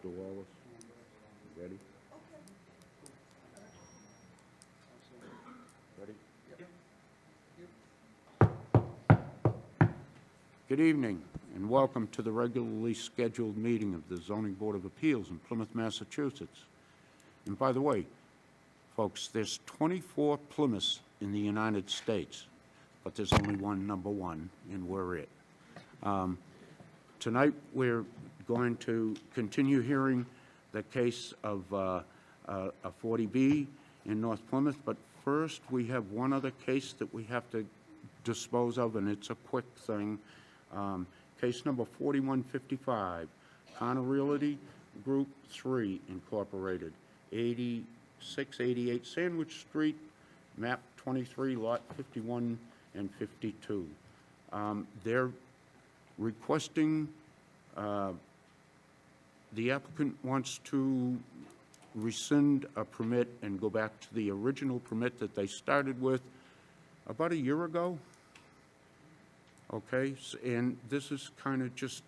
Mr. Wallace. Ready? Ready? Good evening, and welcome to the regularly scheduled meeting of the Zoning Board of Appeals in Plymouth, Massachusetts. And by the way, folks, there's 24 Plymouths in the United States, but there's only one number 1, and we're it. Tonight, we're going to continue hearing the case of a 40B in North Plymouth, but first, we have one other case that we have to dispose of, and it's a quick thing. Case number 4155, Connor Realty Group 3 Incorporated, 8688 Sandwich Street, map 23, lot 51 and 52. They're requesting, the applicant wants to rescind a permit and go back to the original permit that they started with about a year ago. Okay, and this is kind of just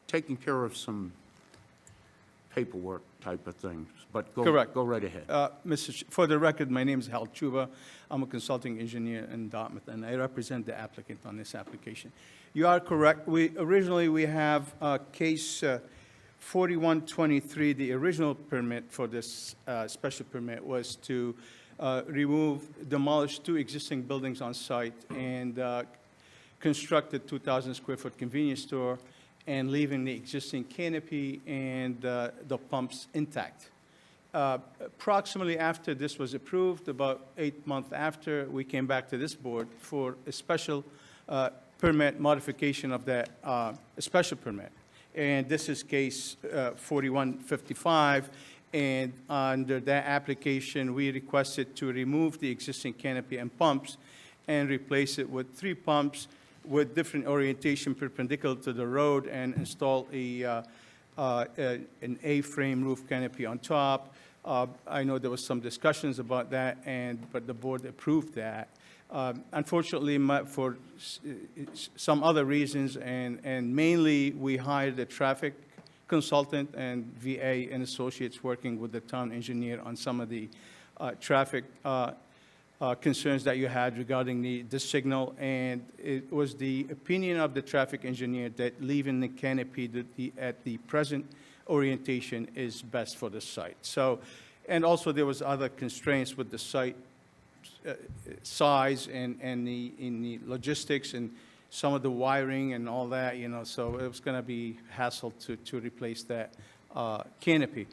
taking care of some paperwork type of things, but Correct. Go right ahead. For the record, my name is Hal Chuba. I'm a consulting engineer in Dartmouth, and I represent the applicant on this application. You are correct. Originally we have case 4123. The original permit for this special permit was to demolish 2 existing buildings on site and construct a 2,000 square foot convenience store and leaving the existing canopy and the pumps intact. Approximately after this was approved, about 8 months after, we came back to this board for a special permit modification of that special permit. And this is case 4155. And under that application, we requested to remove the existing canopy and pumps and replace it with 3 pumps with different orientation perpendicular to the road and install an A-frame roof canopy on top. I know there was some discussions about that, but the board approved that. Unfortunately, for some other reasons, and mainly we hired a traffic consultant and VA and associates working with the town engineer on some of the traffic concerns that you had regarding the signal, and it was the opinion of the traffic engineer that leaving the canopy at the present orientation is best for the site. So, and also there was other constraints with the site size and the logistics and some of the wiring and all that, you know, so it was going to be hassle to replace that canopy.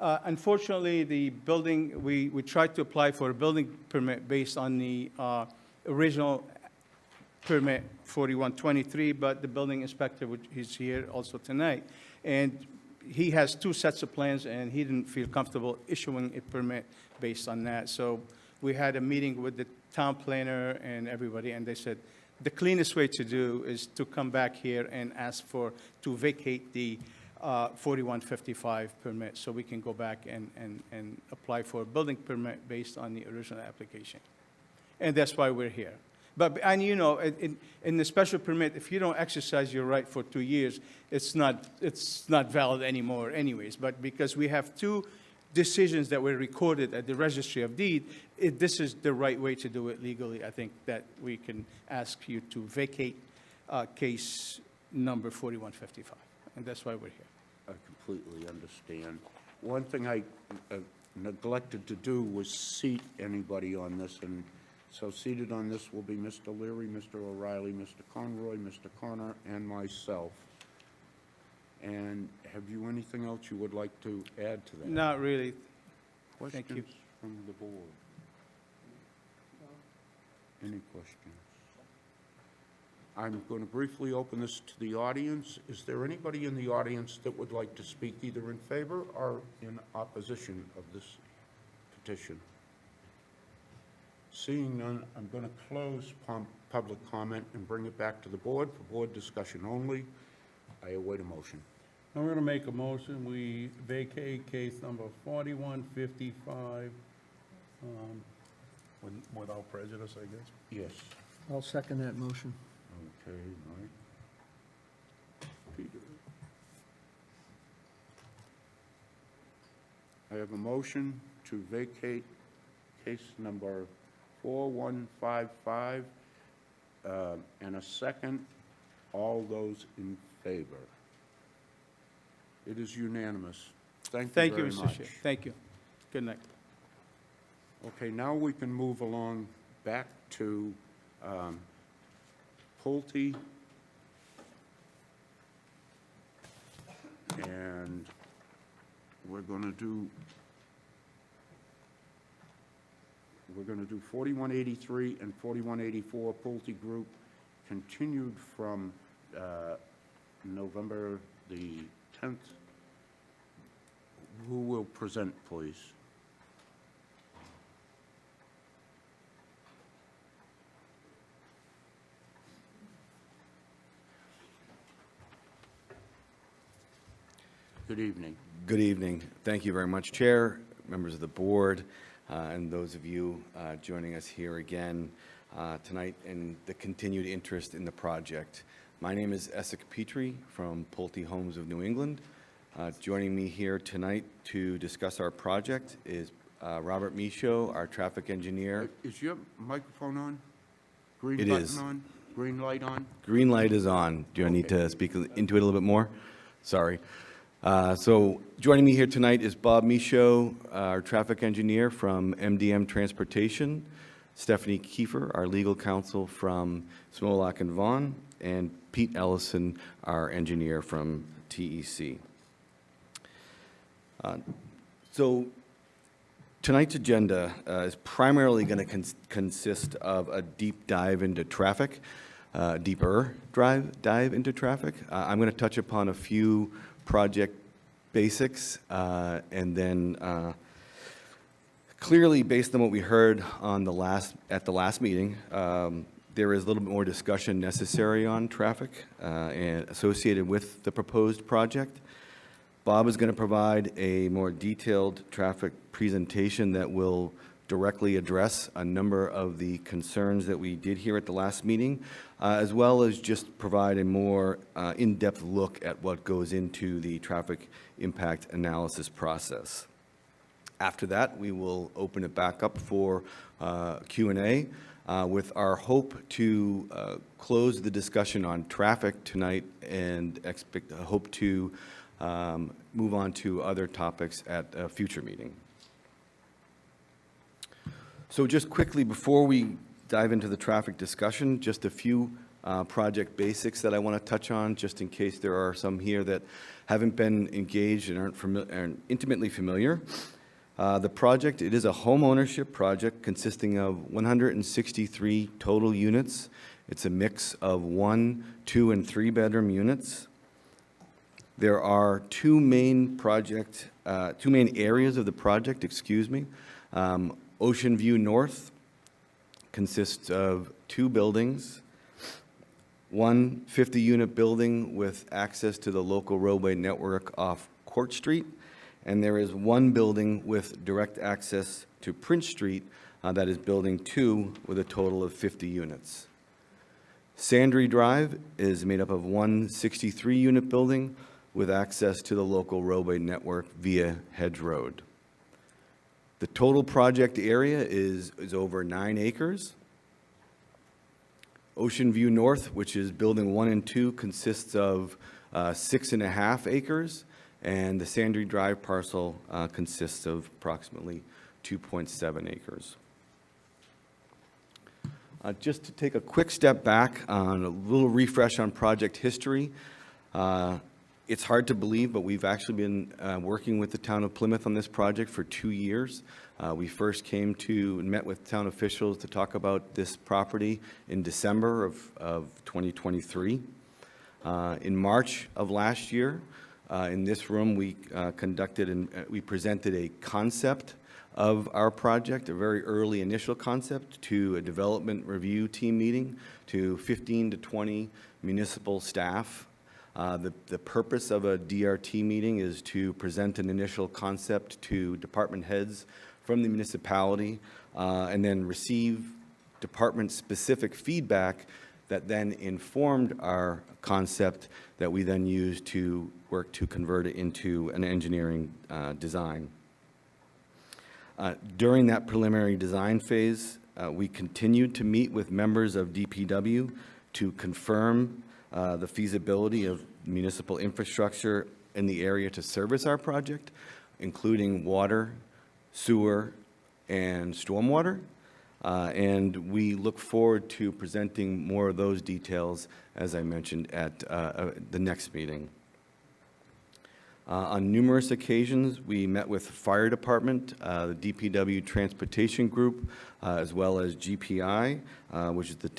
Unfortunately, the building, we tried to apply for a building permit based on the original permit 4123, but the building inspector, which is here also tonight, and he has 2 sets of plans, and he didn't feel comfortable issuing a permit based on that. So we had a meeting with the town planner and everybody, and they said the cleanest way to do is to come back here and ask to vacate the 4155 permit, so we can go back and apply for a building permit based on the original application. And that's why we're here. And you know, in the special permit, if you don't exercise your right for 2 years, it's not valid anymore anyways. But because we have 2 decisions that were recorded at the Registry of Deed, this is the right way to do it legally. I think that we can ask you to vacate case number 4155, and that's why we're here. I completely understand. One thing I neglected to do was seat anybody on this, and so seated on this will be Mr. Leary, Mr. O'Reilly, Mr. Conroy, Mr. Connor, and myself. And have you anything else you would like to add to that? Not really. Questions Thank you. from the board? Any questions? I'm going to briefly open this to the audience. Is there anybody in the audience that would like to speak either in favor or in opposition of this petition? Seeing none, I'm going to close public comment and bring it back to the board for board discussion only. I await a motion. I'm going to make a motion, we vacate case number 4155 without prejudice, I guess. Yes. I'll second that motion. Okay, Mike. Peter. I have a motion to vacate case number 4155, and a second. All those in favor? It is unanimous. Thank you Thank you, very Mr. much. Chair. Thank you. Good night. Okay, now we can move along back to Pulte. And we're going to do 4183 and 4184 Pulte Group, continued from November the 10th. Who will present, please? Good evening. Good evening. Thank you very much, Chair, members of the board, and those of you joining us here again tonight and the continued interest in the project. My name is Essex Petrie from Pulte Homes of New England. Joining me here tonight to discuss our project is Robert Michaud, our traffic engineer. Is your microphone on? Green It button is. on? Green light on? Green light is on. Do I need to speak into it a little bit more? Sorry. So joining me here tonight is Bob Michaud, our traffic engineer from MDM Transportation, Stephanie Kiefer, our legal counsel from Smolak and Vaughn, and Pete Ellison, our engineer from TEC. So tonight's agenda is primarily going to consist of a deep dive into traffic, deeper dive into traffic. I'm going to touch upon a few project basics, and then clearly, based on what we heard on at the last meeting, there is a little bit more discussion necessary on traffic and associated with the proposed project. Bob is going to provide a more detailed traffic presentation that will directly address a number of the concerns that we did hear at the last meeting, as well as just provide a more in-depth look at what goes into the traffic impact analysis process. After that, we will open it back up for Q&A with our hope to close the discussion on traffic tonight and hope to move on to other topics at a future meeting. So just quickly, before we dive into the traffic discussion, just a few project basics that I want to touch on, just in case there are some here that haven't been engaged and aren't intimately familiar. The project, it is a home ownership project consisting of 163 total units. It's a mix of 1, 2, and 3 bedroom units. There are two main areas of the project, Ocean View North consists of 2 buildings, one 50-unit building with access to the local roadway network off Court Street, and there is one building with direct access to Prince Street that is Building 2 with a total of 50 units. Sandry Drive is made up of one 63-unit building with access to the local roadway network via Hedge Road. The total project area is over 9 acres. Ocean View North, which is Building 1 and 2, consists of 6.5 acres, and the Sandry Drive parcel consists of approximately 2.7 acres. Just to take a quick step back on a little refresh on project history. It's hard to believe, but we've actually been working with the town of Plymouth on this project for 2 years. We first came to and met with town officials to talk about this property in December of 2023. In March of last year, in this room, we conducted and we presented a concept of our project, a very early initial concept, to a development review team meeting, to 15 to 20 municipal staff. The purpose of a DRT meeting is to present an initial concept to department heads from the municipality and then receive department-specific feedback that then informed our concept that we then used to work to convert it into an engineering design. During that preliminary design phase, we continued to meet with members of DPW to confirm the feasibility of municipal infrastructure in the area to service our project, including water, sewer, and stormwater. And we look forward to presenting more of those details, as I mentioned, at the next meeting. On numerous occasions, we met with fire department, the DPW Transportation Group, as well as GPI, which is the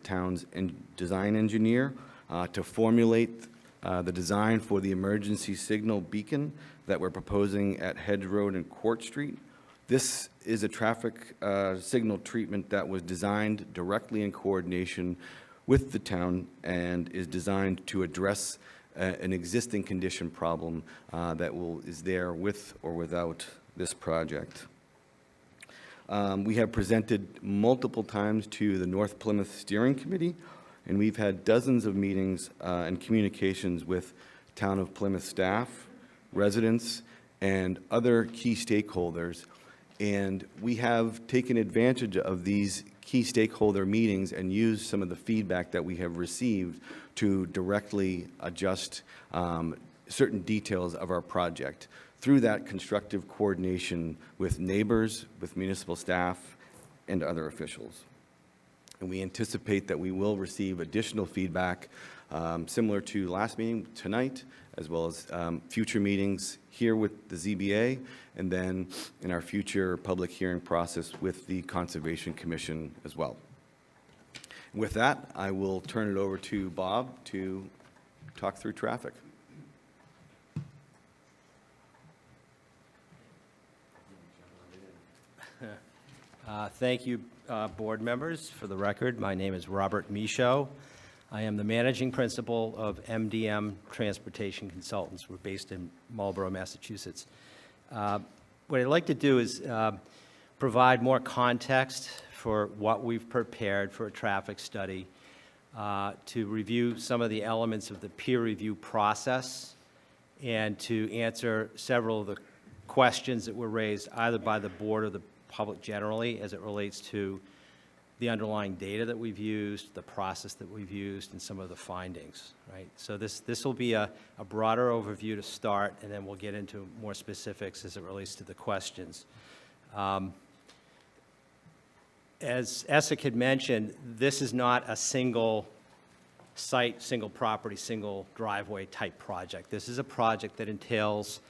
town's design engineer, to formulate the design for the emergency signal beacon that we're proposing at Hedge Road and Court Street. This is a traffic signal treatment that was designed directly in coordination with the town and is designed to address an existing condition problem that is there with or without this project. We have presented multiple times to the North Plymouth Steering Committee, and we've had dozens of meetings and communications with Town of Plymouth staff, residents, and other key stakeholders. And we have taken advantage of these key stakeholder meetings and used some of the feedback that we have received to directly adjust certain details of our project through that constructive coordination with neighbors, with municipal staff, and other officials. And we anticipate that we will receive additional feedback similar to last meeting tonight, as well as future meetings here with the ZBA, and then in our future public hearing process with the Conservation Commission as well. With that, I will turn it over to Bob to talk through traffic. Thank you, board members. For the record, my name is Robert Michaud. I am the managing principal of MDM Transportation Consultants. We're based in Marlborough, Massachusetts. What I'd like to do is provide more context for what we've prepared for a traffic study, to review some of the elements of the peer review process, and to answer several of the questions that were raised either by the board or the public generally as it relates to the underlying data that we've used, the process that we've used, and some of the findings, right? So this will be a broader overview to start, and then we'll get into more specifics as it relates to the questions. As Essek had mentioned, this is not a single site, single property, single driveway type project. This is a project that entails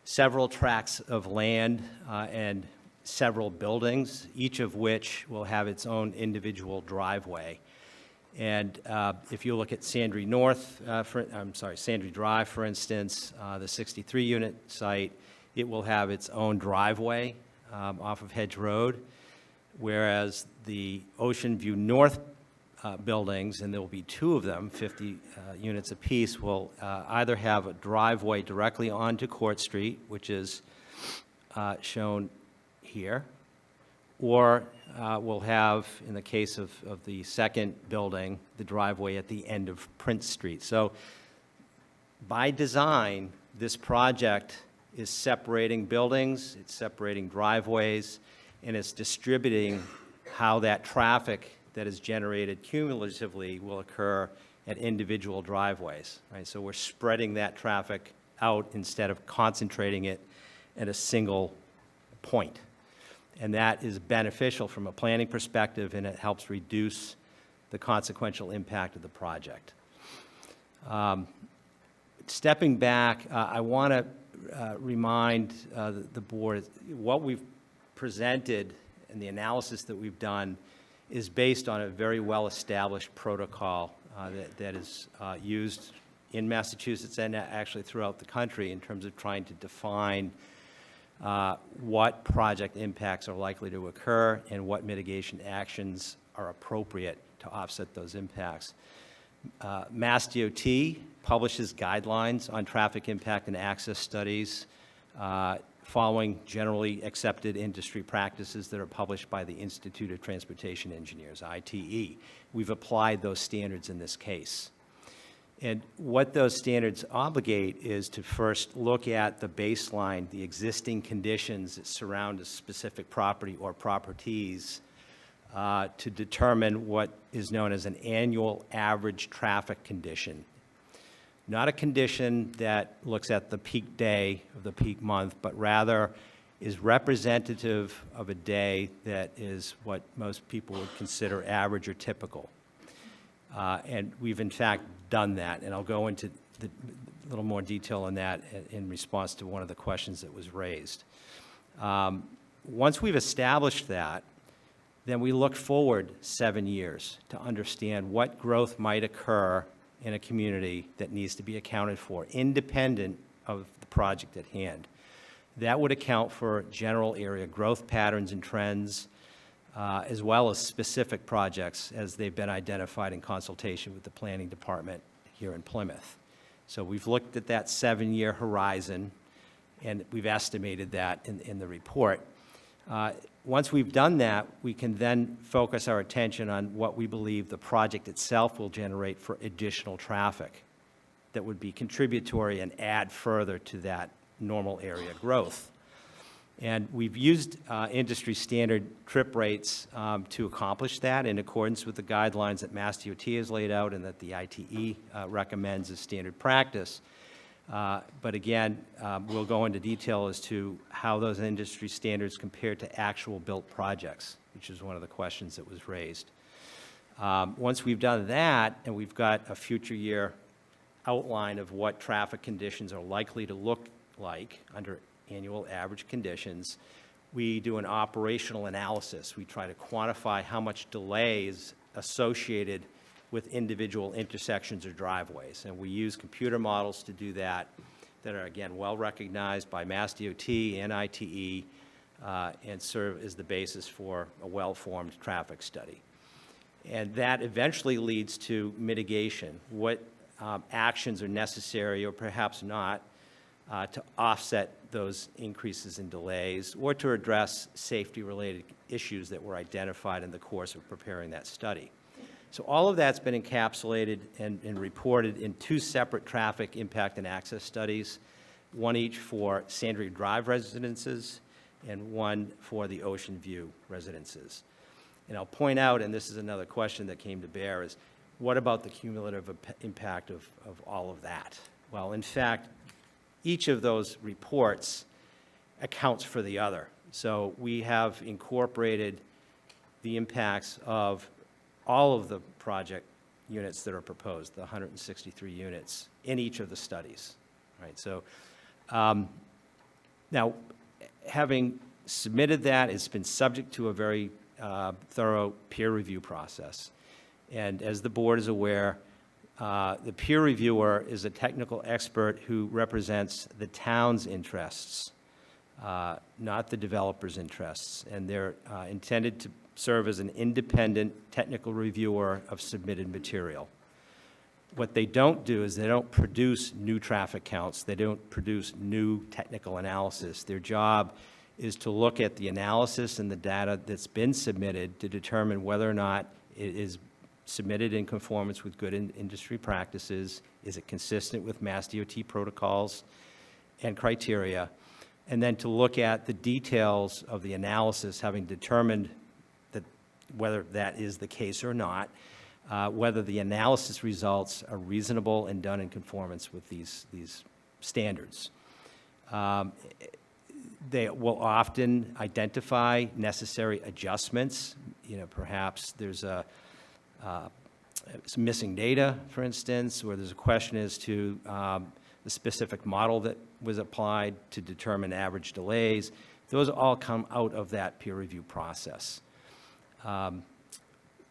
several tracts of land and several buildings, each of which will have its own individual driveway. And if you look at Sandry Sandry Drive, for instance, the 63-unit site, it will have its own driveway off of Hedge Road, whereas the Ocean View North buildings, and there will be two of them, 50 units apiece, will either have a driveway directly onto Court Street, which is shown here, or we'll have, in the case of the second building, the driveway at the end of Prince Street. So by design, this project is separating buildings, it's separating driveways, and it's distributing how that traffic that is generated cumulatively will occur at individual driveways, right? So we're spreading that traffic out instead of concentrating it at a single point. And that is beneficial from a planning perspective, and it helps reduce the consequential impact of the project. Stepping back, I want to remind the board what we've presented and the analysis that we've done is based on a very well-established protocol that is used in Massachusetts and actually throughout the country in terms of trying to define what project impacts are likely to occur and what mitigation actions are appropriate to offset those impacts. Mass DOT publishes guidelines on traffic impact and access studies following generally accepted industry practices that are published by the Institute of Transportation Engineers, ITE. We've applied those standards in this case. And what those standards obligate is to first look at the baseline, the existing conditions that surround a specific property or properties, to determine what is known as an annual average traffic condition. Not a condition that looks at the peak day of the peak month, but rather is representative of a day that is what most people would consider average or typical. And we've in fact done that, and I'll go into a little more detail on that in response to one of the questions that was raised. Once we've established that, then we look forward 7 years to understand what growth might occur in a community that needs to be accounted for, independent of the project at hand. That would account for general area growth patterns and trends, as well as specific projects as they've been identified in consultation with the planning department here in Plymouth. So we've looked at that 7-year horizon, and we've estimated that in the report. Once we've done that, we can then focus our attention on what we believe the project itself will generate for additional traffic that would be contributory and add further to that normal area growth. And we've used industry standard trip rates to accomplish that in accordance with the guidelines that MassDOT has laid out and that the ITE recommends as standard practice. But again, we'll go into detail as to how those industry standards compare to actual built projects, which is one of the questions that was raised. Once we've done that, and we've got a future year outline of what traffic conditions are likely to look like under annual average conditions, we do an operational analysis. We try to quantify how much delay is associated with individual intersections or driveways. And we use computer models to do that are, again, well recognized by MassDOT and ITE and serve as the basis for a well-formed traffic study. And that eventually leads to mitigation. What actions are necessary or perhaps not to offset those increases in delays or to address safety-related issues that were identified in the course of preparing that study. So all of that's been encapsulated and reported in 2 separate traffic impact and access studies, one each for Sandria Drive residences and one for the Ocean View residences. And I'll point out, and this is another question that came to bear, is what about the cumulative impact of all of that? Well, in fact, each of those reports accounts for the other. So we have incorporated the impacts of all of the project units that are proposed, the 163 units, in each of the studies, right? So now, having submitted that, it's been subject to a very thorough peer review process. And as the board is aware, the peer reviewer is a technical expert who represents the town's interests, not the developer's interests. And they're intended to serve as an independent technical reviewer of submitted material. What they don't do is they don't produce new traffic counts. They don't produce new technical analysis. Their job is to look at the analysis and the data that's been submitted to determine whether or not it is submitted in conformance with good industry practices, is it consistent with MassDOT protocols and criteria, and then to look at the details of the analysis, having determined that whether that is the case or not, whether the analysis results are reasonable and done in conformance with these standards. They will often identify necessary adjustments. You know, perhaps there's some missing data, for instance, where there's a question as to the specific model that was applied to determine average delays. Those all come out of that peer review process.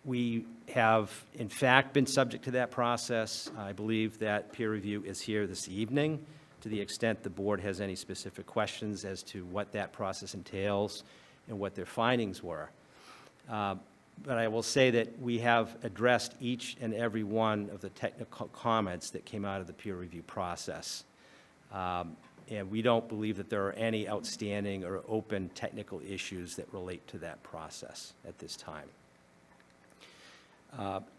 We have, in fact, been subject to that process. I believe that peer review is here this evening. To the extent the board has any specific questions as to what that process entails and what their findings were. But I will say that we have addressed each and every one of the technical comments that came out of the peer review process. And we don't believe that there are any outstanding or open technical issues that relate to that process at this time.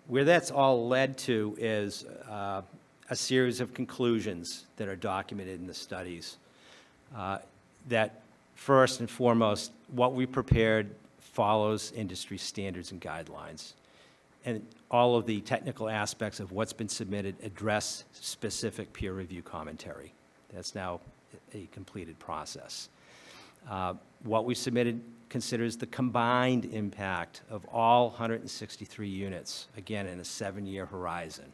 Where that's all led to is a series of conclusions that are documented in the studies. That first and foremost, what we prepared follows industry standards and guidelines. And all of the technical aspects of what's been submitted address specific peer review commentary. That's now a completed process. What we submitted considers the combined impact of all 163 units, again, in a 7-year horizon.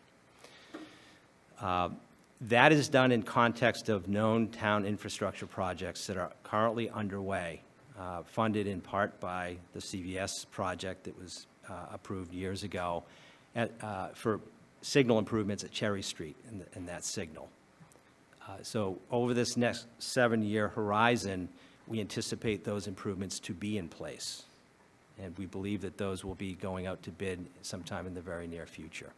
That is done in context of known town infrastructure projects that are currently underway, funded in part by the CVS project that was approved years ago for signal improvements at Cherry Street and that signal. So over this next 7-year horizon, we anticipate those improvements to be in place. And we believe that those will be going out to bid sometime in the very near future.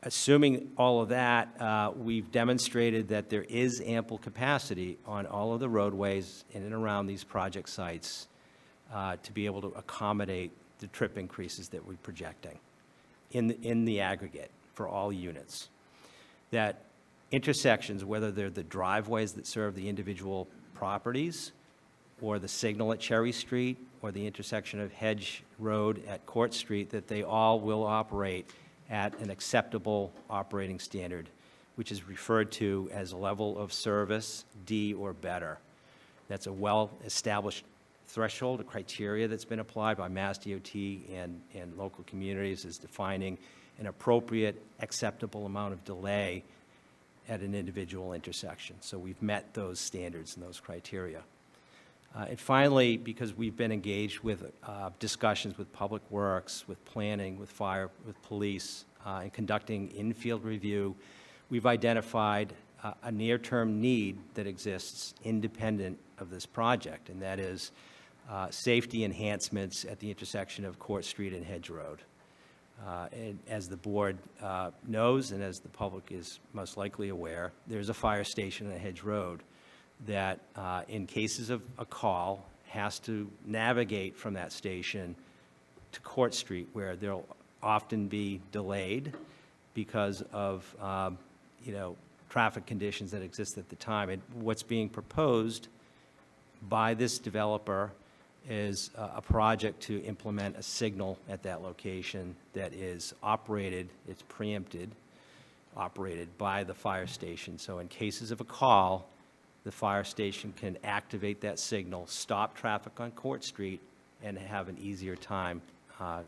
Assuming all of that, we've demonstrated that there is ample capacity on all of the roadways in and around these project sites to be able to accommodate the trip increases that we're projecting in the aggregate for all units. That intersections, whether they're the driveways that serve the individual properties, or the signal at Cherry Street, or the intersection of Hedge Road at Court Street, that they all will operate at an acceptable operating standard, which is referred to as a level of service D or better. That's a well-established threshold, a criteria that's been applied by Mass DOT and local communities is defining an appropriate, acceptable amount of delay at an individual intersection. So we've met those standards and those criteria. And finally, because we've been engaged with discussions with Public Works, with planning, with fire, with police, and conducting in-field review, we've identified a near-term need that exists independent of this project, and that is safety enhancements at the intersection of Court Street and Hedge Road. And as the board knows, and as the public is most likely aware, there's a fire station at Hedge Road that, in cases of a call, has to navigate from that station to Court Street, where they'll often be delayed because of, traffic conditions that exist at the time. And what's being proposed by this developer is a project to implement a signal at that location that is operated, it's preempted, operated by the fire station. So in cases of a call, the fire station can activate that signal, stop traffic on Court Street, and have an easier time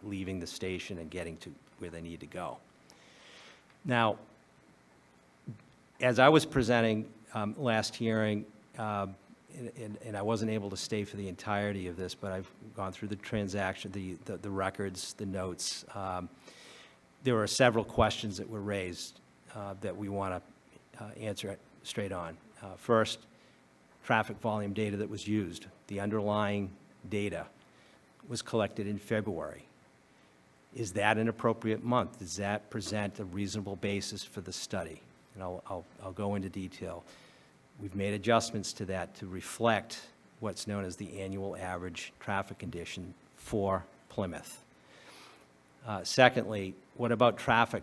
leaving the station and getting to where they need to go. Now, as I was presenting last hearing, and I wasn't able to stay for the entirety of this, but I've gone through the transaction, the records, the notes. There were several questions that were raised that we want to answer straight on. First, traffic volume data that was used. The underlying data was collected in February. Is that an appropriate month? Does that present a reasonable basis for the study? And I'll go into detail. We've made adjustments to that to reflect what's known as the annual average traffic condition for Plymouth. Secondly, what about traffic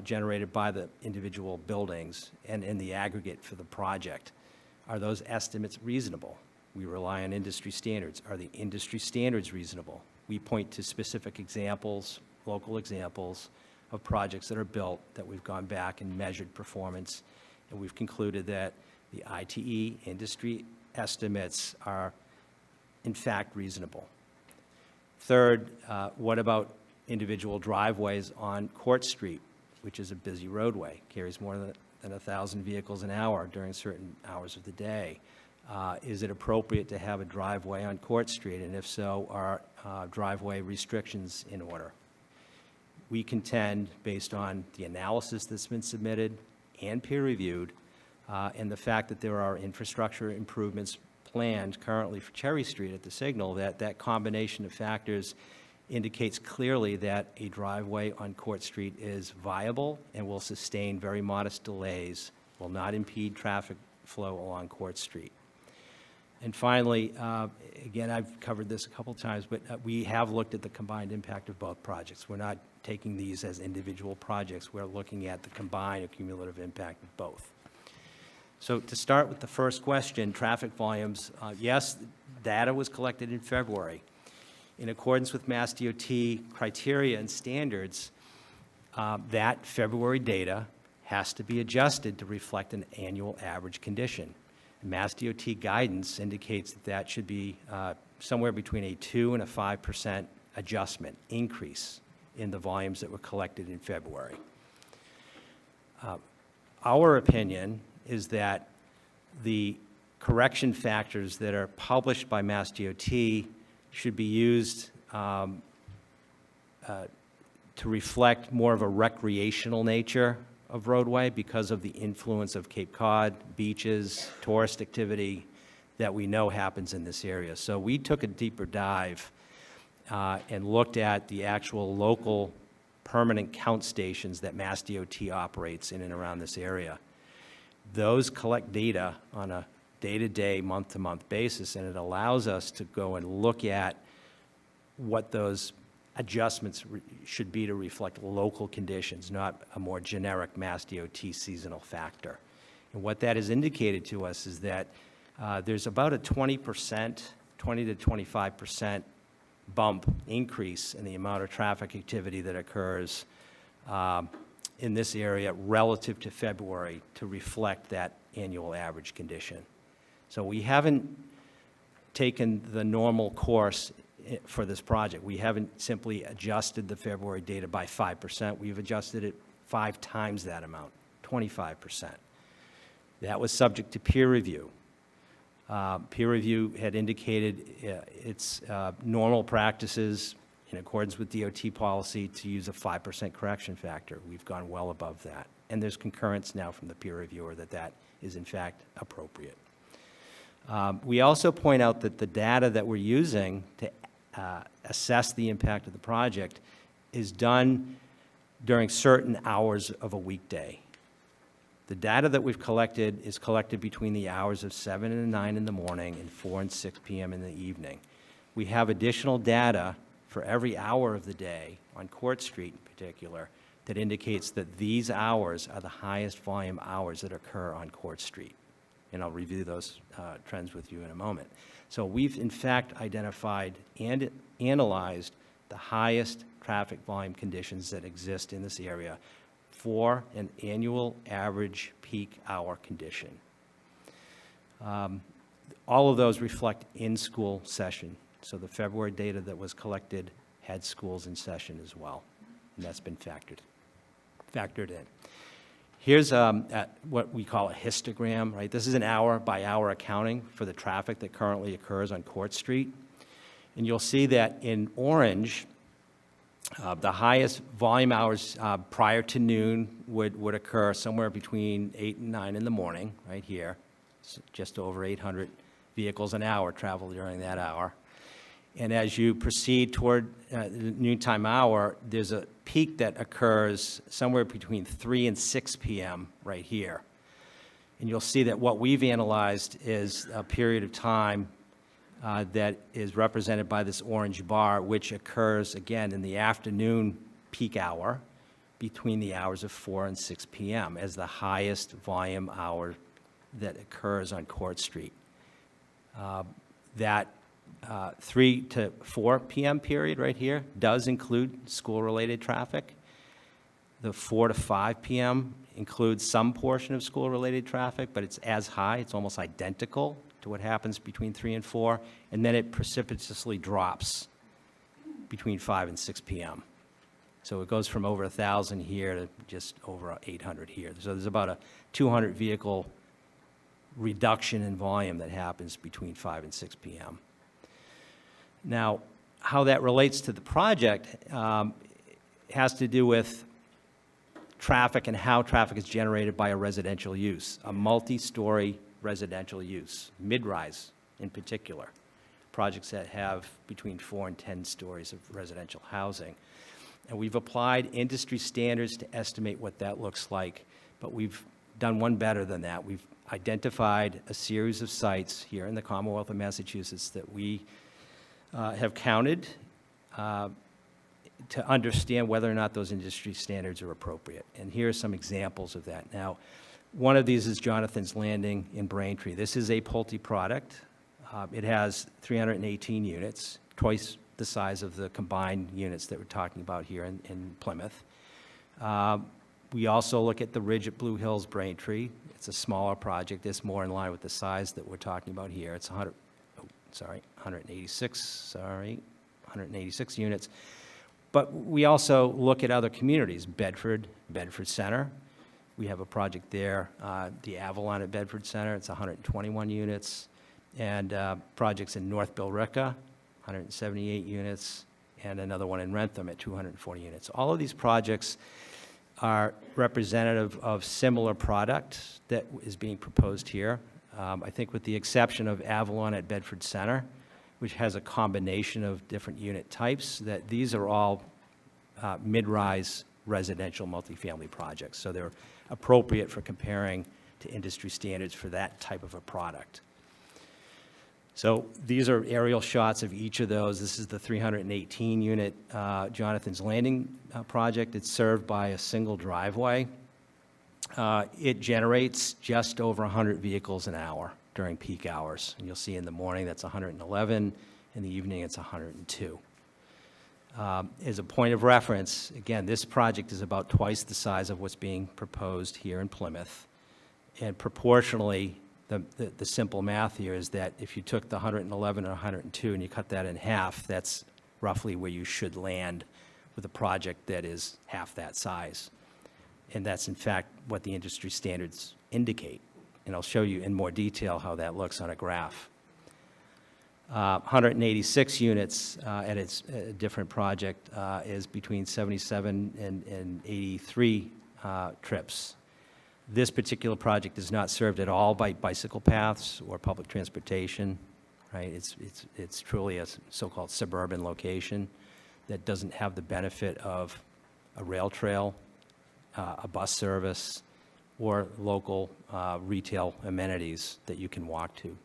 generated by the individual buildings and in the aggregate for the project? Are those estimates reasonable? We rely on industry standards. Are the industry standards reasonable? We point to specific examples, local examples of projects that are built that we've gone back and measured performance, and we've concluded that the ITE industry estimates are, in fact, reasonable. Third, what about individual driveways on Court Street, which is a busy roadway, carries more than 1,000 vehicles an hour during certain hours of the day? Is it appropriate to have a driveway on Court Street? And if so, are driveway restrictions in order? We contend, based on the analysis that's been submitted and peer-reviewed, and the fact that there are infrastructure improvements planned currently for Cherry Street at the signal, that combination of factors indicates clearly that a driveway on Court Street is viable and will sustain very modest delays, will not impede traffic flow along Court Street. And finally, again, I've covered this a couple times, but we have looked at the combined impact of both projects. We're not taking these as individual projects. We're looking at the combined or cumulative impact of both. So to start with the first question, traffic volumes, yes, data was collected in February. In accordance with Mass DOT criteria and standards, that February data has to be adjusted to reflect an annual average condition. Mass DOT guidance indicates that that should be somewhere between a 2 and a 5% adjustment, increase in the volumes that were collected in February. Our opinion is that the correction factors that are published by Mass DOT should be used to reflect more of a recreational nature of roadway because of the influence of Cape Cod, beaches, tourist activity that we know happens in this area. So we took a deeper dive and looked at the actual local permanent count stations that Mass DOT operates in and around this area. Those collect data on a day-to-day, month-to-month basis, and it allows us to go and look at what those adjustments should be to reflect local conditions, not a more generic Mass DOT seasonal factor. And what that has indicated to us is that there's about a 20%, 20 to 25% bump increase in the amount of traffic activity that occurs in this area relative to February to reflect that annual average condition. So we haven't taken the normal course for this project. We haven't simply adjusted the February data by 5%. We've adjusted it 5 times that amount, 25%. That was subject to peer review. Peer review had indicated its normal practices in accordance with DOT policy to use a 5% correction factor. We've gone well above that. And there's concurrence now from the peer reviewer that that is in fact appropriate. We also point out that the data that we're using to assess the impact of the project is done during certain hours of a weekday. The data that we've collected is collected between the hours of 7 and 9 in the morning and 4 and 6 p.m. in the evening. We have additional data for every hour of the day on Court Street in particular that indicates that these hours are the highest volume hours that occur on Court Street. And I'll review those trends with you in a moment. So we've in fact identified and analyzed the highest traffic volume conditions that exist in this area for an annual average peak hour condition. All of those reflect in-school session. So the February data that was collected had schools in session as well, and that's been factored in. Here's what we call a histogram, right? This is an hour-by-hour accounting for the traffic that currently occurs on Court Street. And you'll see that in orange, the highest volume hours prior to noon would occur somewhere between 8 and 9 in the morning, right here. So just over 800 vehicles an hour travel during that hour. And as you proceed toward the noontime hour, there's a peak that occurs somewhere between 3 and 6 p.m. right here. And you'll see that what we've analyzed is a period of time that is represented by this orange bar, which occurs, again, in the afternoon peak hour between the hours of 4 and 6 p.m. as the highest volume hour that occurs on Court Street. That 3 to 4 p.m. period right here does include school-related traffic. The 4 to 5 p.m. includes some portion of school-related traffic, but it's as high, it's almost identical to what happens between 3 and 4, and then it precipitously drops between 5 and 6 p.m. So it goes from over 1,000 here to just over 800 here. So there's about a 200 vehicle reduction in volume that happens between 5 and 6 p.m. Now, how that relates to the project has to do with traffic and how traffic is generated by a residential use, a multi-story residential use, mid-rise in particular, projects that have between 4 and 10 stories of residential housing. And we've applied industry standards to estimate what that looks like, but we've done one better than that. We've identified a series of sites here in the Commonwealth of Massachusetts that we have counted to understand whether or not those industry standards are appropriate. And here are some examples of that. Now, one of these is Jonathan's Landing in Braintree. This is a Pulte product. It has 318 units, twice the size of the combined units that we're talking about here in Plymouth. We also look at the Ridge at Blue Hills, Braintree. It's a smaller project. It's more in line with the size that we're talking about here. It's 186 units. But we also look at other communities, Bedford Center. We have a project there, the Avalon at Bedford Center. It's 121 units. And projects in North Billerica, 178 units, and another one in Rentham at 240 units. All of these projects are representative of similar product that is being proposed here. I think with the exception of Avalon at Bedford Center, which has a combination of different unit types, that these are all mid-rise residential multifamily projects. So they're appropriate for comparing to industry standards for that type of a product. So these are aerial shots of each of those. This is the 318-unit Jonathan's Landing project. It's served by a single driveway. It generates just over 100 vehicles an hour during peak hours. And you'll see in the morning that's 111, in the evening it's 102. As a point of reference, again, this project is about twice the size of what's being proposed here in Plymouth. And proportionally, the simple math here is that if you took the 111 and 102 and you cut that in half, that's roughly where you should land with a project that is half that size. And that's, in fact, what the industry standards indicate. And I'll show you in more detail how that looks on a graph. 186 units at its different project is between 77 and 83 trips. This particular project is not served at all by bicycle paths or public transportation, right? It's truly a so-called suburban location that doesn't have the benefit of a rail trail, a bus service, or local retail amenities that you can walk to.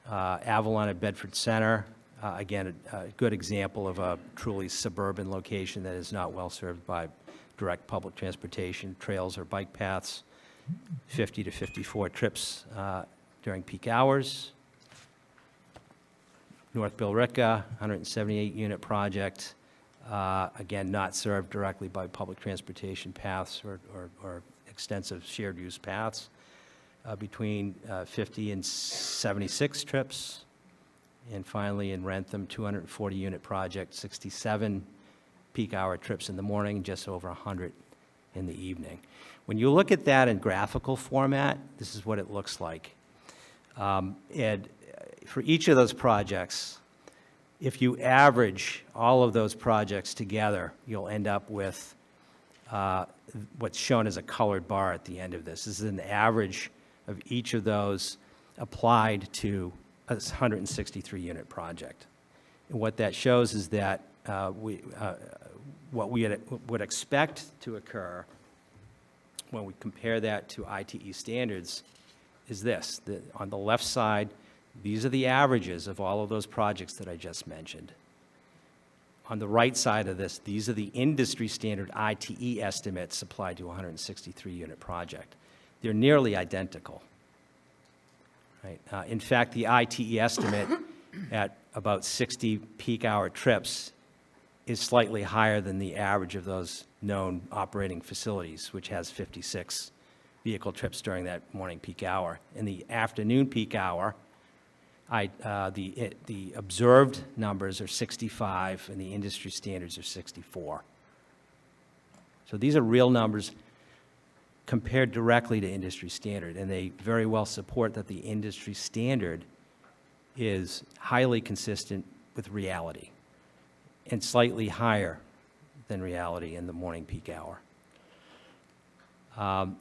Avalon at Bedford Center, again, a good example of a truly suburban location that is not well served by direct public transportation, trails, or bike paths, 50 to 54 trips during peak hours. North Billerica, 178-unit project, again, not served directly by public transportation paths or extensive shared-use paths, between 50 and 76 trips. And finally, in Rentham, 240-unit project, 67 peak hour trips in the morning, just over 100 in the evening. When you look at that in graphical format, this is what it looks like. And for each of those projects, if you average all of those projects together, you'll end up with what's shown as a colored bar at the end of this. This is an average of each of those applied to a 163-unit project. And what that shows is that what we would expect to occur when we compare that to ITE standards is this. On the left side, these are the averages of all of those projects that I just mentioned. On the right side of this, these are the industry standard ITE estimates applied to a 163-unit project. They're nearly identical. Right? In fact, the ITE estimate at about 60 peak hour trips is slightly higher than the average of those known operating facilities, which has 56 vehicle trips during that morning peak hour. In the afternoon peak hour, the observed numbers are 65, and the industry standards are 64. So these are real numbers compared directly to industry standard, and they very well support that the industry standard is highly consistent with reality and slightly higher than reality in the morning peak hour.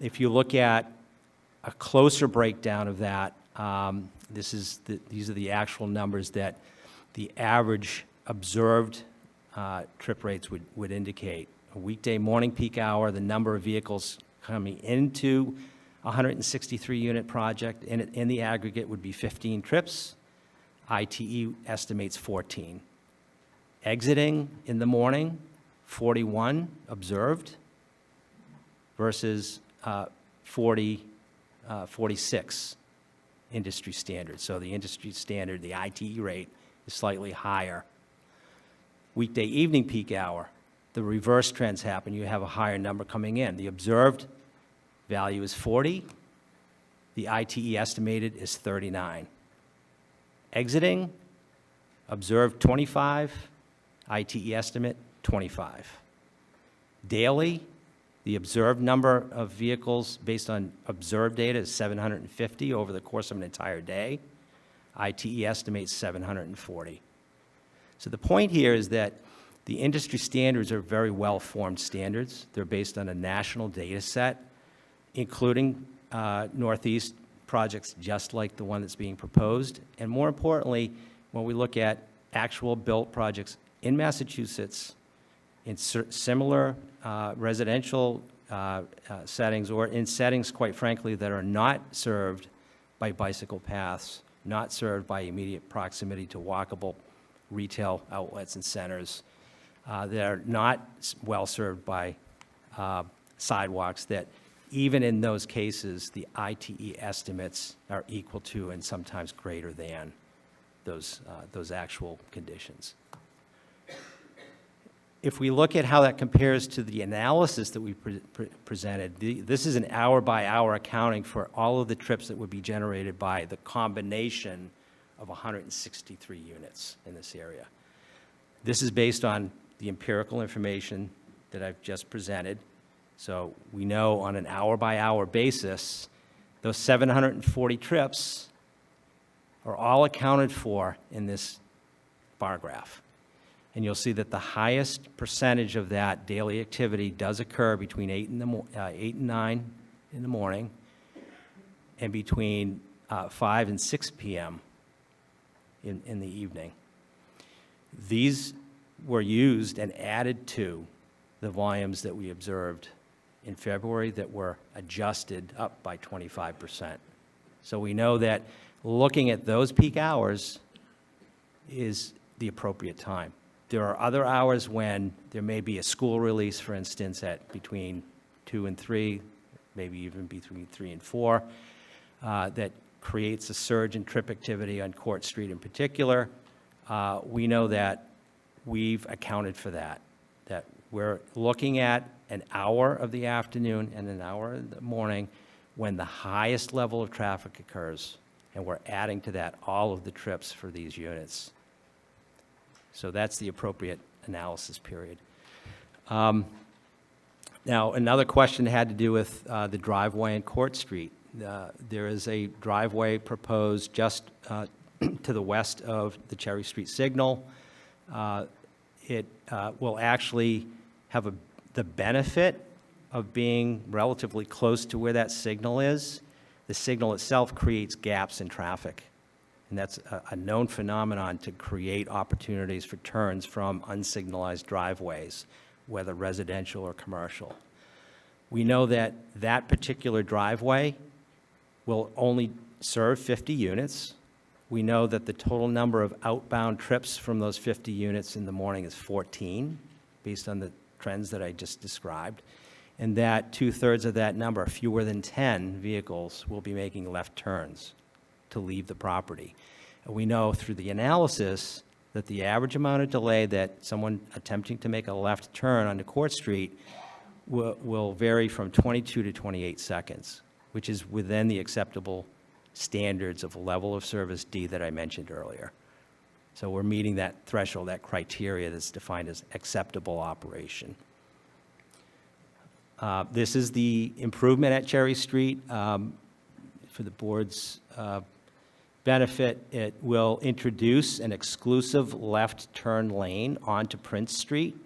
If you look at a closer breakdown of that, these are the actual numbers that the average observed trip rates would indicate. A weekday morning peak hour, the number of vehicles coming into a 163-unit project in the aggregate would be 15 trips. ITE estimates 14. Exiting in the morning, 41 observed versus 46 industry standard. So the industry standard, the ITE rate, is slightly higher. Weekday evening peak hour, the reverse trends happen. You have a higher number coming in. The observed value is 40. The ITE estimated is 39. Exiting, observed 25. ITE estimate, 25. Daily, the observed number of vehicles based on observed data is 750 over the course of an entire day. ITE estimates 740. So the point here is that the industry standards are very well-formed standards. They're based on a national data set, including Northeast projects just like the one that's being proposed. And more importantly, when we look at actual built projects in Massachusetts, in similar residential settings, or in settings, quite frankly, that are not served by bicycle paths, not served by immediate proximity to walkable retail outlets and centers, that are not well served by sidewalks, that even in those cases, the ITE estimates are equal to and sometimes greater than those actual conditions. If we look at how that compares to the analysis that we presented, this is an hour-by-hour accounting for all of the trips that would be generated by the combination of 163 units in this area. This is based on the empirical information that I've just presented. So we know on an hour-by-hour basis, those 740 trips are all accounted for in this bar graph. And you'll see that the highest percentage of that daily activity does occur between 8 and 9 in the morning and between 5 and 6 p.m. in the evening. These were used and added to the volumes that we observed in February that were adjusted up by 25%. So we know that looking at those peak hours is the appropriate time. There are other hours when there may be a school release, for instance, at between 2 and 3, maybe even between 3 and 4, that creates a surge in trip activity on Court Street in particular. We know that we've accounted for that, that we're looking at an hour of the afternoon and an hour in the morning when the highest level of traffic occurs, and we're adding to that all of the trips for these units. So that's the appropriate analysis period. Now, another question had to do with the driveway in Court Street. There is a driveway proposed just to the west of the Cherry Street signal. It will actually have the benefit of being relatively close to where that signal is. The signal itself creates gaps in traffic. And that's a known phenomenon to create opportunities for turns from unsignalized driveways, whether residential or commercial. We know that that particular driveway will only serve 50 units. We know that the total number of outbound trips from those 50 units in the morning is 14, based on the trends that I just described, and that 2/3 of that number, fewer than 10 vehicles, will be making left turns to leave the property. And we know through the analysis that the average amount of delay that someone attempting to make a left turn onto Court Street will vary from 22 to 28 seconds, which is within the acceptable standards of level of service D that I mentioned earlier. So we're meeting that threshold, that criteria that's defined as acceptable operation. This is the improvement at Cherry Street. For the board's benefit, it will introduce an exclusive left turn lane onto Prince Street.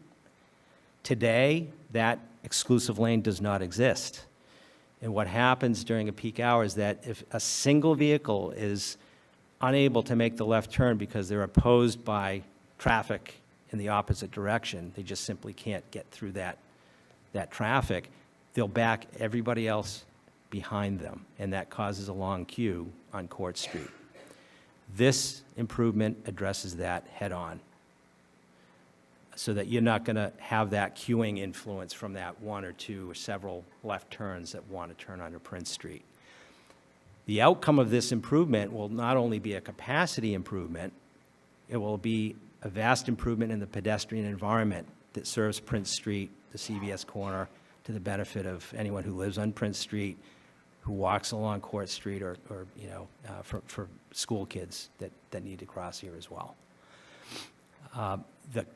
Today, that exclusive lane does not exist. And what happens during a peak hour is that if a single vehicle is unable to make the left turn because they're opposed by traffic in the opposite direction, they just simply can't get through that traffic, they'll back everybody else behind them, and that causes a long queue on Court Street. This improvement addresses that head-on. so that you're not going to have that queuing influence from that one or two or several left turns that want to turn onto Prince Street. The outcome of this improvement will not only be a capacity improvement, it will be a vast improvement in the pedestrian environment that serves Prince Street, the CVS corner, to the benefit of anyone who lives on Prince Street, who walks along Court Street, or you know, for school kids that need to cross here as well. The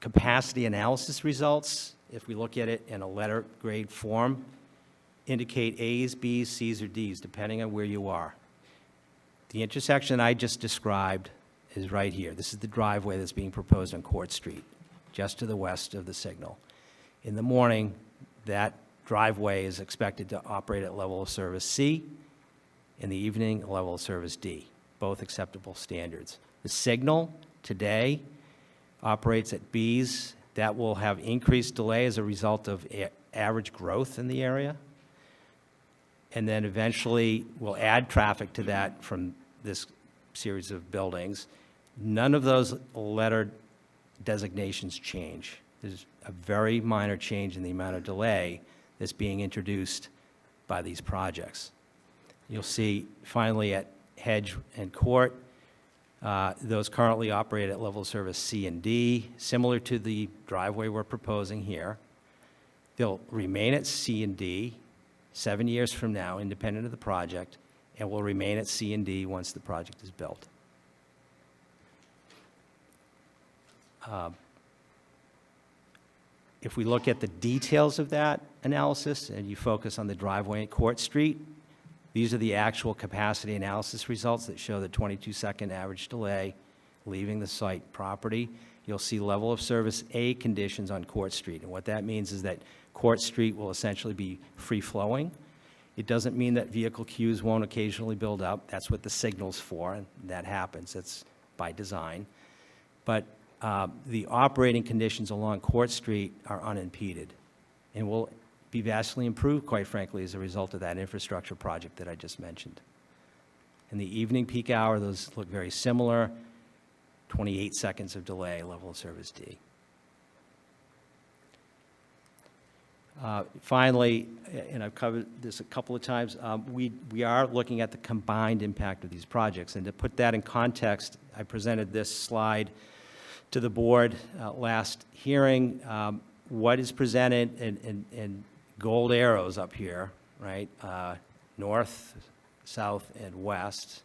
capacity analysis results, if we look at it in a letter grade form, indicate A's, B's, C's, or D's, depending on where you are. The intersection I just described is right here. This is the driveway that's being proposed on Court Street, just to the west of the signal. In the morning, that driveway is expected to operate at level of service C. In the evening, a level of service D, both acceptable standards. The signal today operates at B's. That will have increased delay as a result of average growth in the area. And then eventually, we'll add traffic to that from this series of buildings. None of those letter designations change. There's a very minor change in the amount of delay that's being introduced by these projects. You'll see finally at Hedge and Court, those currently operate at level of service C and D, similar to the driveway we're proposing here. They'll remain at C and D 7 years from now, independent of the project, and will remain at C and D once the project is built. If we look at the details of that analysis and you focus on the driveway at Court Street, these are the actual capacity analysis results that show the 22-second average delay leaving the site property. You'll see level of service A conditions on Court Street. And what that means is that Court Street will essentially be free-flowing. It doesn't mean that vehicle queues won't occasionally build up. That's what the signal's for, and that happens. It's by design. But the operating conditions along Court Street are unimpeded and will be vastly improved, quite frankly, as a result of that infrastructure project that I just mentioned. In the evening peak hour, those look very similar, 28 seconds of delay, level of service D. Finally, and I've covered this a couple of times, we are looking at the combined impact of these projects. And to put that in context, I presented this slide to the board last hearing. What is presented in gold arrows up here, right, north, south, and west,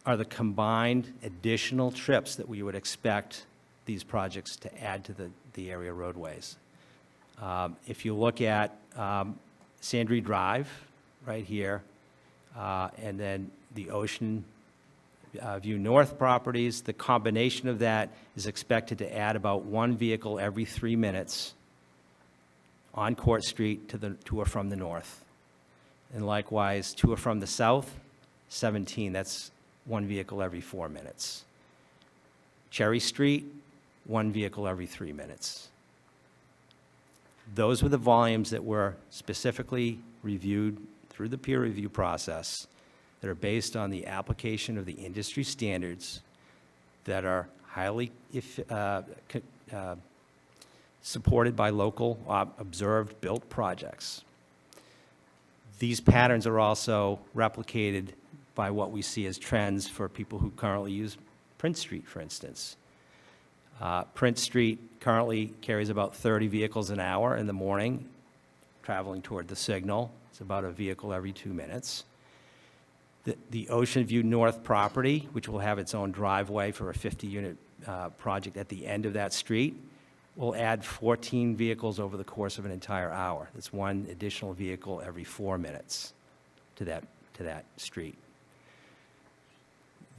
are the combined additional trips that we would expect these projects to add to the area roadways. If you look at Sandry Drive right here, and then the Ocean View North properties, the combination of that is expected to add about one vehicle every 3 minutes on Court Street to or from the north. And likewise, to or from the south, 17, that's one vehicle every 4 minutes. Cherry Street, one vehicle every 3 minutes. Those were the volumes that were specifically reviewed through the peer review process that are based on the application of the industry standards that are highly supported by local observed built projects. These patterns are also replicated by what we see as trends for people who currently use Prince Street, for instance. Prince Street currently carries about 30 vehicles an hour in the morning, traveling toward the signal. It's about a vehicle every 2 minutes. The Ocean View North property, which will have its own driveway for a 50-unit project at the end of that street, will add 14 vehicles over the course of an entire hour. That's one additional vehicle every 4 minutes to that street.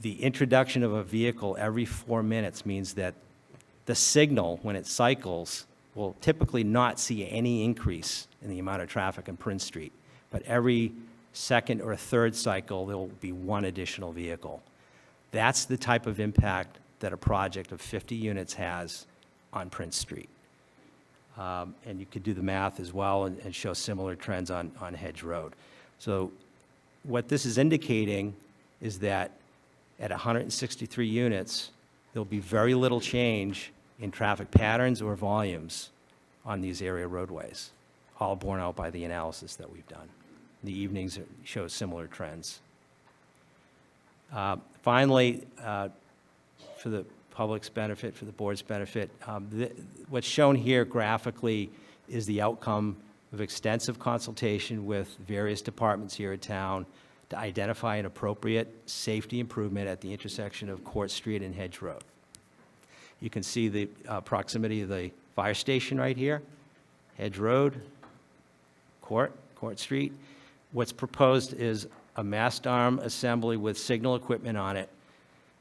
The introduction of a vehicle every 4 minutes means that the signal, when it cycles, will typically not see any increase in the amount of traffic on Prince Street. But every second or third cycle, there will be one additional vehicle. That's the type of impact that a project of 50 units has on Prince Street. And you could do the math as well and show similar trends on Hedge Road. So what this is indicating is that at 163 units, there'll be very little change in traffic patterns or volumes on these area roadways, all borne out by the analysis that we've done. The evenings show similar trends. Finally, for the public's benefit, for the board's benefit, what's shown here graphically is the outcome of extensive consultation with various departments here at town to identify an appropriate safety improvement at the intersection of Court Street and Hedge Road. You can see the proximity of the fire station right here, Hedge Road, Court Street. What's proposed is a mast arm assembly with signal equipment on it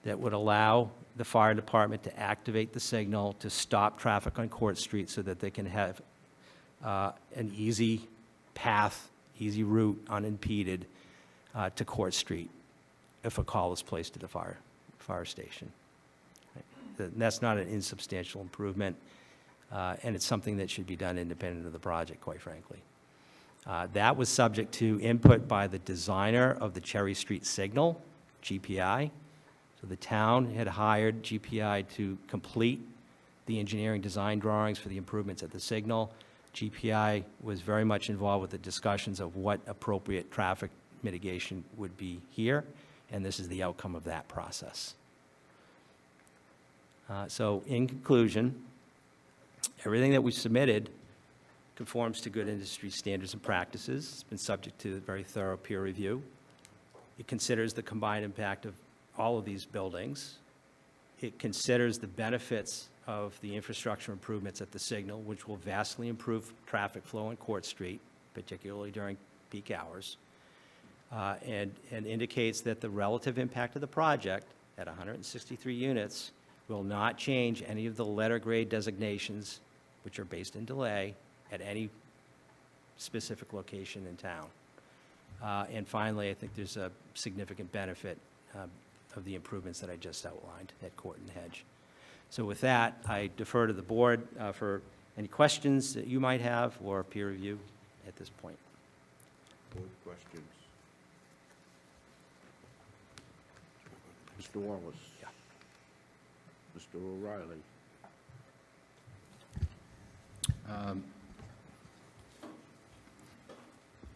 that would allow the fire department to activate the signal to stop traffic on Court Street so that they can have an easy path, easy route, unimpeded to Court Street if a call is placed at the fire station. Right. That's not an insubstantial improvement, and it's something that should be done independent of the project, quite frankly. That was subject to input by the designer of the Cherry Street signal, GPI. So the town had hired GPI to complete the engineering design drawings for the improvements at the signal. GPI was very much involved with the discussions of what appropriate traffic mitigation would be here, and this is the outcome of that process. So in conclusion, everything that we submitted conforms to good industry standards and practices. It's been subject to very thorough peer review. It considers the combined impact of all of these buildings. It considers the benefits of the infrastructure improvements at the signal, which will vastly improve traffic flow on Court Street, particularly during peak hours, and indicates that the relative impact of the project at 163 units will not change any of the letter grade designations, which are based in delay, at any specific location in town. And finally, I think there's a significant benefit of the improvements that I just outlined at Court and Hedge. So with that, I defer to the board for any questions that you might have or peer review at this point. Board questions? Mr. Wallace? Yeah. Mr. O'Reilly?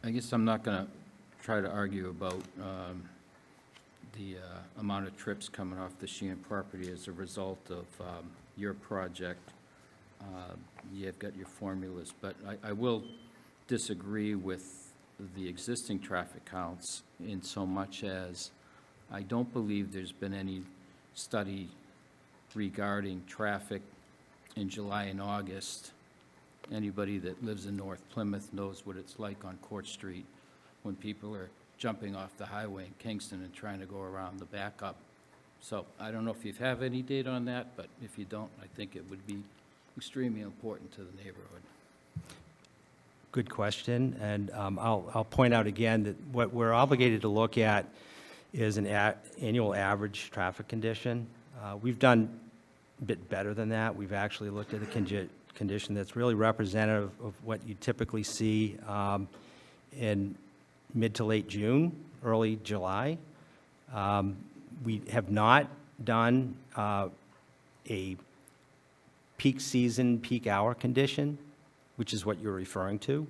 I guess I'm not going to try to argue about the amount of trips coming off the Sheehan property as a result of your project. You've got your formulas, but I will disagree with the existing traffic counts in so much as I don't believe there's been any study regarding traffic in July and August. Anybody that lives in North Plymouth knows what it's like on Court Street when people are jumping off the highway in Kingston and trying to go around the backup. So I don't know if you have any data on that, but if you don't, I think it would be extremely important to the neighborhood. Good question, and I'll point out again that what we're obligated to look at is an annual average traffic condition. We've done a bit better than that. We've actually looked at a condition that's really representative of what you typically see in mid to late June, early July. We have not done a peak season, peak hour condition, which is what you're referring to.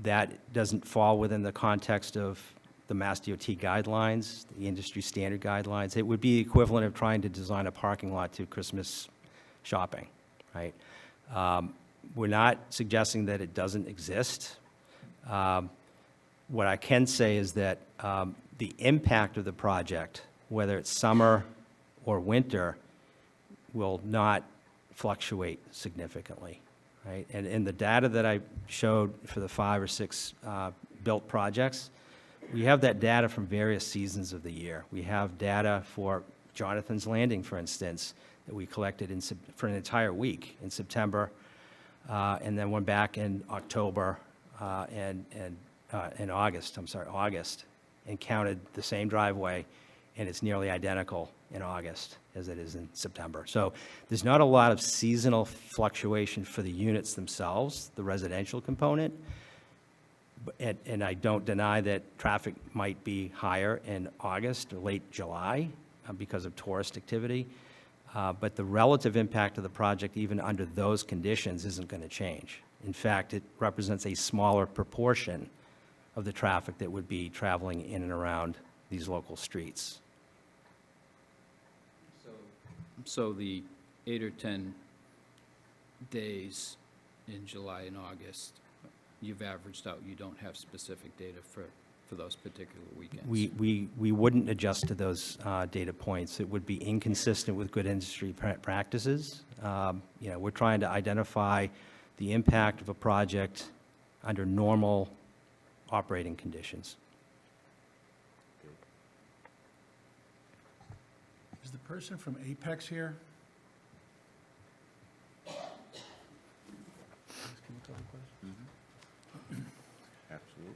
That doesn't fall within the context of the Mass DOT guidelines, the industry standard guidelines. It would be the equivalent of trying to design a parking lot to Christmas shopping, right? We're not suggesting that it doesn't exist. What I can say is that the impact of the project, whether it's summer or winter, will not fluctuate significantly, right? And in the data that I showed for the 5 or 6 built projects, we have that data from various seasons of the year. We have data for Jonathan's Landing, for instance, that we collected for an entire week in September, and then one back in October and in August, August, and counted the same driveway, and it's nearly identical in August as it is in September. So there's not a lot of seasonal fluctuation for the units themselves, the residential component, and I don't deny that traffic might be higher in August or late July because of tourist activity. But the relative impact of the project, even under those conditions, isn't going to change. In fact, it represents a smaller proportion of the traffic that would be traveling in and around these local streets. So the 8 or 10 days in July and August, you've averaged out, you don't have specific data for those particular weekends? We wouldn't adjust to those data points. It would be inconsistent with good industry practices. We're trying to identify the impact of a project under normal operating conditions. Is the person from Apex here? Absolutely.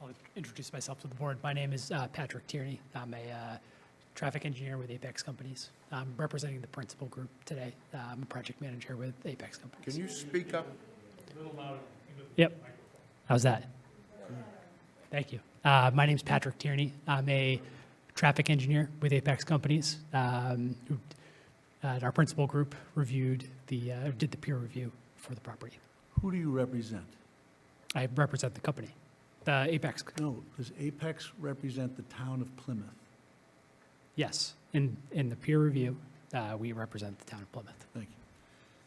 I'll introduce myself to the board. My name is Patrick Tierney. I'm a traffic engineer with Apex Companies. I'm representing the principal group today. I'm a project manager with Apex Companies. Can you speak up? Yep. How's that? Thank you. My name's Patrick Tierney. I'm a traffic engineer with Apex Companies. Our principal group did the peer review for the property. Who do you represent? I represent the company, the Apex. No, does Apex represent the town of Plymouth? Yes, in the peer review, we represent the town of Plymouth. Thank you.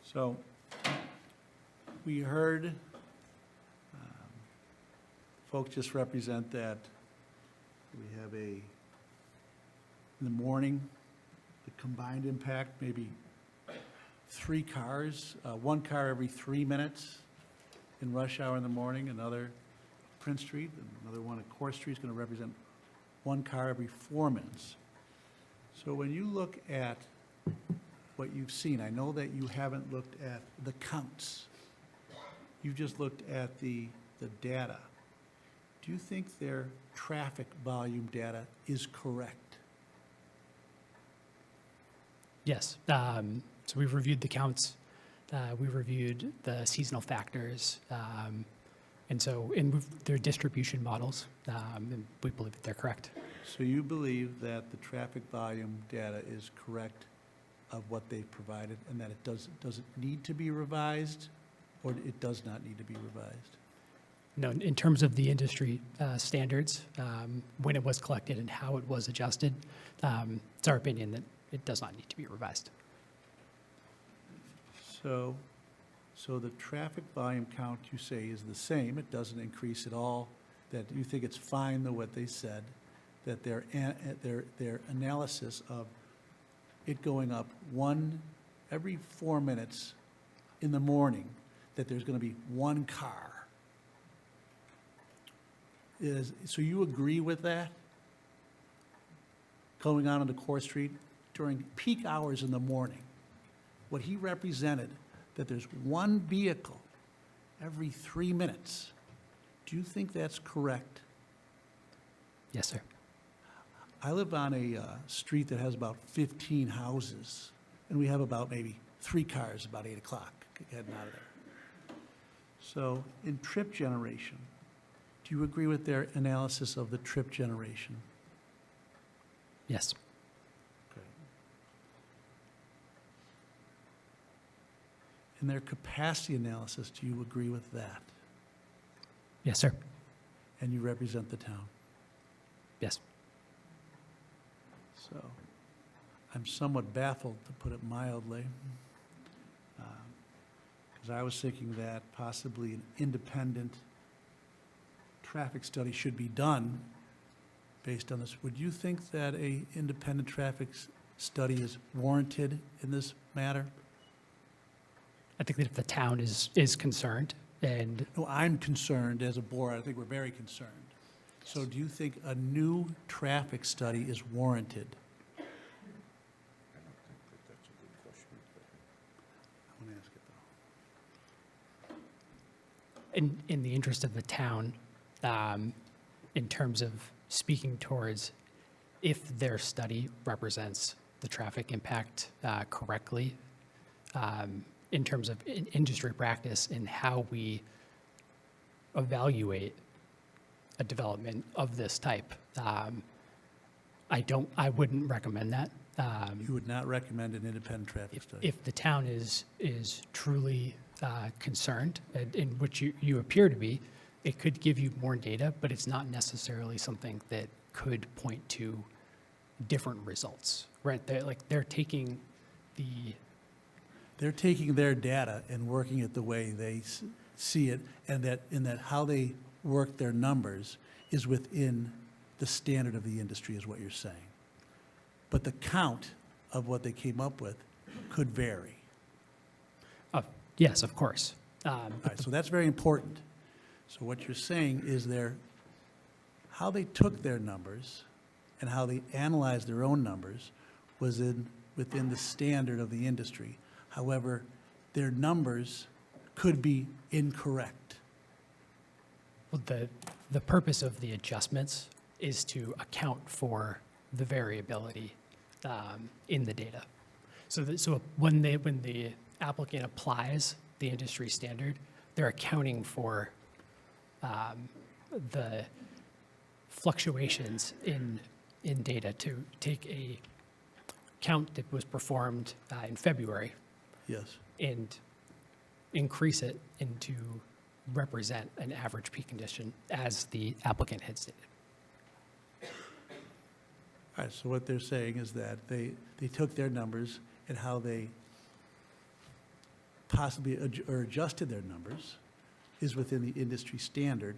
So, we heard folks just represent that we have in the morning, the combined impact, maybe 3 cars, 1 car every 3 minutes in rush hour in the morning, another Prince Street, and another one at Court Street is going to represent 1 car every 4 minutes. So when you look at what you've seen, I know that you haven't looked at the counts. You've just looked at the data. Do you think their traffic volume data is correct? Yes. So we've reviewed the counts. We reviewed the seasonal factors. And their distribution models, and we believe that they're correct. So you believe that the traffic volume data is correct of what they've provided, and that does it need to be revised, or it does not need to be revised? No, in terms of the industry standards, when it was collected and how it was adjusted, it's our opinion that it does not need to be revised. So the traffic volume count, you say, is the same, it doesn't increase at all, that you think it's fine, though, what they said, that their analysis of it going up every 4 minutes in the morning, that there's going to be 1 car. So you agree with that? Going on into Court Street during peak hours in the morning, what he represented, that there's 1 vehicle every 3 minutes. Do you think that's correct? Yes, sir. I live on a street that has about 15 houses, and we have about maybe 3 cars about 8 o'clock heading out of there. So in trip generation, do you agree with their analysis of the trip generation? Yes. Okay. In their capacity analysis, do you agree with that? Yes, sir. And you represent the town? Yes. So I'm somewhat baffled, to put it mildly, because I was thinking that possibly an independent traffic study should be done based on this. Would you think that an independent traffic study is warranted in this matter? I think that if the town is concerned and No, I'm concerned as a board. I think we're very concerned. So do you think a new traffic study is warranted? I don't think that that's a good question. I want to ask it, though. in the interest of the town, in terms of speaking towards if their study represents the traffic impact correctly, in terms of industry practice and how we evaluate a development of this type. I wouldn't recommend that. You would not recommend an independent traffic study? If the town is truly concerned, in which you appear to be, it could give you more data, but it's not necessarily something that could point to different results, right? They're taking They're taking their data and working it the way they see it, and that how they work their numbers is within the standard of the industry, is what you're saying. But the count of what they came up with could vary. yes, of course. All right, so that's very important. So what you're saying is how they took their numbers and how they analyzed their own numbers was within the standard of the industry. However, their numbers could be incorrect. Well, the purpose of the adjustments is to account for the variability in the data. So when the applicant applies the industry standard, they're accounting for the fluctuations in data to take a count that was performed in February Yes. and increase it into represent an average peak condition as the applicant had stated. All right, so what they're saying is that they took their numbers and how they possibly or adjusted their numbers is within the industry standard,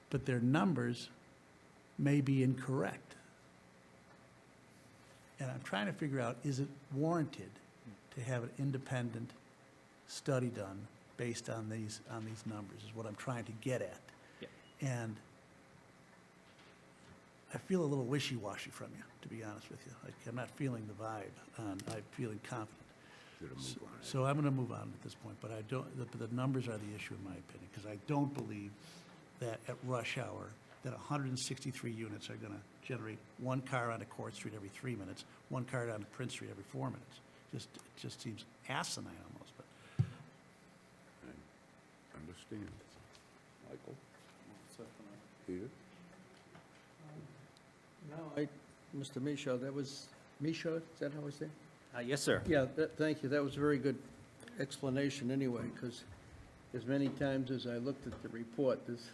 but their numbers may be incorrect. And I'm trying to figure out, is it warranted to have an independent study done based on these numbers, is what I'm trying to get at. Yeah. And I feel a little wishy-washy from you, to be honest with you. Like, I'm not feeling the vibe, I'm feeling confident. So I'm going to move on at this point, but I don't, the numbers are the issue in my opinion, because I don't believe that at rush hour, that 163 units are going to generate one car onto Court Street every 3 minutes, one car onto Prince Street every 4 minutes. It just seems asinine almost, but. I understand. Michael? Peter? No, Mr. Michaud, that was, Michaud, is that how I say it? Yes, sir. Yeah, thank you, that was a very good explanation anyway, because as many times as I looked at the report, there's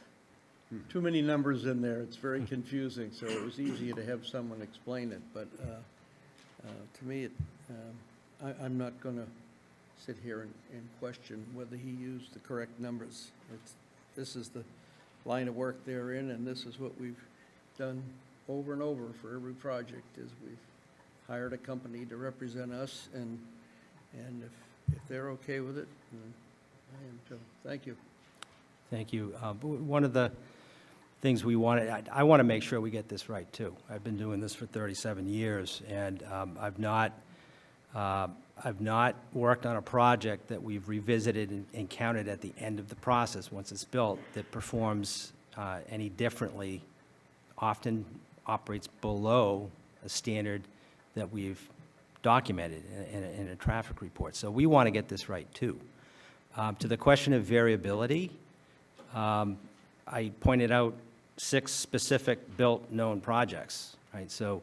too many numbers in there, it's very confusing, so it was easier to have someone explain it, but to me, I'm not going to sit here and question whether he used the correct numbers. This is the line of work they're in, and this is what we've done over and over for every project, is we've hired a company to represent us, and if they're okay with it, I am too. Thank you. Thank you. One of the things we wanted, I want to make sure we get this right, too. I've been doing this for 37 years, and I've not worked on a project that we've revisited and counted at the end of the process, once it's built, that performs any differently, often operates below a standard that we've documented in a traffic report. So we want to get this right, too. To the question of variability, I pointed out 6 specific built known projects, right? So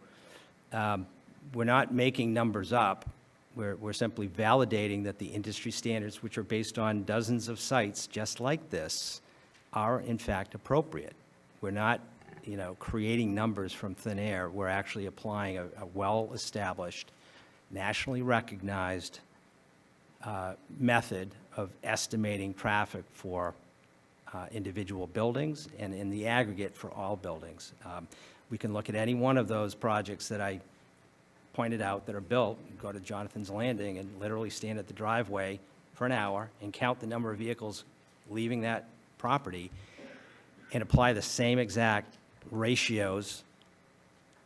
we're not making numbers up. We're simply validating that the industry standards, which are based on dozens of sites just like this, are in fact appropriate. We're not, creating numbers from thin air. We're actually applying a well-established, nationally recognized method of estimating traffic for individual buildings and in the aggregate for all buildings. We can look at any one of those projects that I pointed out that are built, go to Jonathan's Landing and literally stand at the driveway for an hour and count the number of vehicles leaving that property and apply the same exact ratios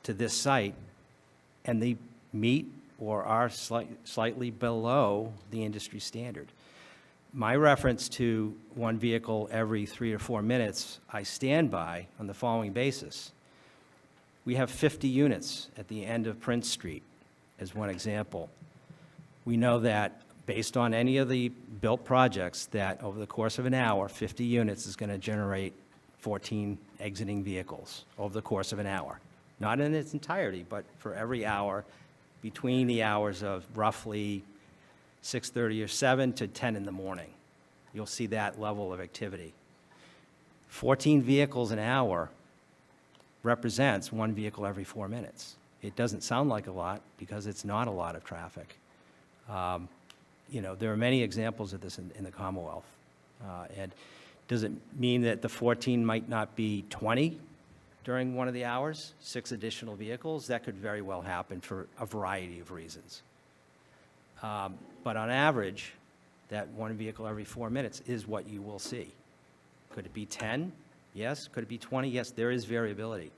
to this site, and they meet or are slightly below the industry standard. My reference to one vehicle every 3 or 4 minutes, I stand by on the following basis. We have 50 units at the end of Prince Street, as one example. We know that based on any of the built projects, that over the course of an hour, 50 units is going to generate 14 exiting vehicles over the course of an hour. Not in its entirety, but for every hour, between the hours of roughly 6:30 or 7 to 10 in the morning. You'll see that level of activity. 14 vehicles an hour represents one vehicle every 4 minutes. It doesn't sound like a lot because it's not a lot of traffic. There are many examples of this in the Commonwealth. And does it mean that the 14 might not be 20 during one of the hours, 6 additional vehicles? That could very well happen for a variety of reasons. But on average, that one vehicle every 4 minutes is what you will see. Could it be 10? Yes. Could it be 20? Yes, there is variability.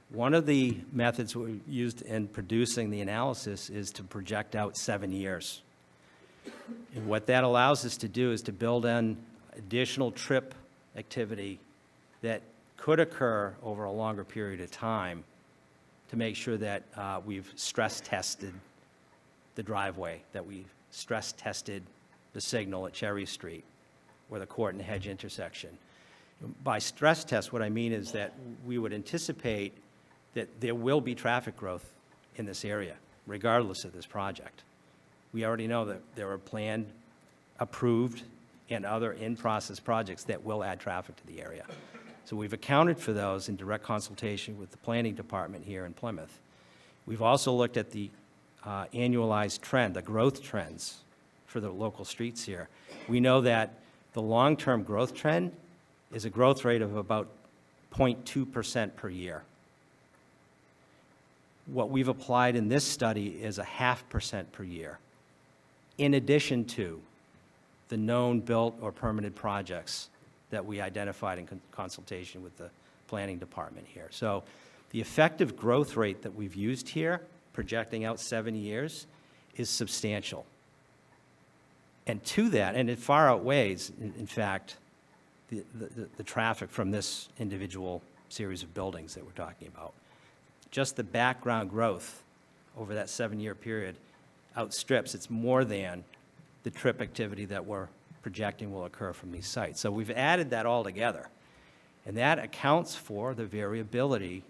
One of the methods we used in producing the analysis is to project out 7 years. And what that allows us to do is to build in additional trip activity that could occur over a longer period of time to make sure that we've stress tested the driveway, that we've stress tested the signal at Cherry Street or the Court and Hedge intersection. By stress test, what I mean is that we would anticipate that there will be traffic growth in this area, regardless of this project. We already know that there are planned, approved, and other in-process projects that will add traffic to the area. So we've accounted for those in direct consultation with the planning department here in Plymouth. We've also looked at the annualized trend, the growth trends for the local streets here. We know that the long-term growth trend is a growth rate of about 0.2% per year. What we've applied in this study is a 0.5% per year, in addition to the known built or permitted projects that we identified in consultation with the planning department here. So the effective growth rate that we've used here, projecting out 7 years, is substantial. And to that, and it far outweighs, in fact, the traffic from this individual series of buildings that we're talking about. Just the background growth over that 7-year period outstrips, it's more than the trip activity that we're projecting will occur from these sites. So we've added that all together, and that accounts for the variability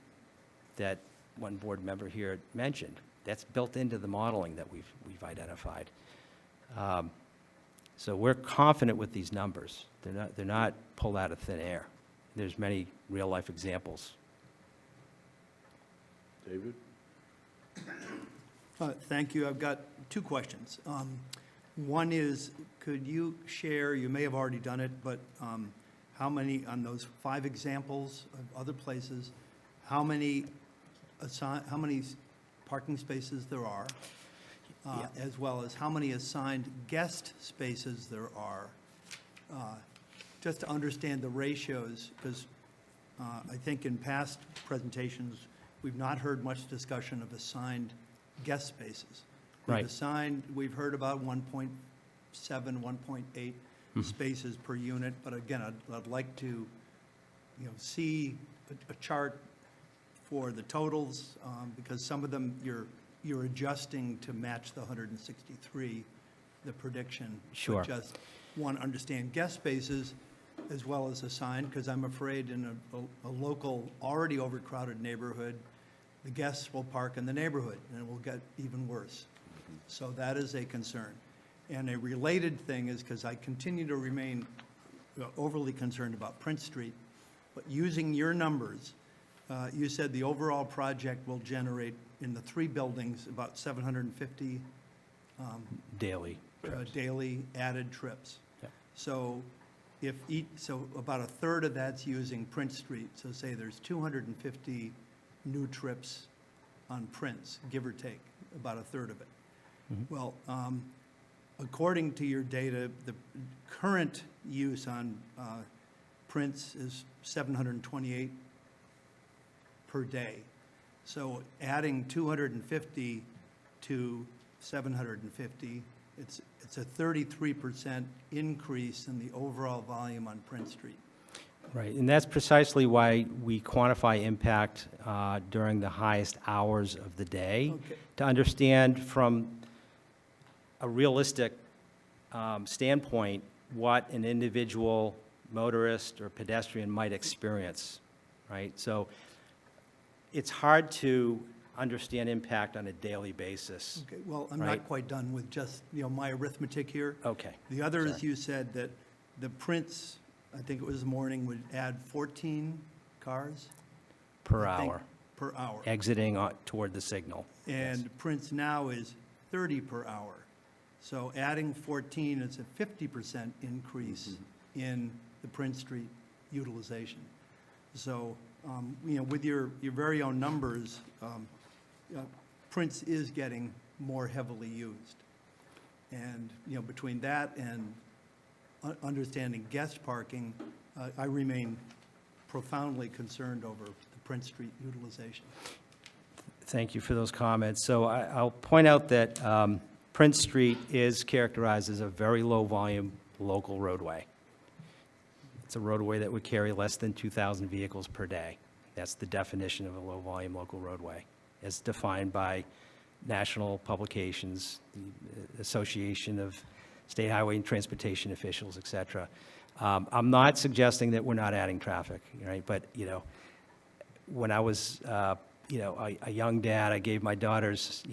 that one board member here mentioned. That's built into the modeling that we've identified. So we're confident with these numbers. They're not pulled out of thin air. There's many real-life examples. David? Thank you. I've got 2 questions. One is, could you share, you may have already done it, but how many, on those 5 examples of other places, how many parking spaces there are, as well as how many assigned guest spaces there are, just to understand the ratios, because I think in past presentations, we've not heard much discussion of assigned guest spaces. Right. We've heard about 1.7, 1.8 spaces per unit, but again, I'd like to, see a chart for the totals, because some of them you're adjusting to match the 163, the prediction. Sure. But just want to understand guest spaces as well as assigned, because I'm afraid in a local, already overcrowded neighborhood, the guests will park in the neighborhood, and it will get even worse. So that is a concern. And a related thing is, because I continue to remain overly concerned about Prince Street, but using your numbers, you said the overall project will generate, in the 3 buildings, about 750 Daily. daily added trips. Yeah. So so about a third of that's using Prince Street. So say there's 250 new trips on Prince, give or take, about a third of it. Well, according to your data, the current use on Prince is 728 per day. So adding 250 to 750, it's a 33% increase in the overall volume on Prince Street. Right, and that's precisely why we quantify impact during the highest hours of the day, Okay. to understand from a realistic standpoint what an individual motorist or pedestrian might experience, right? So it's hard to understand impact on a daily basis. Okay, well, I'm Right. not quite done with just, my arithmetic here. Okay. The other is Sorry. you said that the Prince, I think it was morning, would add 14 cars? Per I think, hour, Per hour. exiting toward the signal. Yes. And Prince now is 30 per hour. So adding 14 is a 50% increase in the Prince Street utilization. So, with your very own numbers, Prince is getting more heavily used. And, between that and understanding guest parking, I remain profoundly concerned over the Prince Street utilization. Thank you for those comments. So I'll point out that Prince Street is characterized as a very low-volume local roadway. It's a roadway that would carry less than 2,000 vehicles per day. That's the definition of a low-volume local roadway, as defined by national publications, the Association of State Highway and Transportation Officials, et cetera. I'm not suggesting that we're not adding traffic, right? But, when I was, a young dad, I gave my daughters,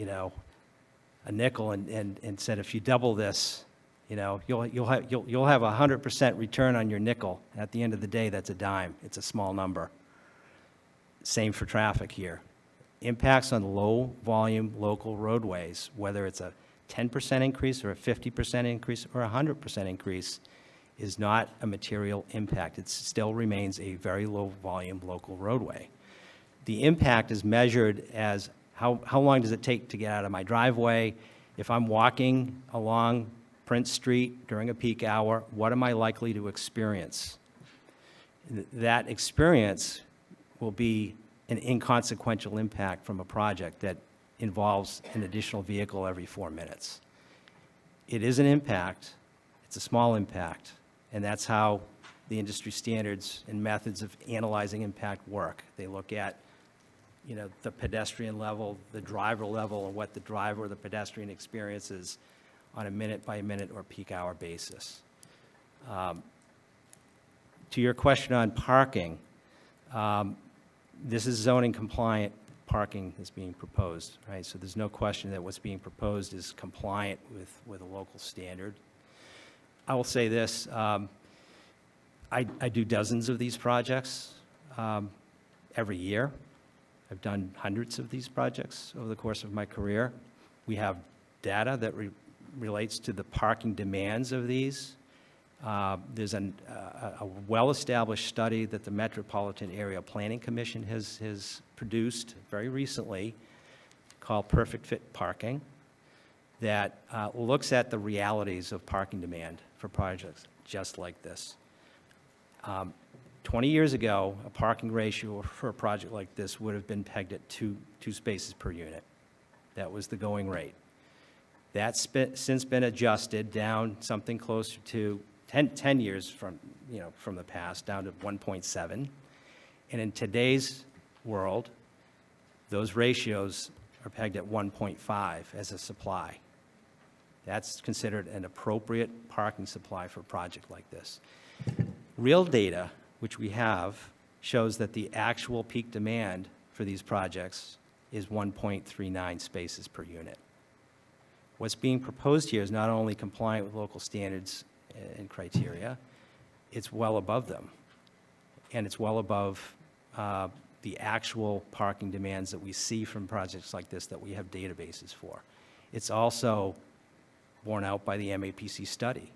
a nickel and said, if you double this, you'll have 100% return on your nickel. At the end of the day, that's a dime. It's a small number. Same for traffic here. Impacts on low-volume local roadways, whether it's a 10% increase or a 50% increase or a 100% increase, is not a material impact. It still remains a very low-volume local roadway. The impact is measured as how long does it take to get out of my driveway? If I'm walking along Prince Street during a peak hour, what am I likely to experience? That experience will be an inconsequential impact from a project that involves an additional vehicle every 4 minutes. It is an impact, it's a small impact, and that's how the industry standards and methods of analyzing impact work. They look at, the pedestrian level, the driver level, and what the driver or the pedestrian experiences on a minute-by-minute or peak hour basis. To your question on parking, this is zoning compliant parking that's being proposed, right? So there's no question that what's being proposed is compliant with a local standard. I will say this, I do dozens of these projects every year. I've done hundreds of these projects over the course of my career. We have data that relates to the parking demands of these. There's a well-established study that the Metropolitan Area Planning Commission has produced very recently called Perfect Fit Parking that looks at the realities of parking demand for projects just like this. 20 years ago, a parking ratio for a project like this would have been pegged at two spaces per unit. That was the going rate. That's since been adjusted down something closer to 10 years from the past, down to 1.7. And in today's world, those ratios are pegged at 1.5 as a supply. That's considered an appropriate parking supply for a project like this. Real data, which we have, shows that the actual peak demand for these projects is 1.39 spaces per unit. What's being proposed here is not only compliant with local standards and criteria, it's well above them. And it's well above the actual parking demands that we see from projects like this that we have databases for. It's also borne out by the MAPC study.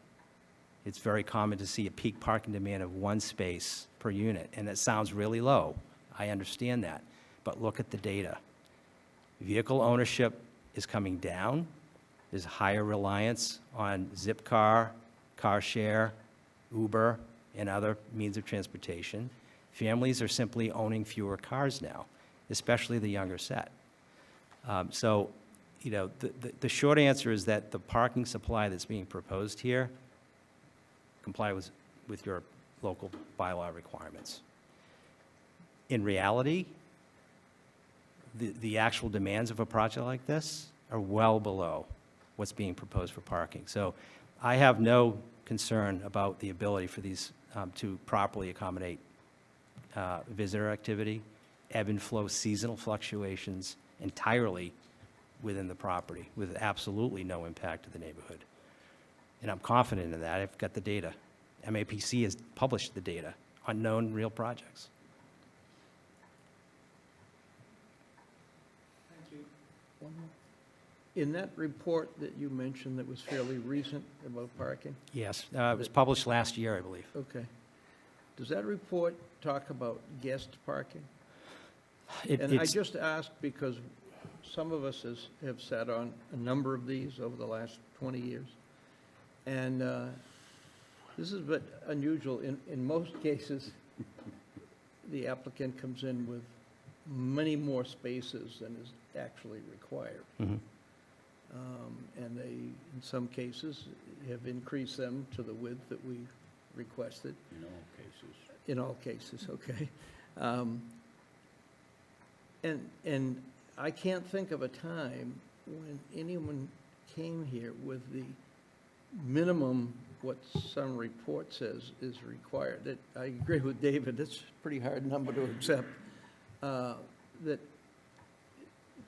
It's very common to see a peak parking demand of 1 space per unit, and it sounds really low. I understand that, but look at the data. Vehicle ownership is coming down. There's higher reliance on Zipcar, car share, Uber, and other means of transportation. Families are simply owning fewer cars now, especially the younger set. So, the short answer is that the parking supply that's being proposed here comply with your local bylaw requirements. In reality, the actual demands of a project like this are well below what's being proposed for parking. So I have no concern about the ability for these to properly accommodate visitor activity, ebb and flow seasonal fluctuations, entirely within the property with absolutely no impact to the neighborhood. And I'm confident in that. I've got the data. MAPC has published the data on known real projects. In that report that you mentioned that was fairly recent about parking, Yes, it was published last year, I believe. okay. Does that report talk about guest parking? And I It's- just ask because some of us have sat on a number of these over the last 20 years. And this is a bit unusual. In most cases, the applicant comes in with many more spaces than is actually required. Mhm. And they, in some cases, have increased them to the width that we requested. In all cases. In all cases, okay. And I can't think of a time when anyone came here with the minimum, what some report says is required. That, I agree with David, it's a pretty hard number to accept, that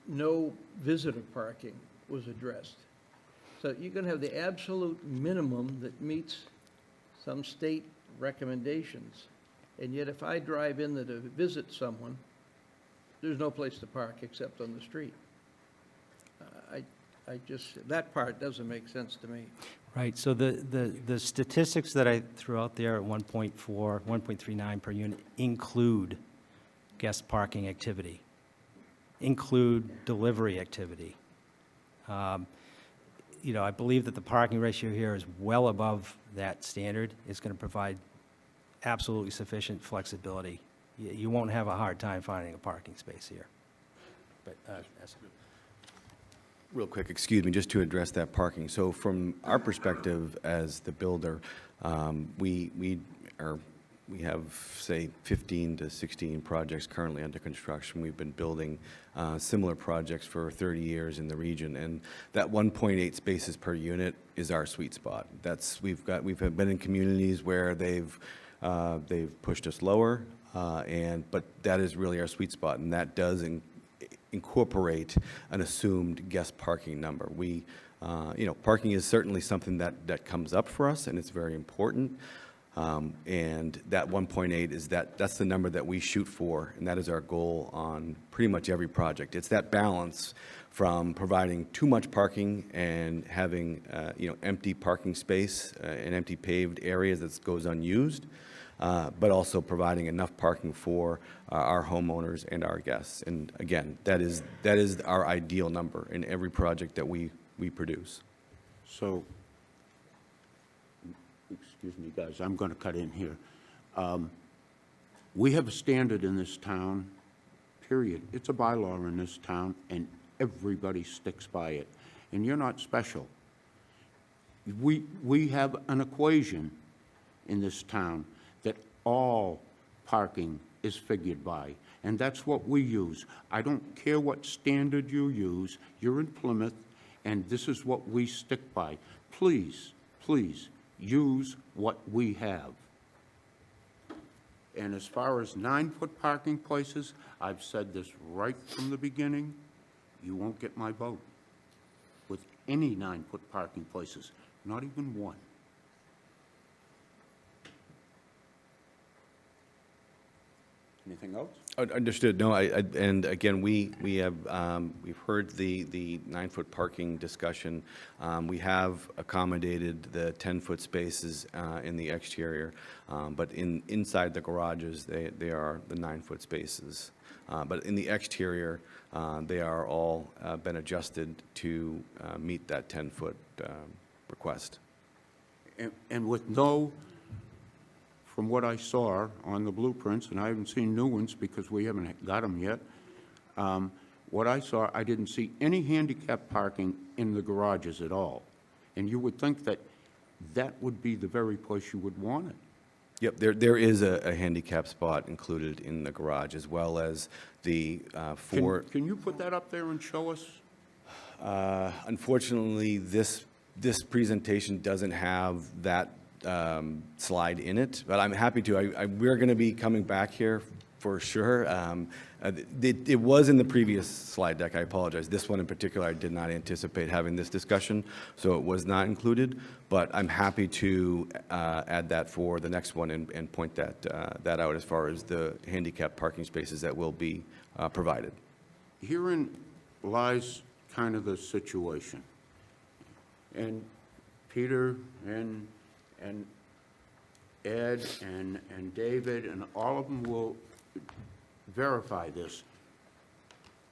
no visitor parking was addressed. So you're going to have the absolute minimum that meets some state recommendations. And yet if I drive in there to visit someone, there's no place to park except on the street. I just, that part doesn't make sense to me. Right, so the statistics that I threw out there at 1.4, 1.39 per unit include guest parking activity, include delivery activity. You know, I believe that the parking ratio here is well above that standard. It's going to provide absolutely sufficient flexibility. You won't have a hard time finding a parking space here. But, Real quick, excuse me, just to address that parking. So from our perspective as the builder, we have, say, 15 to 16 projects currently under construction. We've been building similar projects for 30 years in the region, and that 1.8 spaces per unit is our sweet spot. We've been in communities where they've pushed us lower, but that is really our sweet spot, and that does incorporate an assumed guest parking number. Parking is certainly something that comes up for us, and it's very important. And that 1.8 is that's the number that we shoot for, and that is our goal on pretty much every project. It's that balance from providing too much parking and having empty parking space and empty paved areas that goes unused, but also providing enough parking for our homeowners and our guests. And again, that is our ideal number in every project that we produce. So, excuse me, guys, I'm going to cut in here. We have a standard in this town, period. It's a bylaw in this town, and everybody sticks by it. And you're not special. We have an equation in this town that all parking is figured by, and that's what we use. I don't care what standard you use. You're in Plymouth, and this is what we stick by. Please, please, use what we have. And as far as 9-foot parking places, I've said this right from the beginning, you won't get my vote with any 9-foot parking places, not even one. Anything else? Understood. No, and again, we have, we've heard the 9-foot parking discussion. We have accommodated the 10-foot spaces in the exterior, but inside the garages, they are the 9-foot spaces. But in the exterior, they are all been adjusted to meet that 10-foot request. And with no, from what I saw on the blueprints, and I haven't seen new ones because we haven't got them yet, what I saw, I didn't see any handicap parking in the garages at all. And you would think that that would be the very place you would want it. Yep, there is a handicap spot included in the garage, as well as the four. Can you put that up there and show us? Unfortunately, this presentation doesn't have that slide in it, but I'm happy to. We're going to be coming back here for sure It was in the previous slide deck, I apologize. This one in particular, I did not anticipate having this discussion, so it was not included, but I'm happy to add that for the next one and point that out as far as the handicap parking spaces that will be provided. Herein lies kind of the situation. And Peter and Ed and David and all of them will verify this.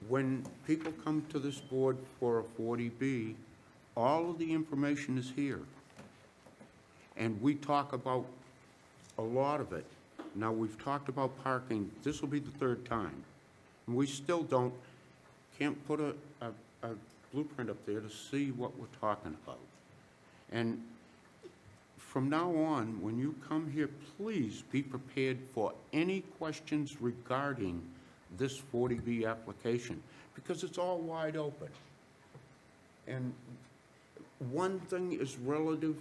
When people come to this board for a 40B, all of the information is here. And we talk about a lot of it. Now, we've talked about parking, this will be the third time. And we still can't put a blueprint up there to see what we're talking about. And from now on, when you come here, please be prepared for any questions regarding this 40B application, because it's all wide open. And one thing is relative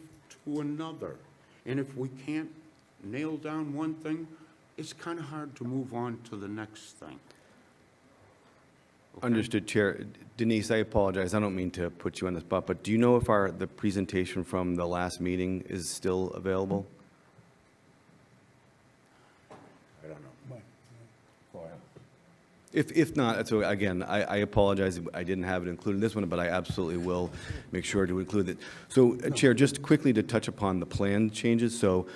to another. And if we can't nail down one thing, it's kind of hard to move on to the next thing. Okay? Understood, Chair. Denise, I apologize, I don't mean to put you on the spot, but do you know if the presentation from the last meeting is still available? I don't know. Go ahead. If not, that's, again, I apologize, I didn't have it included in this one, but I absolutely will make sure to include it. So, Chair, just quickly to touch upon the plan changes, so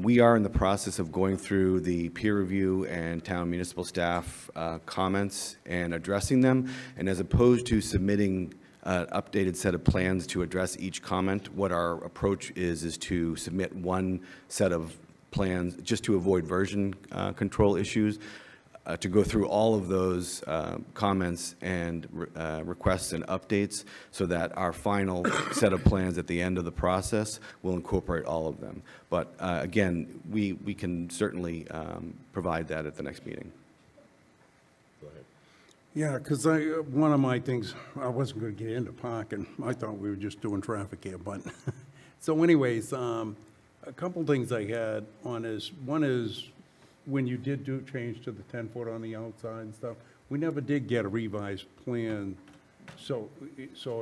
we are in the process of going through the peer review and town municipal staff comments and addressing them, and as opposed to submitting an updated set of plans to address each comment, what our approach is to submit one set of plans just to avoid version control issues, to go through all of those comments and requests and updates so that our final set of plans at the end of the process will incorporate all of them. But again, we can certainly provide that at the next meeting. Go ahead. Yeah, because one of my things, I wasn't going to get into parking. I thought we were just doing traffic here, but, so anyways, a couple things I had on is, one is, when you did change to the 10-foot on the outside and stuff, we never did get a revised plan, so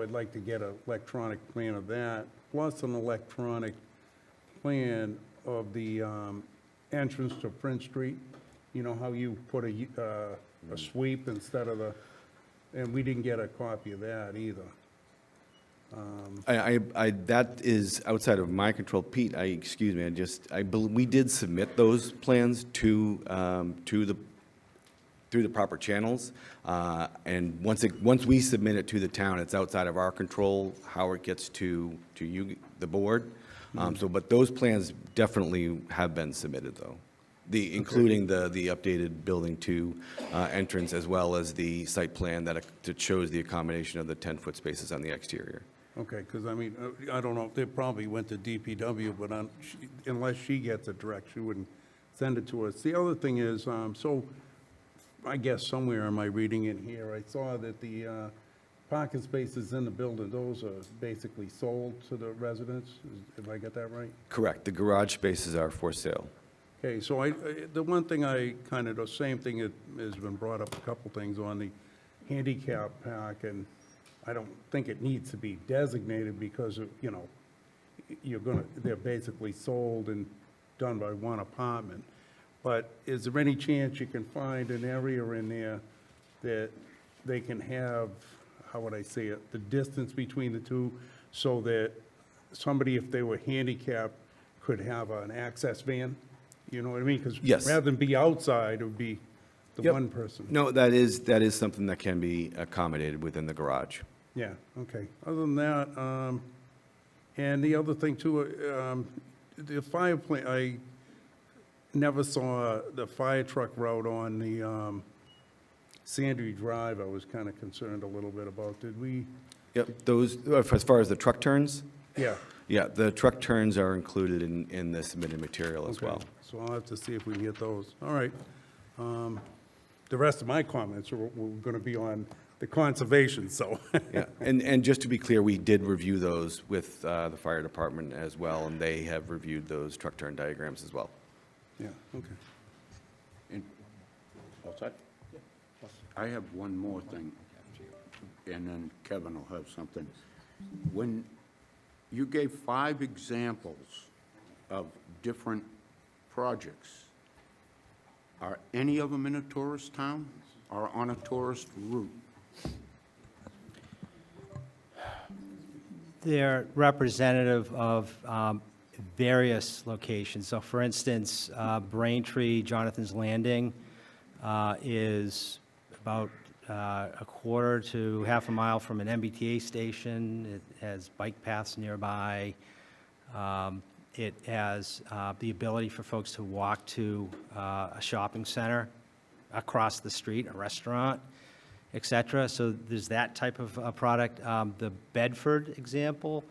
I'd like to get an electronic plan of that, plus an electronic plan of the entrance to Prince Street. You know how you put a sweep instead of and we didn't get a copy of that either. That is outside of my control. Pete, excuse me, I believe we did submit those plans through the proper channels. And once we submit it to the town, it's outside of our control how it gets to you, the board. But those plans definitely have been submitted, though. Including the updated Building 2 entrance, as well as the site plan that shows the accommodation of the 10-foot spaces on the exterior. Okay, because I mean, I don't know, they probably went to DPW, but unless she gets it direct, she wouldn't send it to us. The other thing is, so I guess somewhere in my reading in here, I saw that the parking spaces in the building, those are basically sold to the residents. If I get that right? Correct. The garage spaces are for sale. Okay, so the one thing the same thing that has been brought up, a couple things on the handicap park, and I don't think it needs to be designated because of, they're basically sold and done by one apartment. But is there any chance you can find an area in there that they can have, how would I say it, the distance between the two, so that somebody, if they were handicapped, could have an access van? You know what I mean? Because Yes. rather than be outside, it would be the Yep. one person. No, that is something that can be accommodated within the garage. Yeah, okay. Other than that, and the other thing too, the fire plant, I never saw the fire truck route on the Sandry Drive. I was kind of concerned a little bit about. Did we? Yep, those, as far as the truck turns? Yeah. Yeah, the truck turns are included in the submitted material as Okay. well. So I'll have to see if we can get those. All right. The rest of my comments were going to be on the conservation, so. Yeah, and just to be clear, we did review those with the fire department as well, and they have reviewed those truck turn diagrams as well. Yeah, okay. And, all set? I have one more thing, and then Kevin will have something. When you gave 5 examples of different projects, are any of them in a tourist town or on a tourist route? They're representative of various locations. So for instance, Braintree, Jonathan's Landing is about a quarter to half a mile from an MBTA station. It has bike paths nearby. It has the ability for folks to walk to a shopping center across the street, a restaurant, et cetera. So there's that type of product. The Bedford example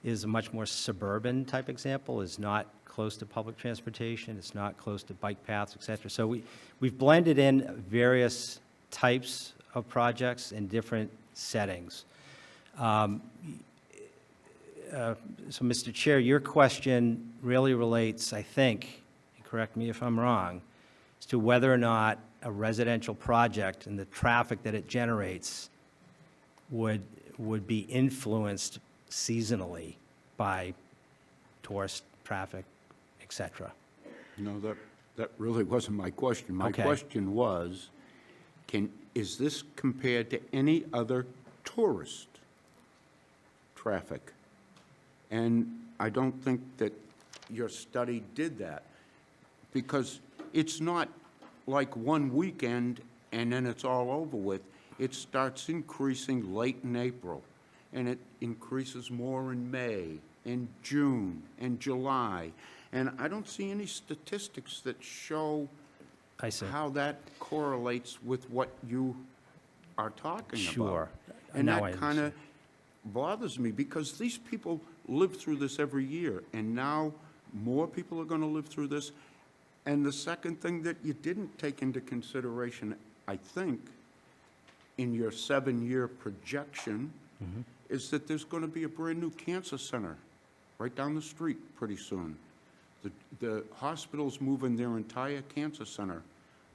is a much more suburban type example, is not close to public transportation, it's not close to bike paths, et cetera. So we've blended in various types of projects in different settings. So, Mr. Chair, your question really relates, I think, correct me if I'm wrong, as to whether or not a residential project and the traffic that it generates would be influenced seasonally by tourist traffic, et cetera. No, that really wasn't my question. My Okay. question was, is this compared to any other tourist traffic? And I don't think that your study did that, because it's not like one weekend and then it's all over with. It starts increasing late in April, and it increases more in May, in June, and July. And I don't see any statistics that show I see. how that correlates with what you are talking about. Sure. And Now that I kind of bothers me, because these people live through this every year, and now more people are going to live through this. And the second thing that you didn't take into consideration, I think, in your 7-year projection, is that there's going to be a brand-new cancer center right down the street pretty soon. The hospital's moving their entire cancer center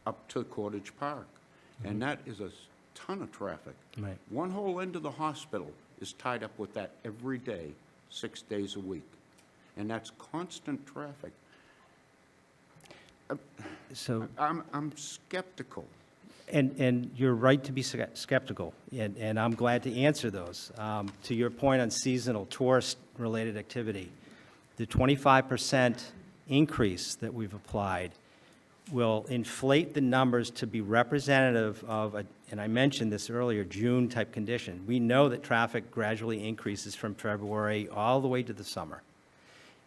up to Cottage Park, and that is a ton of traffic. Right. One whole end of the hospital is tied up with that every day, 6 days a week, and that's constant traffic. So, I'm skeptical. and you're right to be skeptical, and I'm glad to answer those. To your point on seasonal tourist-related activity, the 25% increase that we've applied will inflate the numbers to be representative of, and I mentioned this earlier, June-type condition. We know that traffic gradually increases from February all the way to the summer.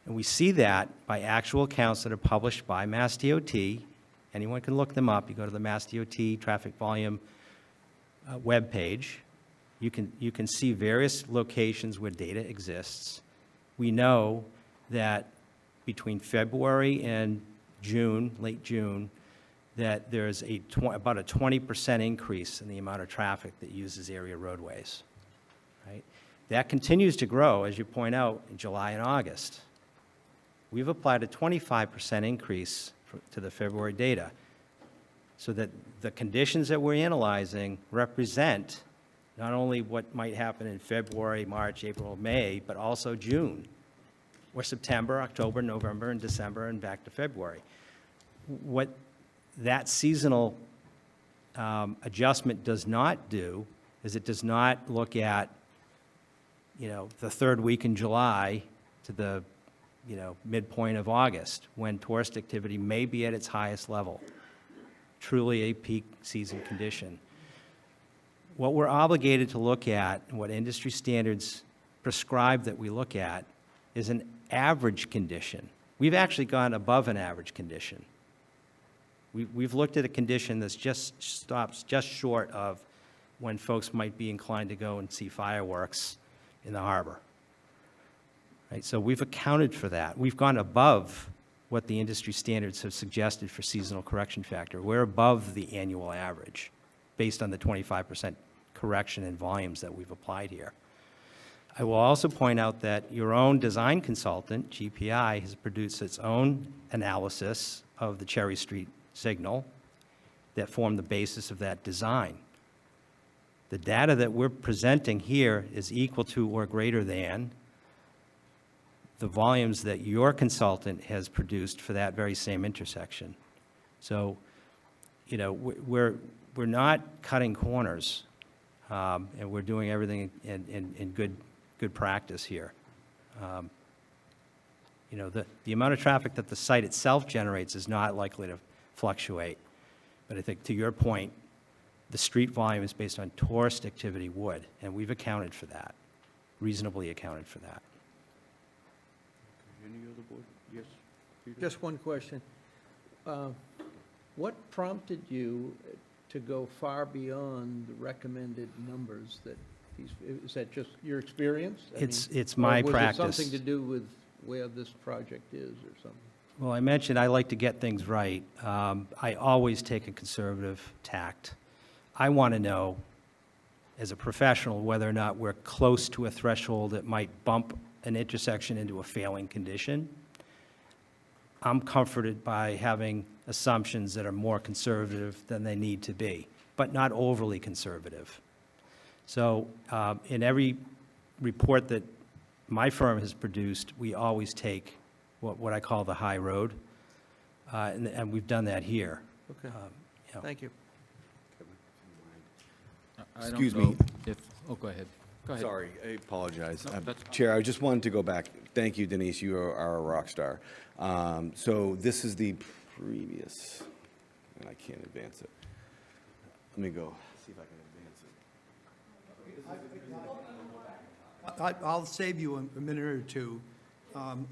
And we see that by actual counts that are published by Mass DOT. Anyone can look them up. You go to the Mass DOT traffic volume webpage. You can see various locations where data exists. We know that between February and June, late June, that there's about a 20% increase in the amount of traffic that uses area roadways, right? That continues to grow, as you point out, in July and August. We've applied a 25% increase to the February data, so that the conditions that we're analyzing represent not only what might happen in February, March, April, May, but also June, or September, October, November, and December, and back to February. What that seasonal adjustment does not do is it does not look at, the third week in July to the, midpoint of August, when tourist activity may be at its highest level, truly a peak season condition. What we're obligated to look at, and what industry standards prescribe that we look at, is an average condition. We've actually gone above an average condition. We've looked at a condition that's stops just short of when folks might be inclined to go and see fireworks in the harbor. Right? So we've accounted for that. We've gone above what the industry standards have suggested for seasonal correction factor. We're above the annual average based on the 25% correction in volumes that we've applied here. I will also point out that your own design consultant, GPI, has produced its own analysis of the Cherry Street signal that formed the basis of that design. The data that we're presenting here is equal to or greater than the volumes that your consultant has produced for that very same intersection. So, you know, we're not cutting corners, and we're doing everything in good practice here. You know, the amount of traffic that the site itself generates is not likely to fluctuate. But I think, to your point, the street volume is based on tourist activity would, and we've accounted for that, reasonably accounted for that. Any other board? Yes, Peter? Just one question. What prompted you to go far beyond the recommended numbers that these, is that just your experience? I It's mean, my or was it practice. something to do with where this project is or something? Well, I mentioned I like to get things right. I always take a conservative tact. I want to know, as a professional, whether or not we're close to a threshold that might bump an intersection into a failing condition. I'm comforted by having assumptions that are more conservative than they need to be, but not overly conservative. So in every report that my firm has produced, we always take what I call the high road, and we've done that here. Okay, You know. thank you. I don't Excuse know me. if, oh, go ahead. Go ahead. Sorry, I apologize. No, that's fine. Chair, I just wanted to go back. Thank you, Denise, you are a rock star. So this is the previous, and I can't advance it. Let me go, see if I can advance it. I'll save you a minute or two.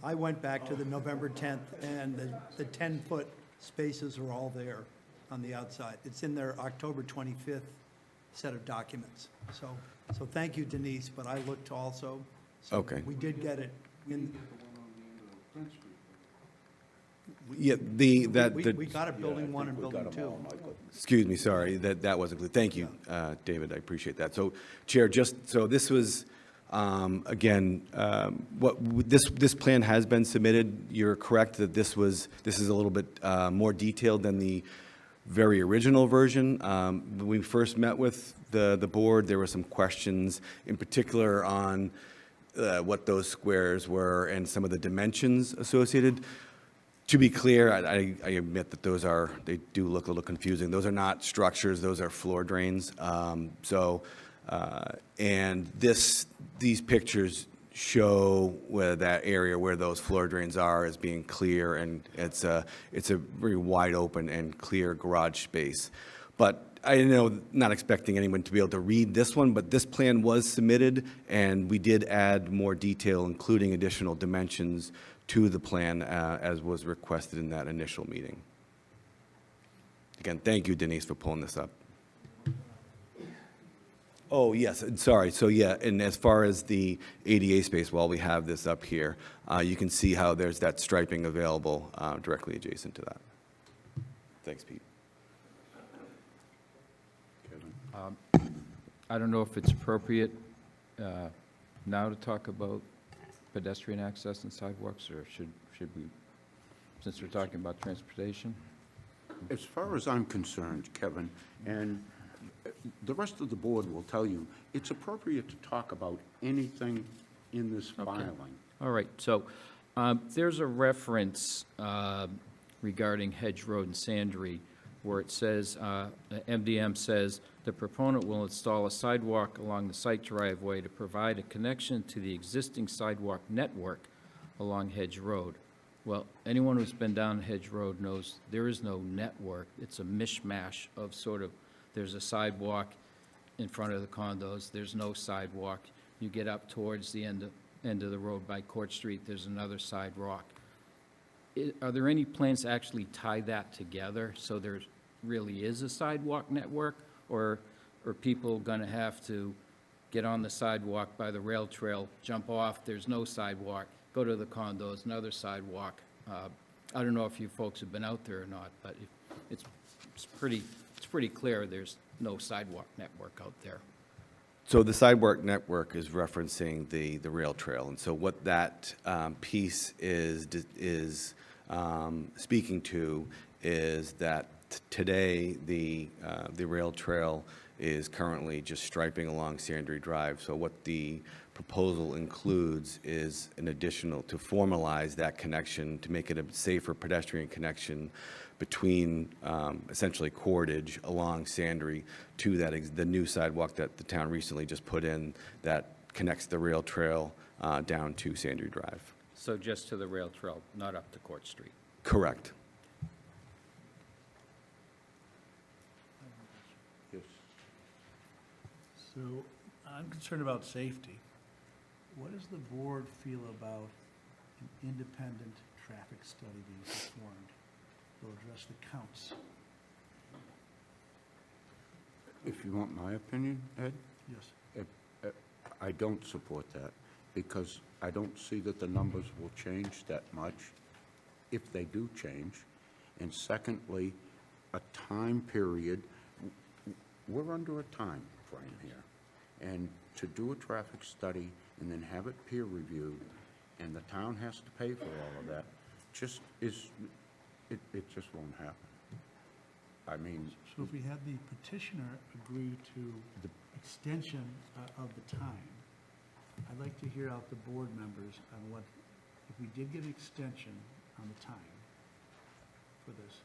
I went back to the November 10th, and the 10-foot spaces are all there on the outside. It's in their October 25th set of documents. So thank you, Denise, but I looked also. So Okay. we did get it in. Yeah, We got it, building 1 and building 2. Excuse me, sorry, that wasn't clear. Thank you, David, I appreciate that. So, Chair, so this was, again, this plan has been submitted. You're correct that this is a little bit more detailed than the very original version. When we first met with the board, there were some questions, in particular on what those squares were and some of the dimensions associated. To be clear, I admit that they do look a little confusing. Those are not structures, those are floor drains. And these pictures show where that area where those floor drains are as being clear, and it's a very wide open and clear garage space. But I know, not expecting anyone to be able to read this one, but this plan was submitted, and we did add more detail, including additional dimensions to the plan as was requested in that initial meeting. Again, thank you, Denise, for pulling this up. Oh, yes, and sorry. So, yeah, and as far as the ADA space, while we have this up here, you can see how there's that striping available directly adjacent to that. Thanks, Pete. I don't know if it's appropriate now to talk about pedestrian access and sidewalks, or should we, since we're talking about transportation? As far as I'm concerned, Kevin, and the rest of the board will tell you, it's appropriate to talk about anything in this filing. All right, so there's a reference regarding Hedge Road and Sandry where it says, MDM says, the proponent will install a sidewalk along the site driveway to provide a connection to the existing sidewalk network along Hedge Road. Well, anyone who's been down Hedge Road knows there is no network. It's a mishmash of sort of, there's a sidewalk in front of the condos, there's no sidewalk. You get up towards the end of the road by Court Street, there's another sidewalk. Are there any plans to actually tie that together so there really is a sidewalk network? Or are people going to have to get on the sidewalk by the rail trail, jump off, there's no sidewalk, go to the condos, another sidewalk? I don't know if you folks have been out there or not, but it's pretty clear there's no sidewalk network out there. So the sidewalk network is referencing the rail trail, and so what that piece is speaking to is that today the rail trail is currently just striping along Sandry Drive. So what the proposal includes is an additional, to formalize that connection, to make it a safer pedestrian connection between essentially cordage along Sandry to that, the new sidewalk that the town recently just put in that connects the rail trail down to Sandry Drive. So just to the rail trail, not up to Court Street? Correct. Yes. So I'm concerned about safety. What does the board feel about an independent traffic study being performed to address the counts? If you want my opinion, Ed? Yes. I don't support that, because I don't see that the numbers will change that much, if they do change. And secondly, a time period, we're under a time frame here. And to do a traffic study and then have it peer reviewed, and the town has to pay for all of that, just is, it just won't happen. I mean, So if we had the petitioner agree to the extension of the time, I'd like to hear out the board members on what, if we did get an extension on the time for this.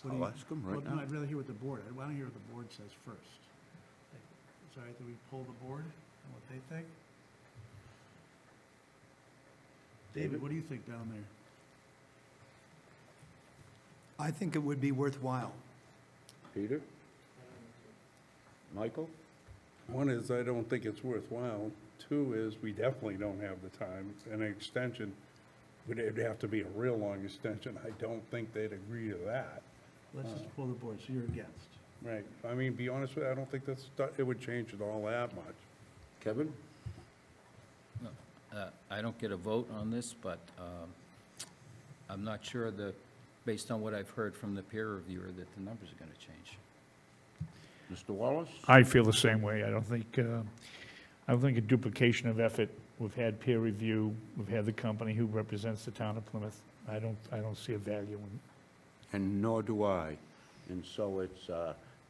what do I'll you- ask 'em right well, no, now. I'd rather hear what the board, I want to hear what the board says first. Is it all right that we poll the board and what they think? David, what do you think down there? I think it would be worthwhile. Peter? Michael? One is, I don't think it's worthwhile. Two is, we definitely don't have the time. An extension, it'd have to be a real long extension. I don't think they'd agree to that. Let's just poll the board, so you're against. Right. I mean, be honest with you, I don't think it would change it all that much. Kevin? I don't get a vote on this, but I'm not sure that, based on what I've heard from the peer reviewer, that the numbers are going to change. Mr. Wallace? I feel the same way. I don't think a duplication of effort. We've had peer review, we've had the company who represents the town of Plymouth. I don't see a value in. And nor do I. And so it's,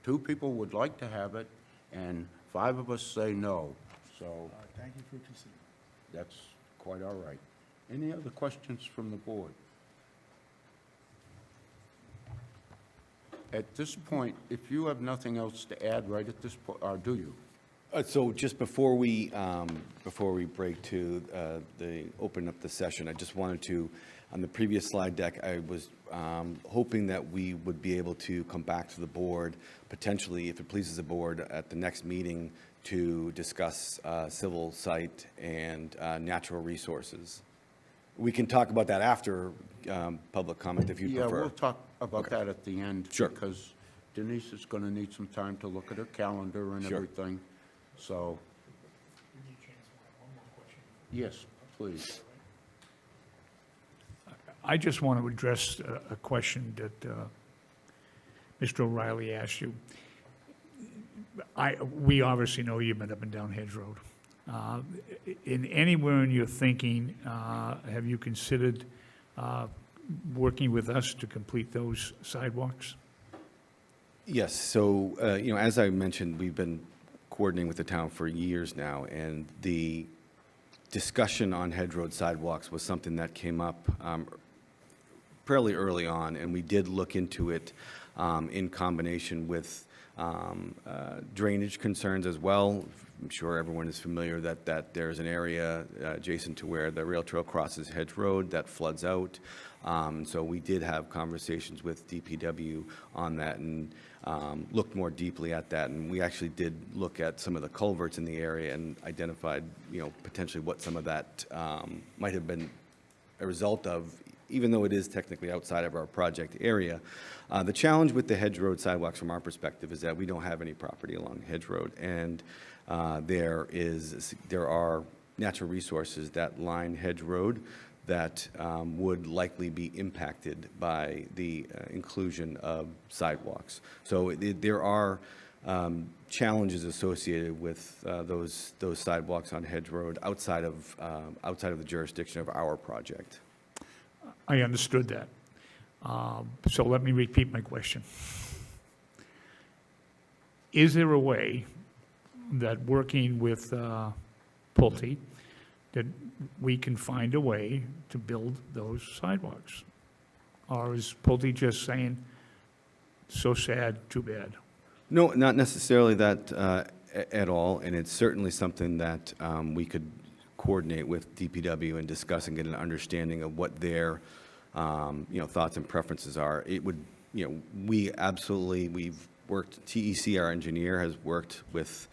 two people would like to have it, and 5 of us say no. So Thank you for considering. that's quite all right. Any other questions from the board? At this point, if you have nothing else to add right at this point, or do you? So just before we break to open up the session, I just wanted to, on the previous slide deck, I was hoping that we would be able to come back to the board, potentially, if it pleases the board, at the next meeting to discuss civil site and natural resources. We can talk about that after public comment if you Yeah, prefer. we'll talk about Okay. that at the end. Sure. Because Denise is going to need some time to look at her calendar and Sure. everything, so. Yes, please. I just want to address a question that Mr. O'Reilly asked you. We obviously know you've been up and down Hedge Road. In anywhere in your thinking, have you considered working with us to complete those sidewalks? Yes, so, as I mentioned, we've been coordinating with the town for years now, and the discussion on Hedge Road sidewalks was something that came up fairly early on, and we did look into it in combination with drainage concerns as well. I'm sure everyone is familiar that there's an area adjacent to where the rail trail crosses Hedge Road that floods out. So we did have conversations with DPW on that and looked more deeply at that. And we actually did look at some of the culverts in the area and identified, potentially what some of that might have been a result of, even though it is technically outside of our project area. The challenge with the Hedge Road sidewalks from our perspective is that we don't have any property along Hedge Road. And there are natural resources that line Hedge Road that would likely be impacted by the inclusion of sidewalks. So there are challenges associated with those sidewalks on Hedge Road outside of the jurisdiction of our project. I understood that. So let me repeat my question. is there a way that working with Pulte, that we can find a way to build those sidewalks? Or is Pulte just saying, so sad, too bad? No, not necessarily that at all, and it's certainly something that we could coordinate with DPW and discuss and get an understanding of what their, thoughts and preferences are. It would, we've worked, TEC, our engineer, has worked with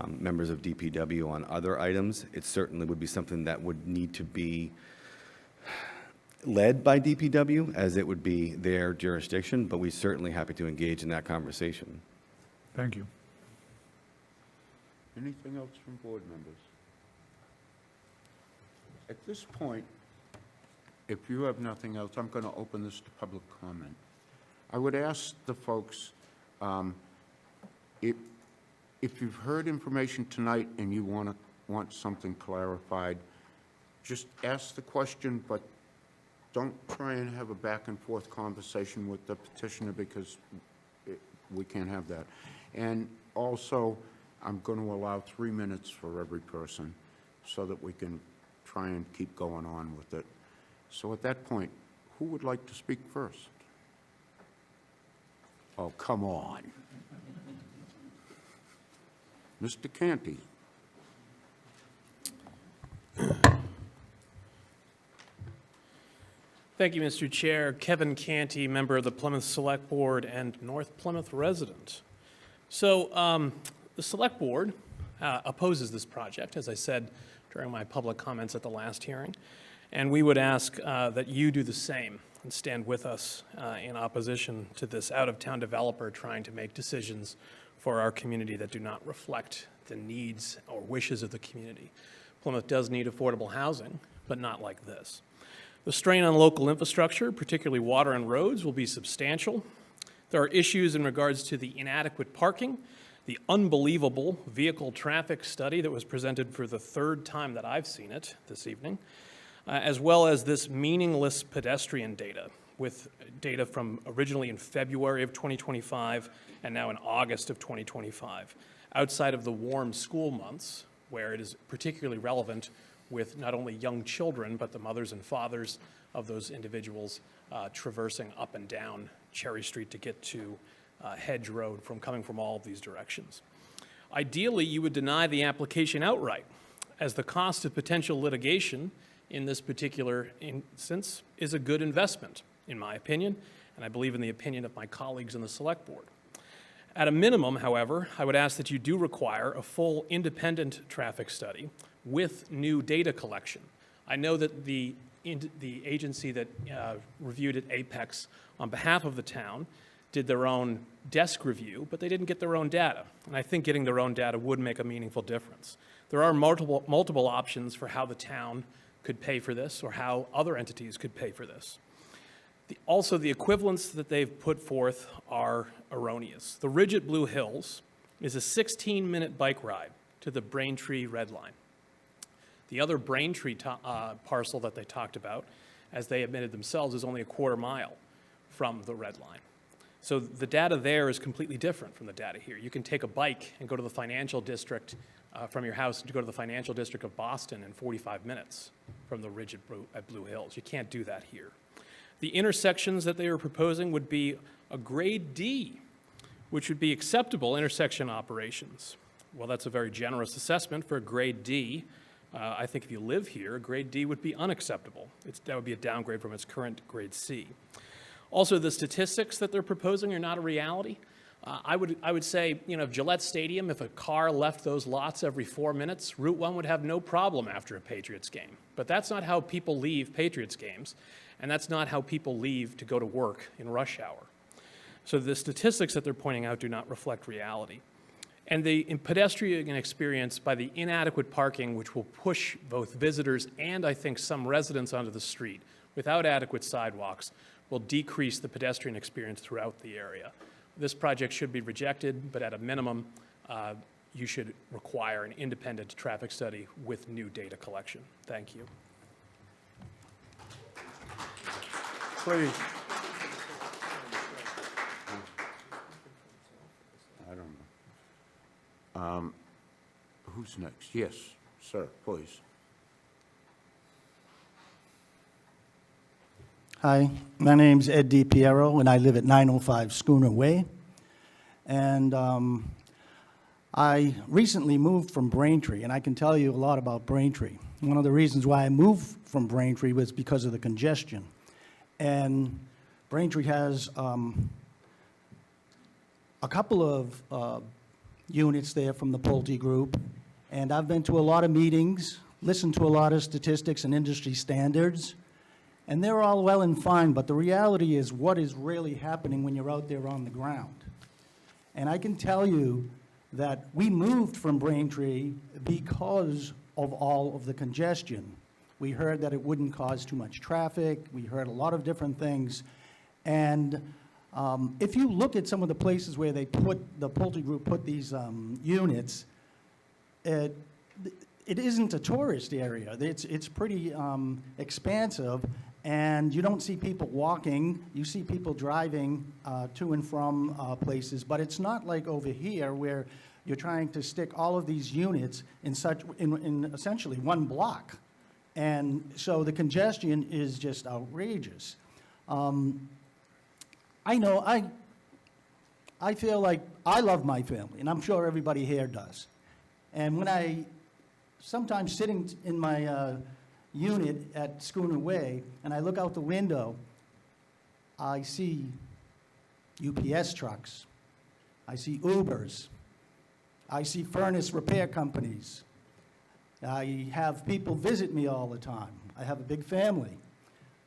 members of DPW on other items. It certainly would be something that would need to be led by DPW, as it would be their jurisdiction, but we're certainly happy to engage in that conversation. Thank you. Anything else from board members? At this point, if you have nothing else, I'm going to open this to public comment. I would ask the folks, if you've heard information tonight and you want something clarified, just ask the question, but don't try and have a back and forth conversation with the petitioner, because we can't have that. And also, I'm going to allow 3 minutes for every person so that we can try and keep going on with it. So at that point, who would like to speak first? Oh, come on. Mr. Canty. Thank you, Mr. Chair. Kevin Canty, member of the Plymouth Select Board and North Plymouth resident. So the Select Board opposes this project, as I said during my public comments at the last hearing, and we would ask that you do the same and stand with us in opposition to this out-of-town developer trying to make decisions for our community that do not reflect the needs or wishes of the community. Plymouth does need affordable housing, but not like this. The strain on local infrastructure, particularly water and roads, will be substantial. There are issues in regards to the inadequate parking, the unbelievable vehicle traffic study that was presented for the third time that I've seen it this evening, as well as this meaningless pedestrian data, with data from originally in February of 2025 and now in August of 2025, outside of the warm school months, where it is particularly relevant with not only young children, but the mothers and fathers of those individuals traversing up and down Cherry Street to get to Hedge Road coming from all of these directions. Ideally, you would deny the application outright, as the cost of potential litigation in this particular instance is a good investment, in my opinion, and I believe in the opinion of my colleagues in the Select Board. At a minimum, however, I would ask that you do require a full independent traffic study with new data collection. I know that the agency that reviewed at Apex on behalf of the town did their own desk review, but they didn't get their own data. And I think getting their own data would make a meaningful difference. There are multiple options for how the town could pay for this or how other entities could pay for this. Also, the equivalents that they've put forth are erroneous. The Ridge at Blue Hills is a 16-minute bike ride to the Braintree Red Line. The other Braintree parcel that they talked about, as they admitted themselves, is only a quarter mile from the Red Line. So the data there is completely different from the data here. You can take a bike and go to the financial district from your house to go to the financial district of Boston in 45 minutes from the Ridge at Blue Hills. You can't do that here. The intersections that they are proposing would be a grade D, which would be acceptable intersection operations. Well, that's a very generous assessment for a grade D. I think if you live here, a grade D would be unacceptable. That would be a downgrade from its current grade C. Also, the statistics that they're proposing are not a reality. I would say, if Gillette Stadium, if a car left those lots every 4 minutes, Route 1 would have no problem after a Patriots game. But that's not how people leave Patriots games, and that's not how people leave to go to work in rush hour. So the statistics that they're pointing out do not reflect reality. And the pedestrian experience by the inadequate parking, which will push both visitors and I think some residents onto the street without adequate sidewalks, will decrease the pedestrian experience throughout the area. This project should be rejected, but at a minimum, you should require an independent traffic study with new data collection. Thank you. Please. I don't know. Who's next? Yes, sir, please. Hi, my name's Ed DiPiero, and I live at 905 Schooner Way. And I recently moved from Braintree, and I can tell you a lot about Braintree. One of the reasons why I moved from Braintree was because of the congestion. And Braintree has a couple of units there from the Pulte Group, and I've been to a lot of meetings, listened to a lot of statistics and industry standards, and they're all well and fine, but the reality is what is really happening when you're out there on the ground. And I can tell you that we moved from Braintree because of all of the congestion. We heard that it wouldn't cause too much traffic. We heard a lot of different things. And if you look at some of the places where they put, the Pulte Group put these units, it isn't a tourist area. It's pretty expansive, and you don't see people walking. You see people driving to and from places, but it's not like over here where you're trying to stick all of these units in essentially one block. And so the congestion is just outrageous. I know, I feel like I love my family, and I'm sure everybody here does. And when I, sometimes sitting in my unit at Schooner Way, and I look out the window, I see UPS trucks, I see Ubers, I see furnace repair companies. I have people visit me all the time. I have a big family.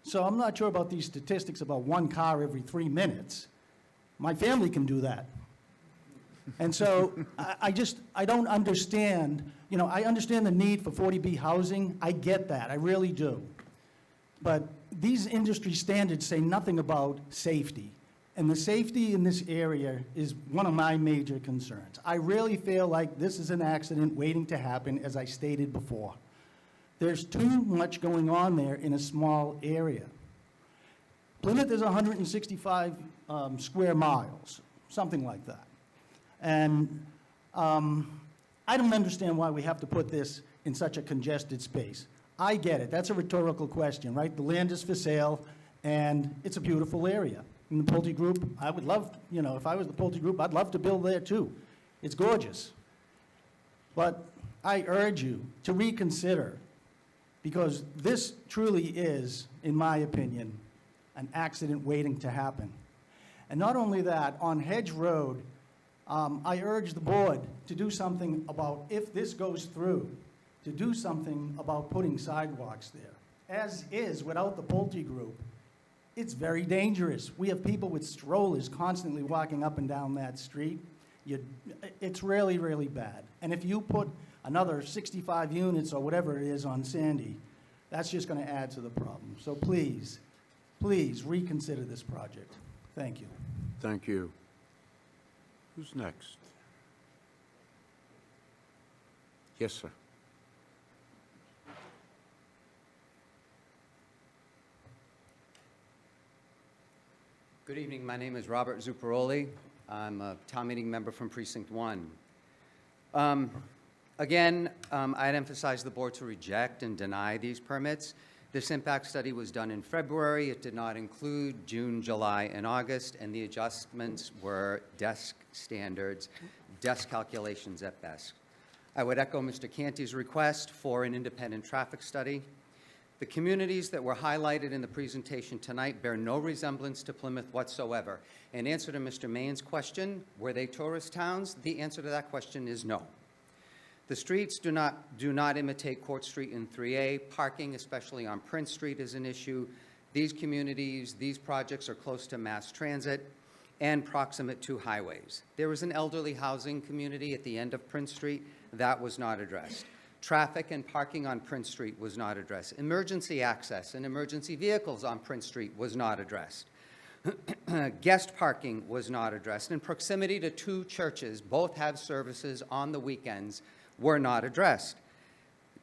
So I'm not sure about these statistics about one car every 3 minutes. My family can do that. And so I don't understand, you know, I understand the need for 40B housing. I get that, I really do. But these industry standards say nothing about safety. And the safety in this area is one of my major concerns. I really feel like this is an accident waiting to happen, as I stated before. There's too much going on there in a small area. Plymouth is 165 square miles, something like that. And I don't understand why we have to put this in such a congested space. I get it, that's a rhetorical question, right? The land is for sale, and it's a beautiful area. In the Pulte Group, I would love, you know, if I was the Pulte Group, I'd love to build there too. It's gorgeous. But I urge you to reconsider, because this truly is, in my opinion, an accident waiting to happen. And not only that, on Hedge Road, I urge the board to do something about, if this goes through, to do something about putting sidewalks there. As is, without the Pulte Group, it's very dangerous. We have people with strollers constantly walking up and down that street. It's really, really bad. And if you put another 65 units or whatever it is on Sandy, that's just going to add to the problem. So please, please reconsider this project. Thank you. Thank you. Who's next? Yes, sir. Good evening. My name is Robert Zuccaroli. I'm a town meeting member from Precinct 1. Again, I'd emphasize the board to reject and deny these permits. This impact study was done in February. It did not include June, July, and August, and the adjustments were desk standards, desk calculations at best. I would echo Mr. Canty's request for an independent traffic study. The communities that were highlighted in the presentation tonight bear no resemblance to Plymouth whatsoever. In answer to Mr. Main's question, were they tourist towns? The answer to that question is no. The streets do not imitate Court Street in 3A. Parking, especially on Prince Street, is an issue. These communities, these projects are close to mass transit and proximate to highways. There was an elderly housing community at the end of Prince Street. That was not addressed. Traffic and parking on Prince Street was not addressed. Emergency access and emergency vehicles on Prince Street was not addressed. Guest parking was not addressed. And proximity to two churches, both have services on the weekends, were not addressed.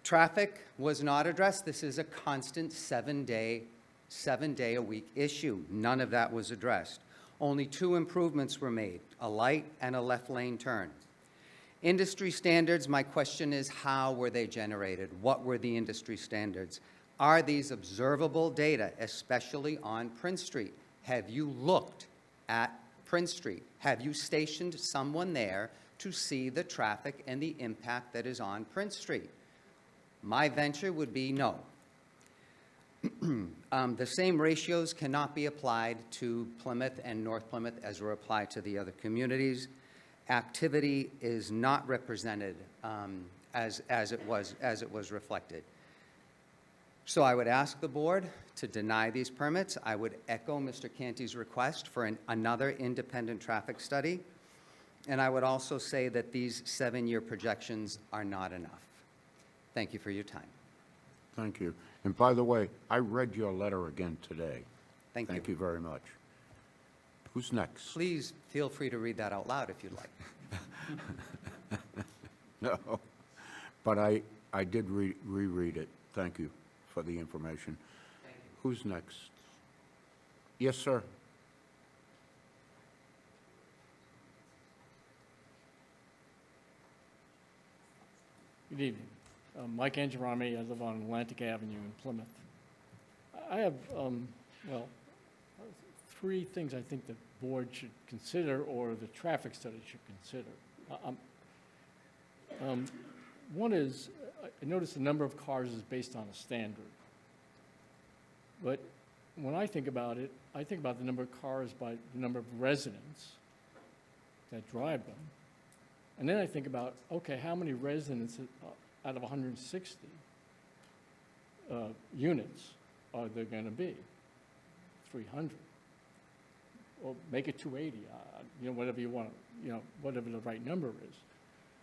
Traffic was not addressed. This is a constant seven-day-a-week issue. None of that was addressed. Only two improvements were made, a light and a left lane turn. Industry standards, my question is, how were they generated? What were the industry standards? Are these observable data, especially on Prince Street? Have you looked at Prince Street? Have you stationed someone there to see the traffic and the impact that is on Prince Street? My venture would be no. The same ratios cannot be applied to Plymouth and North Plymouth as were applied to the other communities. Activity is not represented as it was reflected. So I would ask the board to deny these permits. I would echo Mr. Canty's request for another independent traffic study. And I would also say that these 7-year projections are not enough. Thank you for your time. Thank you. And by the way, I read your letter again today. Thank you. Thank you very much. Who's next? Please feel free to read that out loud if you'd like. No, but I did reread it. Thank you for the information. Thank you. Who's next? Yes, sir. Good evening. Mike Angarami. I live on Atlantic Avenue in Plymouth. I have, well, 3 things I think the board should consider or the traffic study should consider. One is, I noticed the number of cars is based on a standard. But when I think about it, I think about the number of cars by the number of residents that drive them. And then I think about, okay, how many residents out of 160 units are there going to be? 300. Well, make it 280, you know, whatever you want, you know, whatever the right number is.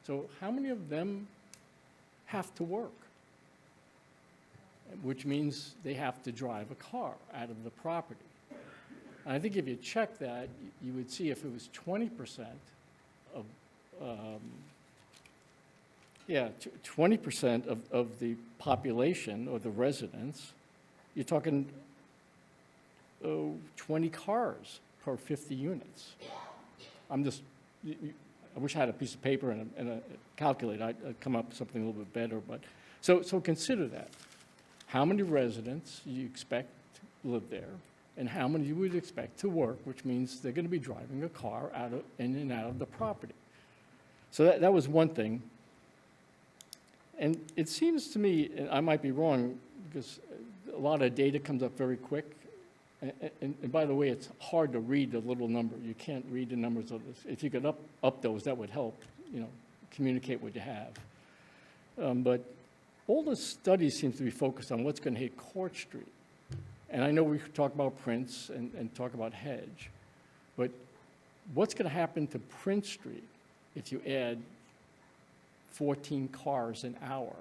So how many of them have to work? Which means they have to drive a car out of the property. And I think if you check that, you would see if it was 20% of 20% of the population or the residents, you're talking 20 cars per 50 units. I'm just, I wish I had a piece of paper and a calculator. I'd come up with something a little bit better. But so consider that. How many residents you expect to live there, and how many you would expect to work, which means they're going to be driving a car in and out of the property. So that was one thing. And it seems to me, and I might be wrong, because a lot of data comes up very quick. And by the way, it's hard to read the little number. You can't read the numbers of this. If you could up those, that would help, you know, communicate what you have. But all the studies seem to be focused on what's going to hit Court Street. And I know we talk about Prince and talk about Hedge, but what's going to happen to Prince Street if you add 14 cars an hour?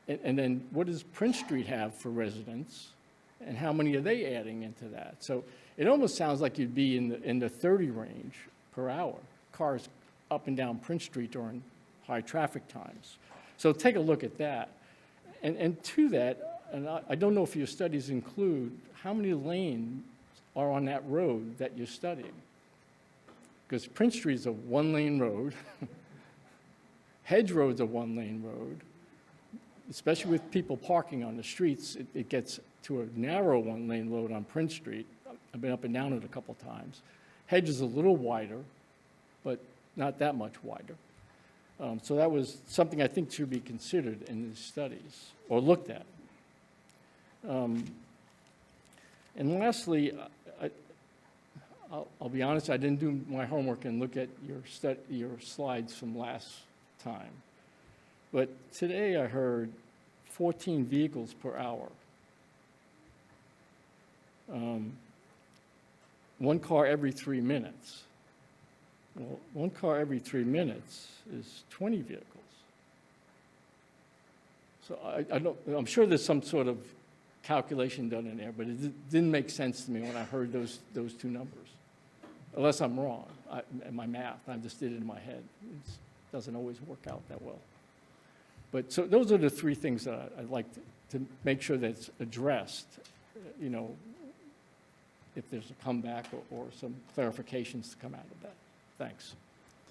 And then what does Prince Street have for residents? And how many are they adding into that? So it almost sounds like you'd be in the 30 range per hour, cars up and down Prince Street during high traffic times. So take a look at that. And to that, and I don't know if your studies include how many lanes are on that road that you're studying. Because Prince Street is a 1-lane road. Hedge Road's a 1-lane road. Especially with people parking on the streets, it gets to a narrow 1-lane road on Prince Street. I've been up and down it a couple times. Hedge is a little wider, but not that much wider. So that was something I think should be considered in these studies, or looked at. And lastly, I'll be honest, I didn't do my homework and look at your slides from last time. But today I heard 14 vehicles per hour. 1 car every 3 minutes. Well, 1 car every 3 minutes is 20 vehicles. So I'm sure there's some sort of calculation done in there, but it didn't make sense to me when I heard those 2 numbers. Unless I'm wrong in my math. I just did it in my head. It doesn't always work out that well. But so those are the 3 things that I'd like to make sure that it's addressed, you know, if there's a comeback or some clarifications to come out of that. Thanks.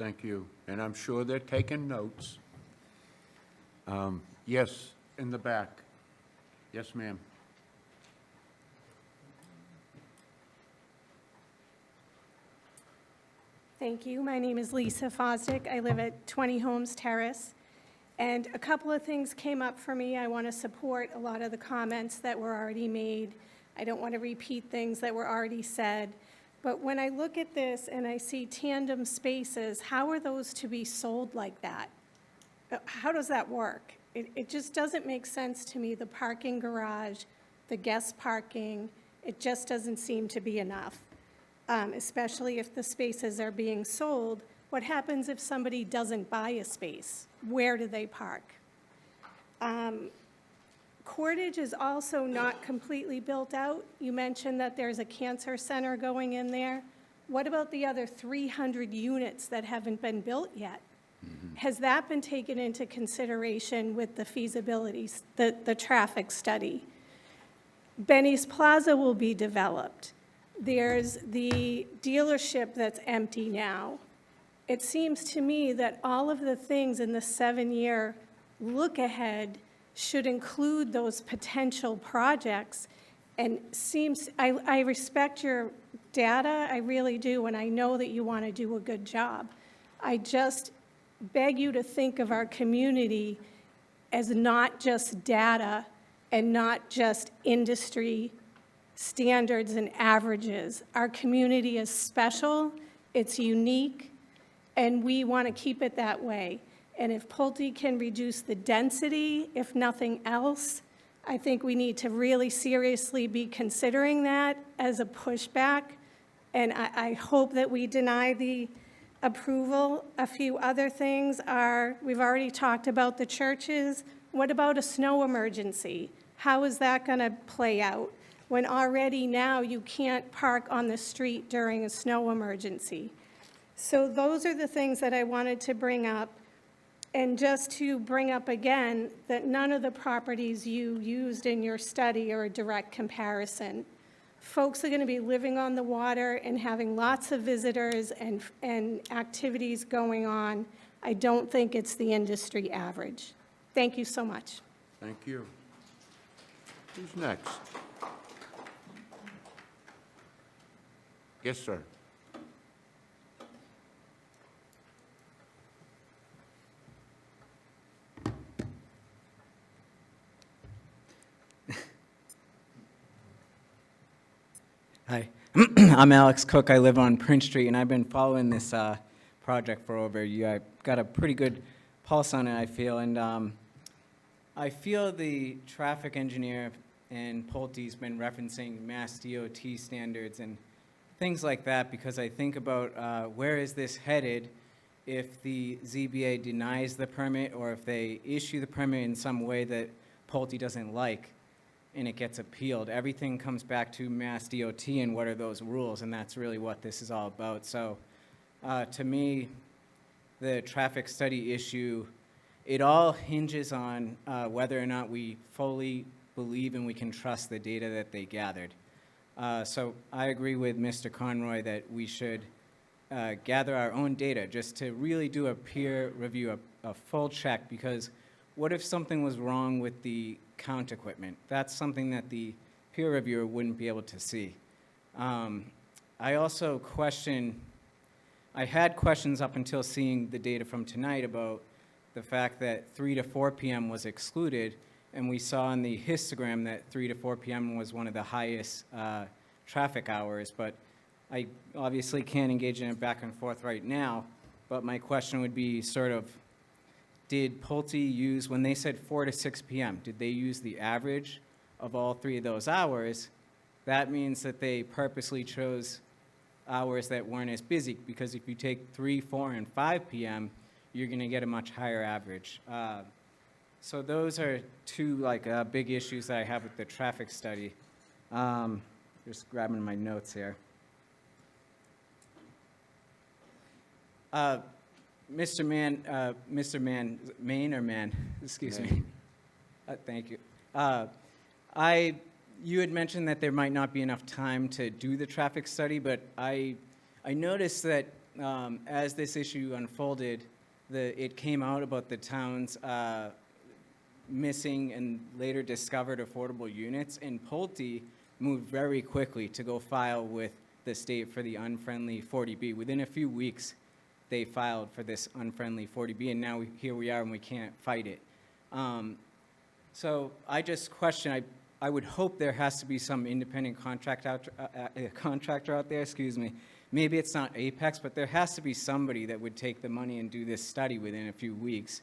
Thank you. And I'm sure they're taking notes. Yes, in the back. Yes, ma'am. Thank you. My name is Lisa Fosdick. I live at 20 Holmes Terrace. And a couple of things came up for me. I want to support a lot of the comments that were already made. I don't want to repeat things that were already said. But when I look at this and I see tandem spaces, how are those to be sold like that? How does that work? It just doesn't make sense to me. The parking garage, the guest parking, it just doesn't seem to be enough, especially if the spaces are being sold. What happens if somebody doesn't buy a space? Where do they park? Cordage is also not completely built out. You mentioned that there's a cancer center going in there. What about the other 300 units that haven't been built yet? Has that been taken into consideration with the feasibility, the traffic study? Benny's Plaza will be developed. There's the dealership that's empty now. It seems to me that all of the things in the 7-year look ahead should include those potential projects. And I respect your data, I really do, and I know that you want to do a good job. I just beg you to think of our community as not just data and not just industry standards and averages. Our community is special, it's unique, and we want to keep it that way. And if Pulte can reduce the density, if nothing else, I think we need to really seriously be considering that as a pushback. And I hope that we deny the approval. A few other things are, we've already talked about the churches. What about a snow emergency? How is that going to play out when already now you can't park on the street during a snow emergency? So those are the things that I wanted to bring up. And just to bring up again that none of the properties you used in your study are a direct comparison. Folks are going to be living on the water and having lots of visitors and activities going on. I don't think it's the industry average. Thank you so much. Thank you. Who's next? Yes, sir. Hi, I'm Alex Cook. I live on Prince Street, and I've been following this project for over a year. I've got a pretty good pulse on it, I feel, and I feel the traffic engineer and Pulte's been referencing Mass DOT standards and things like that, because I think about where is this headed if the ZBA denies the permit or if they issue the permit in some way that Pulte doesn't like, and it gets appealed. Everything comes back to Mass DOT and what are those rules, and that's really what this is all about. So to me, the traffic study issue, it all hinges on whether or not we fully believe and we can trust the data that they gathered. So I agree with Mr. Conroy that we should gather our own data just to really do a peer review, a full check, because what if something was wrong with the count equipment? That's something that the peer reviewer wouldn't be able to see. I also I had questions up until seeing the data from tonight about the fact that 3 to 4 p.m. was excluded, and we saw in the histogram that 3 to 4 p.m. was one of the highest traffic hours, but I obviously can't engage in it back and forth right now, but my question would be sort of, did Pulte use, when they said 4 to 6 p.m., did they use the average of all 3 of those hours? That means that they purposely chose hours that weren't as busy, because if you take 3, 4, and 5 p.m., you're going to get a much higher average. So those are 2 big issues that I have with the traffic study. Just grabbing my notes here. Mr. Mann, excuse me. Thank you. You had mentioned that there might not be enough time to do the traffic study, but I noticed that as this issue unfolded, it came out about the town's missing and later discovered affordable units, and Pulte moved very quickly to go file with the state for the unfriendly 40B. Within a few weeks, they filed for this unfriendly 40B, and now here we are and we can't fight it. So I just question, I would hope there has to be some independent contractor out there, excuse me. Maybe it's not Apex, but there has to be somebody that would take the money and do this study within a few weeks.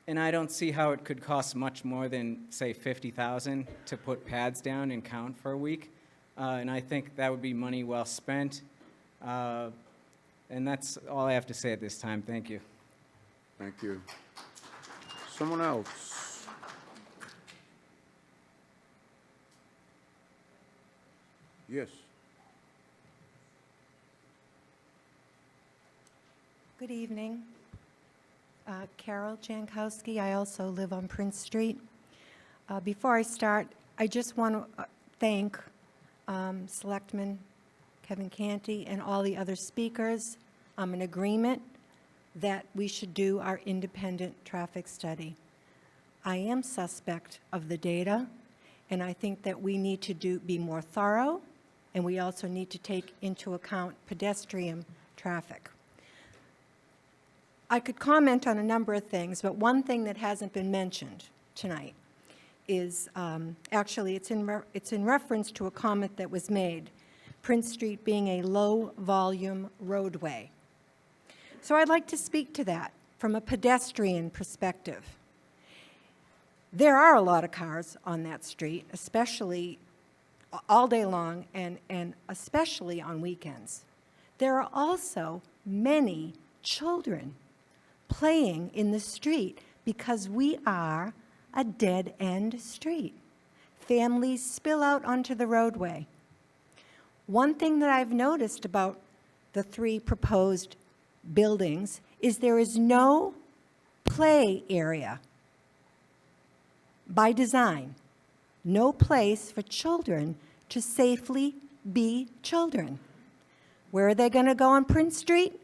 And I don't see how it could cost much more than, say, $50,000 to put pads down and count for a week. And I think that would be money well spent. And that's all I have to say at this time. Thank you. Thank you. Someone else? Yes. Good evening. Carol Jankowski. I also live on Prince Street. Before I start, I just want to thank Selectman Kevin Canty and all the other speakers. I'm in agreement that we should do our independent traffic study. I am suspect of the data, and I think that we need to be more thorough, and we also need to take into account pedestrian traffic. I could comment on a number of things, but one thing that hasn't been mentioned tonight is, actually, it's in reference to a comment that was made, Prince Street being a low-volume roadway. So I'd like to speak to that from a pedestrian perspective. There are a lot of cars on that street, especially all day long and especially on weekends. There are also many children playing in the street because we are a dead-end street. Families spill out onto the roadway. One thing that I've noticed about the 3 proposed buildings is there is no play area by design, no place for children to safely be children. Where are they going to go on Prince Street?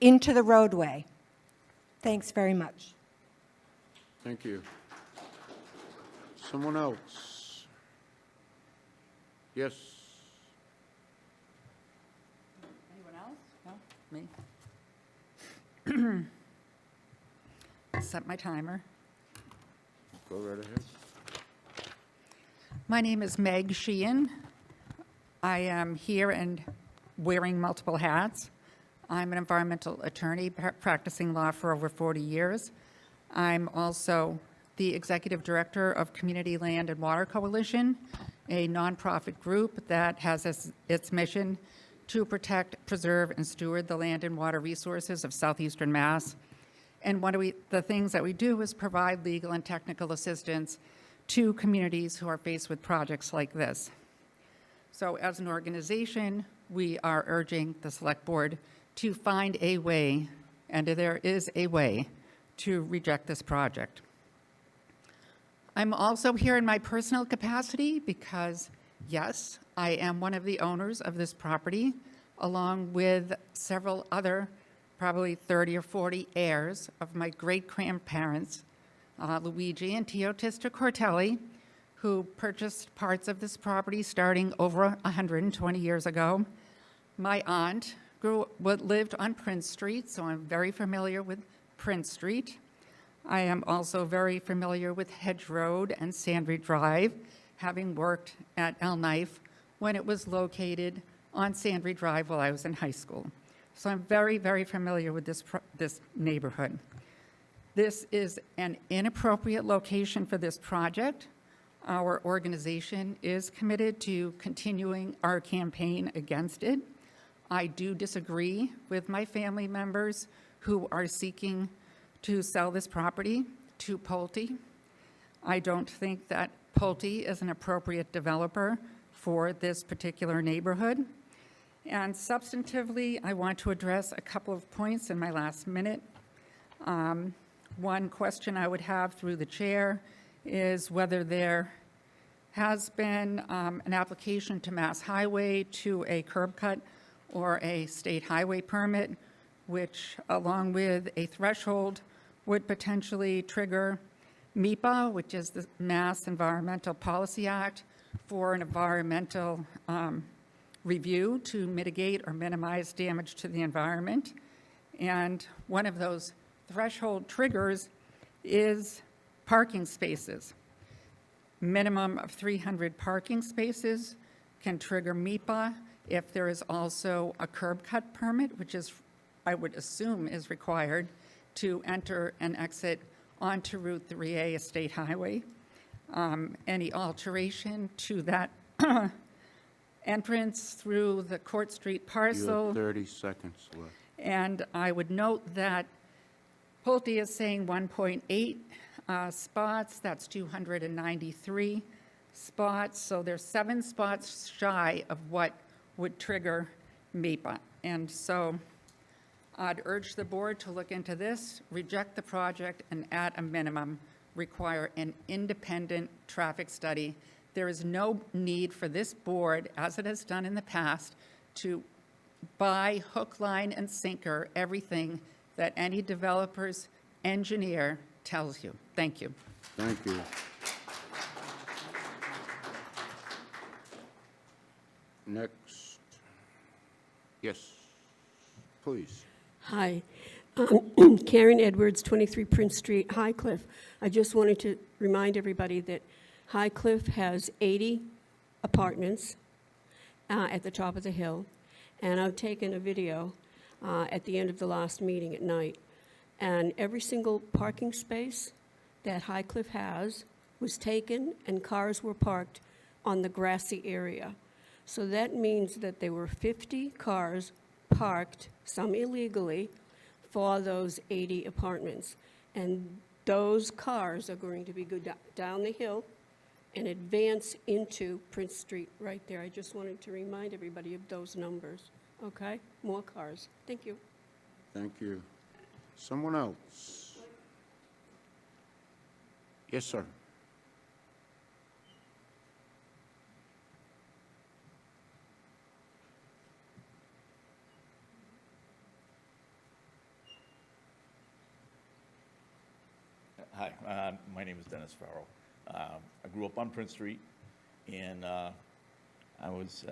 Into the roadway. Thanks very much. Thank you. Someone else? Yes. Anyone else? No? Me? Set my timer. Go right ahead. My name is Meg Sheehan. I am here and wearing multiple hats. I'm an environmental attorney practicing law for over 40 years. I'm also the executive director of Community Land and Water Coalition, a nonprofit group that has as its mission to protect, preserve, and steward the land and water resources of southeastern Mass. And one of the things that we do is provide legal and technical assistance to communities who are faced with projects like this. So as an organization, we are urging the Select Board to find a way, and there is a way, to reject this project. I'm also here in my personal capacity because, yes, I am one of the owners of this property, along with several other, probably 30 or 40 heirs of my great-grandparents, Luigi and Tio Tista Cortelli, who purchased parts of this property starting over 120 years ago. My aunt lived on Prince Street, so I'm very familiar with Prince Street. I am also very familiar with Hedge Road and Sandry Drive, having worked at El Knife when it was located on Sandry Drive while I was in high school. So I'm very, very familiar with this neighborhood. This is an inappropriate location for this project. Our organization is committed to continuing our campaign against it. I do disagree with my family members who are seeking to sell this property to Pulte. I don't think that Pulte is an appropriate developer for this particular neighborhood. And substantively, I want to address a couple of points in my last minute. One question I would have through the chair is whether there has been an application to Mass Highway to a curb cut or a state highway permit, which, along with a threshold, would potentially trigger MEPA, which is the Mass Environmental Policy Act, for an environmental review to mitigate or minimize damage to the environment. And one of those threshold triggers is parking spaces. Minimum of 300 parking spaces can trigger MEPA if there is also a curb cut permit, which is, I would assume, is required to enter and exit onto Route 3A, a state highway. Any alteration to that entrance through the Court Street You parcel. have 30 seconds left. And I would note that Pulte is saying 1.8 spots, that's 293 spots, so there's 7 spots shy of what would trigger MEPA. And so I'd urge the board to look into this, reject the project, and at a minimum, require an independent traffic study. There is no need for this board, as it has done in the past, to buy hook, line, and sinker everything that any developer's engineer tells you. Thank you. Thank you. Next. Yes, please. Hi. Karen Edwards, 23 Prince Street, High Cliff. I just wanted to remind everybody that High Cliff has 80 apartments at the top of the hill, and I've taken a video at the end of the last meeting at night, and every single parking space that High Cliff has was taken, and cars were parked on the grassy area. So that means that there were 50 cars parked, some illegally, for those 80 apartments. And those cars are going to be go down the hill and advance into Prince Street right there. I just wanted to remind everybody of those numbers, okay? More cars. Thank you. Thank you. Someone else? Yes, sir. Hi, my name is Dennis Farrell. I grew up on Prince Street, and I was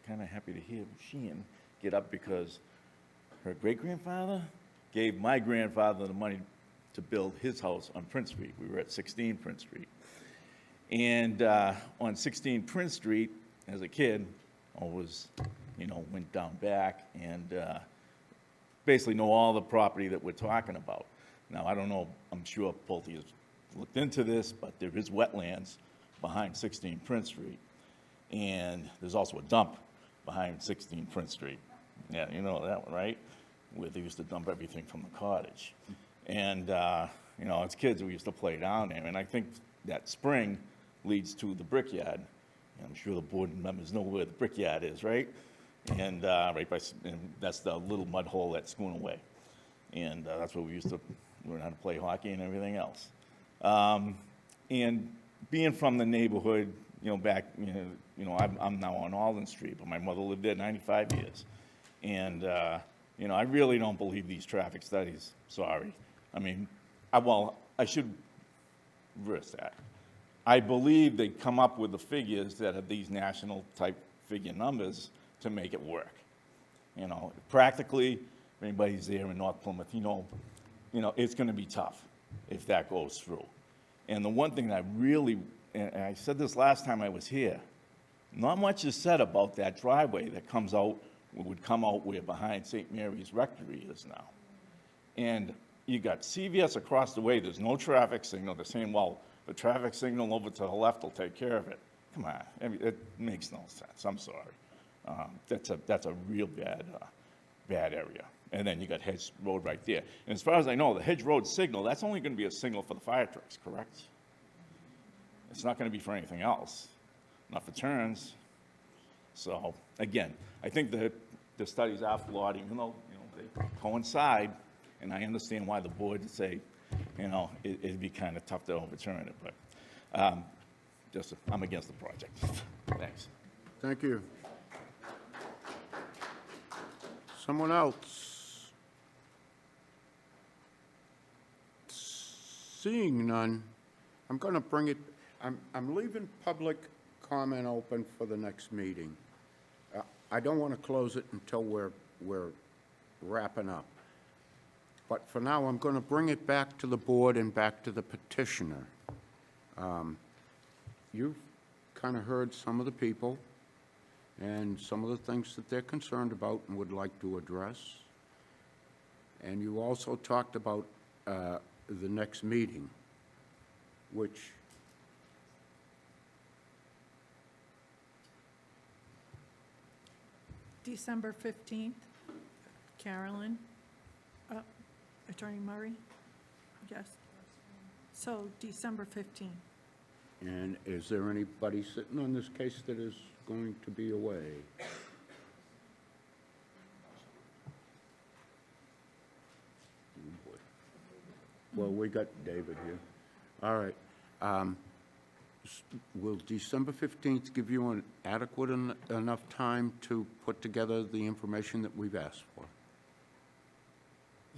kind of happy to hear Sheehan get up because her great-grandfather gave my grandfather the money to build his house on Prince Street. We were at 16 Prince Street. And on 16 Prince Street, as a kid, always, went down back and basically know all the property that we're talking about. Now, I don't know, I'm sure Pulte has looked into this, but there is wetlands behind 16 Prince Street. And there's also a dump behind 16 Prince Street. Yeah, you know that one, right? Where they used to dump everything from the cottage. And, as kids, we used to play down there. And I think that spring leads to the Brickyard. I'm sure the board members know where the Brickyard is, right? And right by, and that's the little mud hole at Schooner Way. And that's where we used to learn how to play hockey and everything else. And being from the neighborhood, back, I'm now on Alden Street, but my mother lived there 95 years. And, I really don't believe these traffic studies, sorry. I mean, I should reverse that. I believe they come up with the figures that have these national type figure numbers to make it work. Practically, if anybody's there in North Plymouth, it's gonna be tough if that goes through. And the one thing that and I said this last time I was here, not much is said about that driveway that would come out where behind St. Mary's Rectory is now. And you got CVS across the way, there's no traffic signal. They're saying, well, the traffic signal over to the left will take care of it. Come on, it makes no sense, I'm sorry. That's a real bad area. And then you got Hedge Road right there. And as far as I know, the Hedge Road signal, that's only gonna be a signal for the fire trucks, correct? It's not gonna be for anything else, not for turns. So, again, I think that the studies are flawed, even though, they coincide, and I understand why the board would say, it'd be kind of tough to overturn it, but I'm against the project. Thanks. Thank you. Someone else? Seeing none, I'm going to bring it, I'm leaving public comment open for the next meeting. I don't want to close it until we're wrapping up. But for now, I'm going to bring it back to the board and back to the petitioner. You've kind of heard some of the people and some of the things that they're concerned about and would like to address. And you also talked about the next meeting, which December 15th, Carolyn, Attorney Murray, yes. So December 15th. And is there anybody sitting on this case that is going to be away? Oh, boy. Well, we got David here. All right. Will December 15th give you an adequate enough time to put together the information that we've asked for?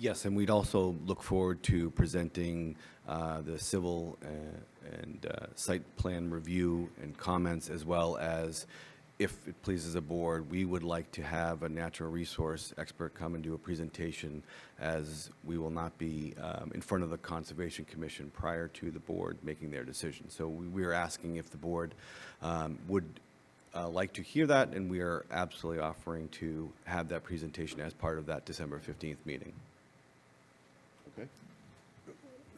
Yes, and we'd also look forward to presenting the civil and site plan review and comments, as well as, if it pleases the board, we would like to have a natural resource expert come and do a presentation, as we will not be in front of the Conservation Commission prior to the board making their decision. So we are asking if the board would like to hear that, and we are absolutely offering to have that presentation as part of that December 15th meeting. Okay.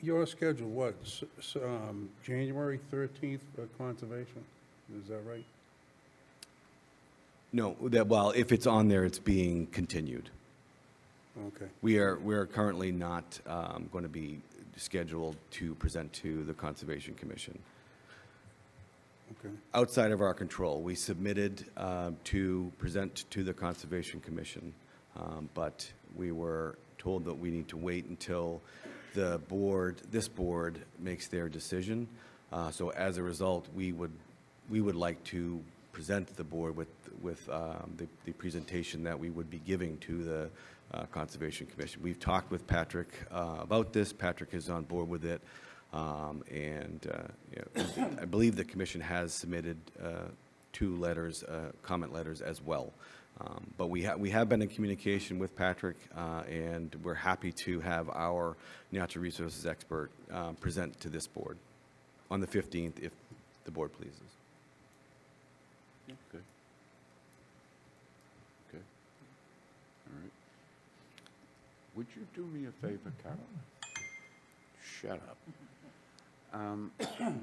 Your schedule, what, January 13th for conservation? Is that right? No, well, if it's on there, it's being continued. Okay. We are currently not going to be scheduled to present to the Conservation Commission. Okay. Outside of our control, we submitted to present to the Conservation Commission, but we were told that we need to wait until this board makes their decision. So as a result, we would like to present the board with the presentation that we would be giving to the Conservation Commission. We've talked with Patrick about this. Patrick is on board with it. And I believe the commission has submitted 2 letters, comment letters as well. But we have been in communication with Patrick, and we're happy to have our natural resources expert present to this board on the 15th, if the board pleases. Okay. Okay. All right. Would you do me a favor, Carol? Shut up.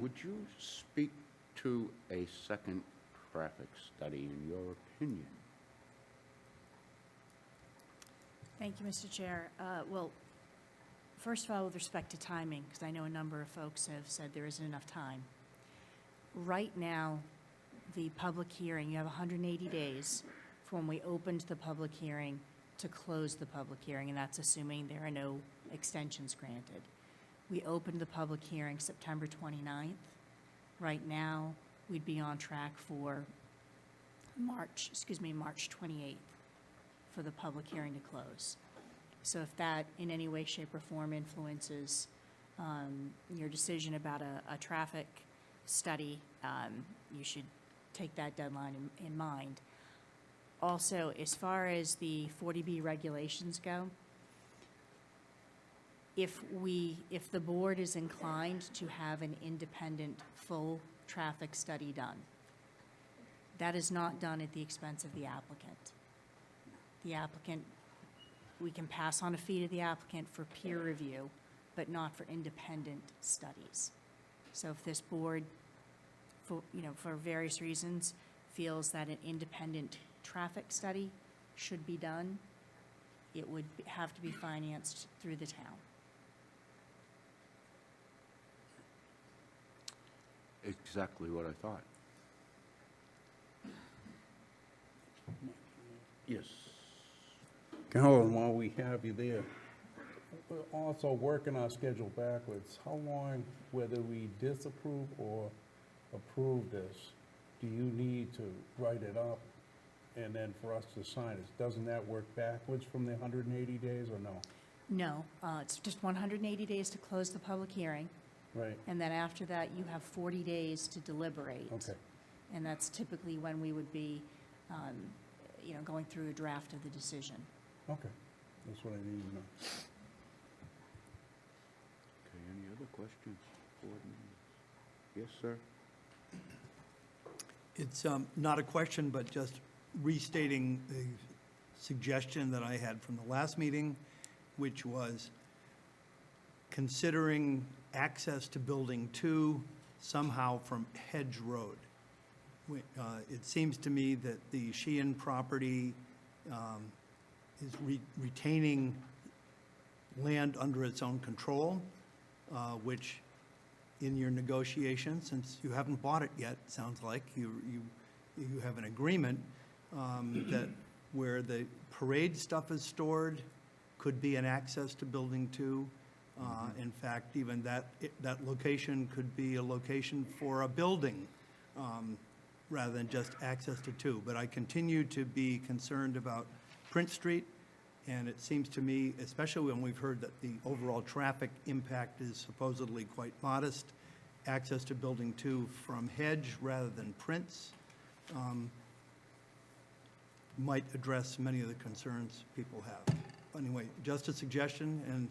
Would you speak to a second traffic study in your opinion? Thank you, Mr. Chair. Well, first of all, with respect to timing, because I know a number of folks have said there isn't enough time. Right now, the public hearing, you have 180 days from when we opened the public hearing to close the public hearing, and that's assuming there are no extensions granted. We opened the public hearing September 29th. Right now, we'd be on track for March 28th for the public hearing to close. So if that in any way, shape, or form influences your decision about a traffic study, you should take that deadline in mind. Also, as far as the 40B regulations go, if the board is inclined to have an independent, full traffic study done, that is not done at the expense of the applicant. The applicant, we can pass on a fee to the applicant for peer review, but not for independent studies. So if this board, for various reasons, feels that an independent traffic study should be done, it would have to be financed through the town. Exactly what I thought. Yes. Carolyn, while we have you there, we're also working our schedule backwards. How long, whether we disapprove or approve this, do you need to write it up and then for us to sign it. Doesn't that work backwards from the 180 days, or no? No, it's just 180 days to close the public hearing, Right, and then after that, you have 40 days to deliberate. okay. And that's typically when we would be, going through a draft of the decision. Okay, that's what I need to know. Okay, any other questions? Board members? Yes, sir? It's not a question, but just restating a suggestion that I had from the last meeting, which was considering access to Building 2 somehow from Hedge Road. It seems to me that the Sheehan property is retaining land under its own control, which in your negotiations, since you haven't bought it yet, sounds like, you have an agreement that where the parade stuff is stored could be an access to Building 2. In fact, even that location could be a location for a building rather than just access to 2. But I continue to be concerned about Prince Street, and it seems to me, especially when we've heard that the overall traffic impact is supposedly quite modest, access to Building 2 from Hedge rather than Prince might address many of the concerns people have. Anyway, just a suggestion, and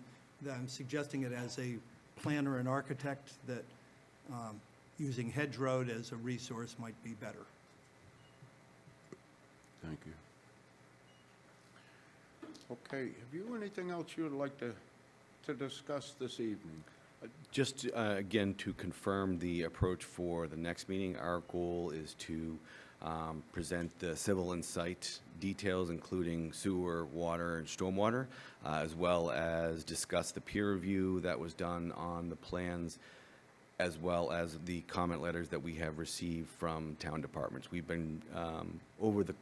I'm suggesting it as a planner and architect, that using Hedge Road as a resource might be better. Thank you. Okay, have you anything else you would like to discuss this evening? Just, again, to confirm the approach for the next meeting, our goal is to present the civil and site details, including sewer, water, and stormwater, as well as discuss the peer review that was done on the plans, as well as the comment letters that we have received from town departments. We've been,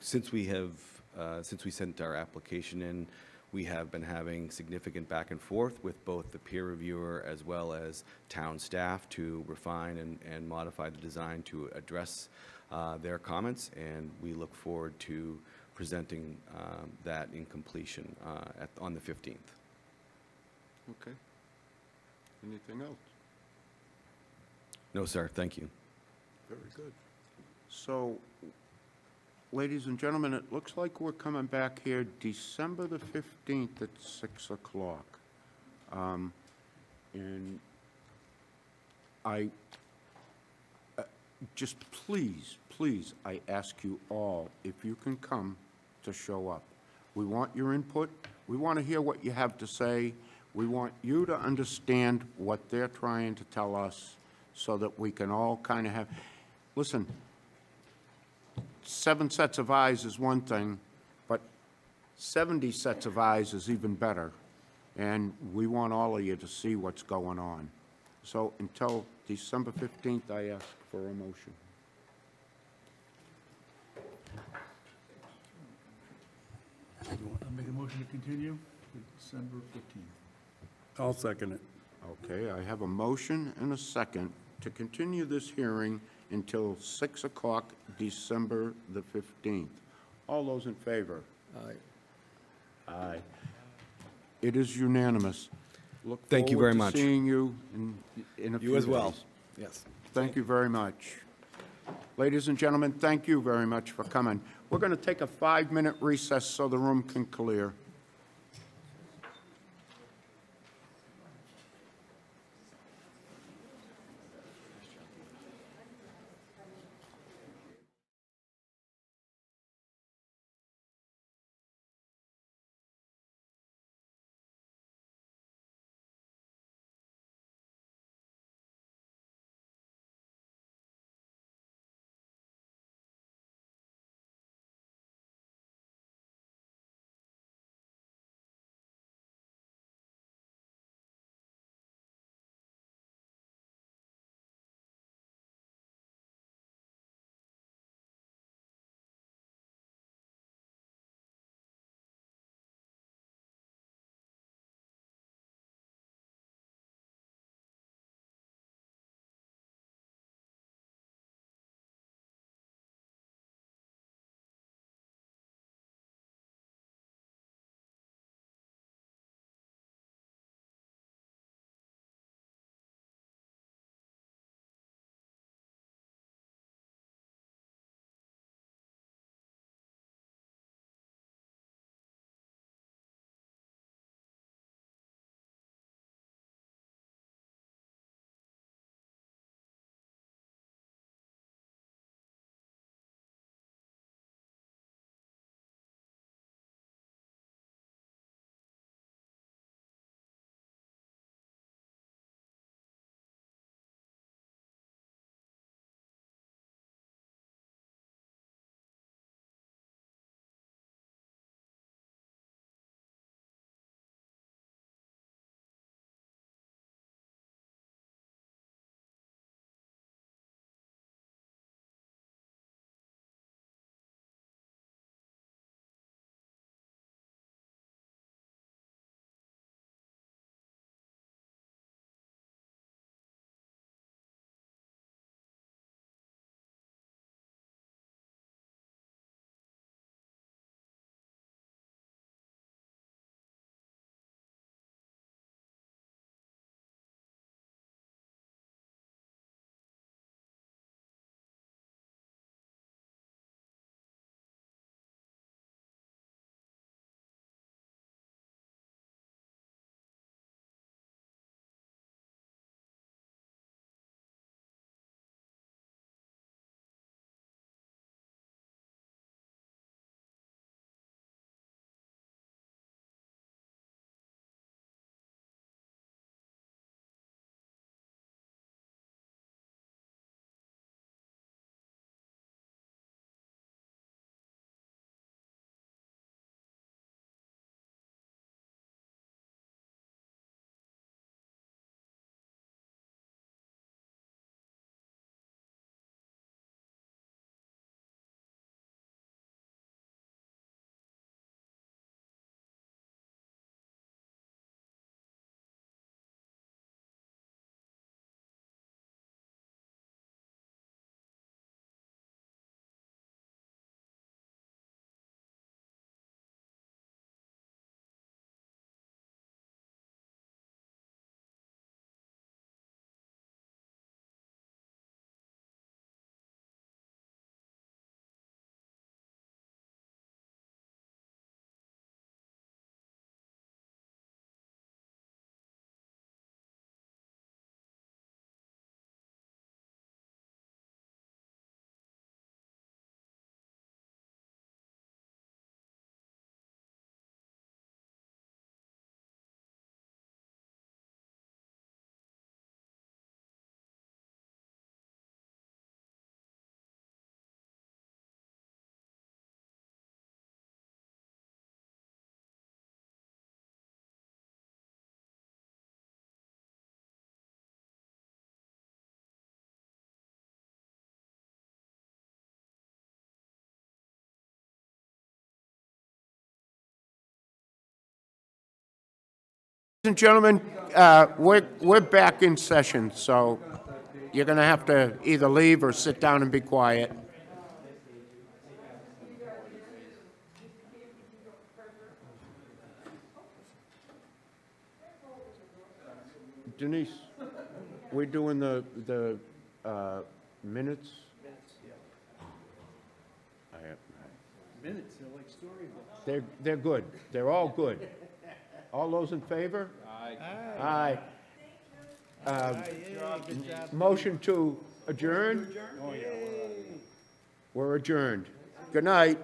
since we sent our application in, we have been having significant back and forth with both the peer reviewer as well as town staff to refine and modify the design to address their comments, and we look forward to presenting that in completion on the 15th. Okay. Anything else? No, sir, thank you. Very good. So, ladies and gentlemen, it looks like we're coming back here December the 15th at 6 o'clock. And I, just please, I ask you all, if you can come, to show up. We want your input. We want to hear what you have to say. We want you to understand what they're trying to tell us so that we can all kind of have, listen, 7 sets of eyes is one thing, but 70 sets of eyes is even better. And we want all of you to see what's going on. So until December 15th, I ask for a motion. I'll make a motion to continue to December 15th. I'll second it. Okay, I have a motion and a second to continue this hearing until 6 o'clock, December the 15th. All those in favor? Aye. Aye. It is unanimous. Look Thank you very forward to much. seeing you in a few You as well. days. Yes. Thank you very much. Ladies and gentlemen, thank you very much for coming. We're going to take a 5-minute recess so the room can clear. and gentlemen, we're back in session, so you're going to have to either leave or sit down and be quiet. Denise, we're doing the minutes? Minutes, they're like storybooks. They're good. They're all good. All those in favor? Aye. Motion to adjourn? We're adjourned. Good night.